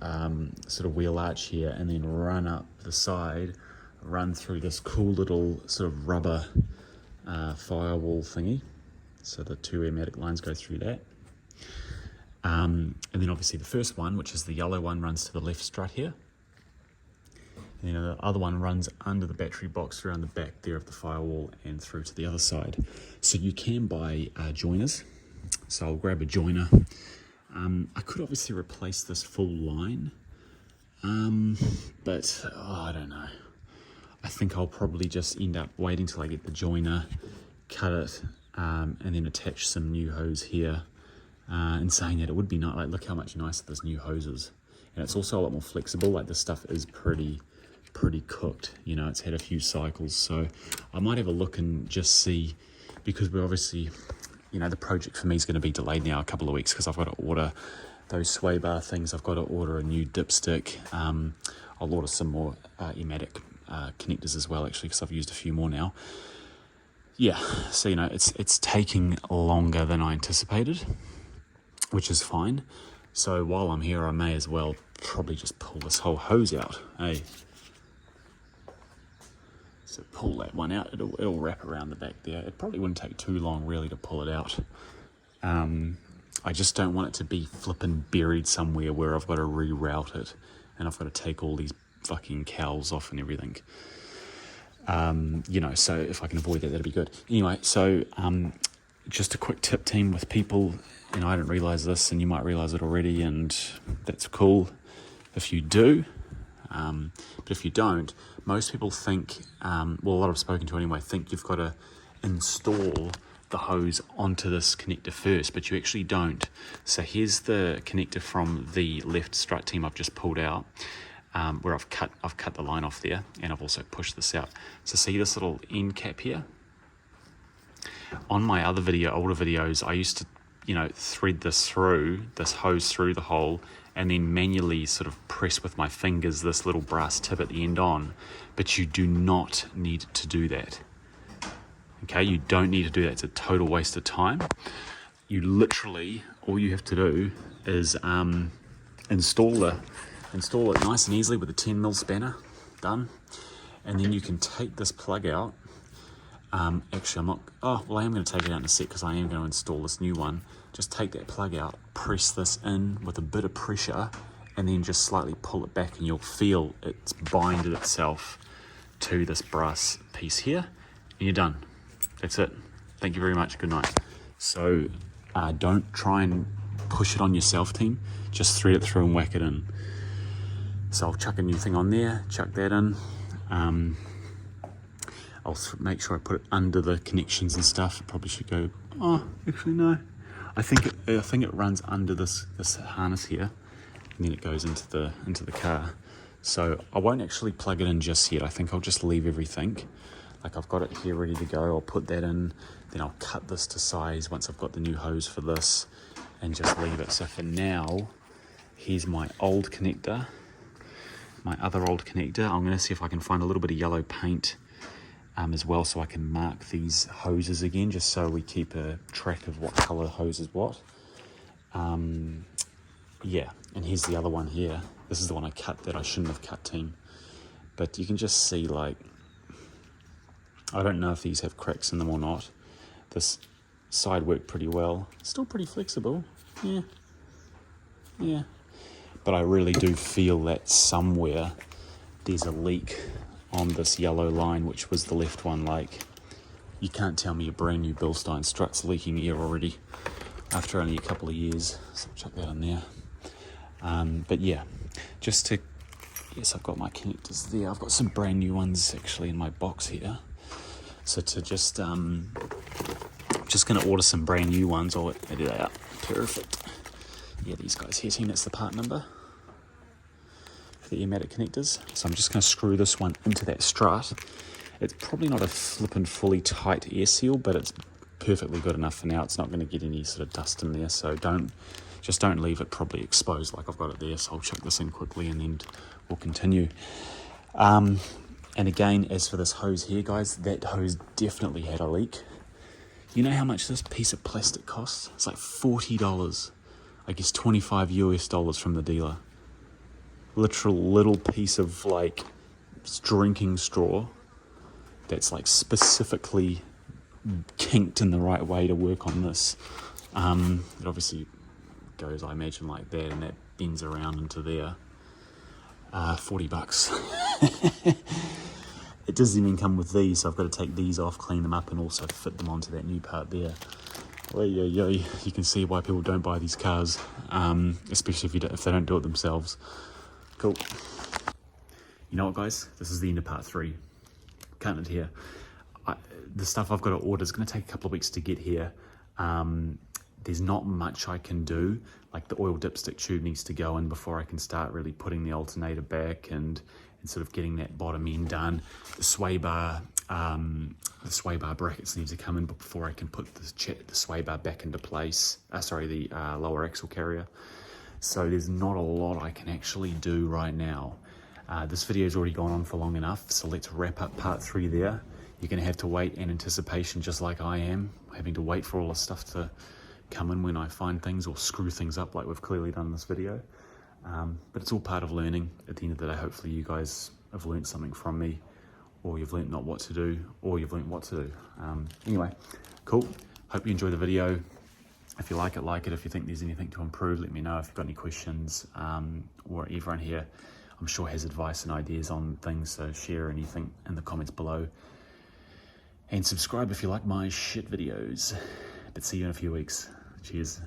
sort of wheel arch here, and then run up the side, run through this cool little sort of rubber firewall thingy. So the 2 airmatic lines go through that. And then obviously the first one, which is the yellow one, runs to the left strut here. And then the other one runs under the battery box around the back there of the firewall and through to the other side. So you can buy joiners. So I'll grab a joiner. I could obviously replace this full line, but I don't know. I think I'll probably just end up waiting till I get the joiner, cut it, and then attach some new hose here. And saying that, it would be nice. Like, look how much nicer this new hose is, and it's also a lot more flexible. Like, this stuff is pretty cooked. You know, it's had a few cycles, so I might have a look and just see, because we're obviously, you know, the project for me is going to be delayed now a couple of weeks because I've got to order those sway bar things. I've got to order a new dipstick. I'll order some more Ematic connectors as well, actually, because I've used a few more now. Yeah, so, you know, it's taking longer than I anticipated, which is fine. So while I'm here, I may as well probably just pull this whole hose out. Hey, so pull that one out. It'll wrap around the back there. It probably wouldn't take too long really to pull it out. I just don't want it to be flipping buried somewhere where I've got to reroute it and I've got to take all these fucking cowls off and everything. You know, so if I can avoid that, that'd be good. Anyway, so just a quick tip, team, with people, and I didn't realise this, and you might realise it already, and that's cool if you do. But if you don't, most people think, well, a lot I've spoken to anyway, think you've got to install the hose onto this connector first, but you actually don't. So here's the connector from the left strut team I've just pulled out, where I've cut the line off there, and I've also pushed this out. So see this little end cap here? On my other older videos, I used to, you know, thread this hose through the hole, and then manually sort of press with my fingers this little brass tip at the end on. But you do not need to do that. Okay, you don't need to do that. It's a total waste of time. You literally, all you have to do is install it nice and easily with a 10mm spanner. Done. And then you can take this plug out. Actually, I'm not, I am going to take it out in a sec because I am going to install this new one. Just take that plug out, press this in with a bit of pressure, and then just slightly pull it back, and you'll feel it's binded itself to this brass piece here, and you're done. That's it. Thank you very much. Good night. So don't try and push it on yourself, team. Just thread it through and whack it in. So I'll chuck a new thing on there, chuck that in. I'll make sure I put it under the connections and stuff. It probably should go, actually no. I think it runs under this harness here, and then it goes into the car. So I won't actually plug it in just yet. I think I'll just leave everything. Like, I've got it here ready to go. I'll put that in, then I'll cut this to size once I've got the new hose for this, and just leave it. So for now, here's my old connector, my other old connector. I'm going to see if I can find a little bit of yellow paint as well, so I can mark these hoses again, just so we keep a track of what color hose is what. Yeah, and here's the other one here. This is the one I cut that I shouldn't have cut, team. But you can just see, like, I don't know if these have cracks in them or not. This side worked pretty well. Still pretty flexible. Yeah. But I really do feel that somewhere there's a leak on this yellow line, which was the left one. Like, you can't tell me a brand new Bilstein strut's leaking air already after only a couple of years. So I'll chuck that in there. But yeah, yes, I've got my connectors there. I've got some brand new ones actually in my box here. So to just going to order some brand new ones. Oh, there they are. Perfect. Yeah, these guys here. See, that's the part number for the Ematic connectors. So I'm just going to screw this one into that strut. It's probably not a flippin' fully tight air seal, but it's perfectly good enough for now. It's not going to get any sort of dust in there, so don't leave it probably exposed like I've got it there. So I'll chuck this in quickly and then we'll continue. And again, as for this hose here, guys, that hose definitely had a leak. You know how much this piece of plastic costs? It's like $40. I guess $25 US from the dealer. Literal little piece of like drinking straw that's like specifically kinked in the right way to work on this. It obviously goes, I imagine, like that, and that bends around into there. $40. It doesn't even come with these, so I've got to take these off, clean them up, and also fit them onto that new part there. You can see why people don't buy these cars, especially if they don't do it themselves. Cool. You know what, guys? This is the end of part 3. Cutting it here. The stuff I've got to order is going to take a couple of weeks to get here. There's not much I can do. Like the oil dipstick tube needs to go in before I can start really putting the alternator back and sort of getting that bottom end done. The sway bar brackets need to come in before I can put the sway bar back into place. The lower axle carrier. So there's not a lot I can actually do right now. This video's already gone on for long enough, so let's wrap up part 3 there. You're going to have to wait in anticipation, just like I am, having to wait for all this stuff to come in when I find things or screw things up like we've clearly done in this video. But it's all part of learning. At the end of the day, hopefully you guys have learned something from me, or you've learned not what to do, or you've learned what to do. Anyway, cool. Hope you enjoy the video. If you like it. If you think there's anything to improve, let me know. If you've got any questions, or everyone here, I'm sure has advice and ideas on things, so share anything in the comments below. And subscribe if you like my shit videos. But see you in a few weeks. Cheers.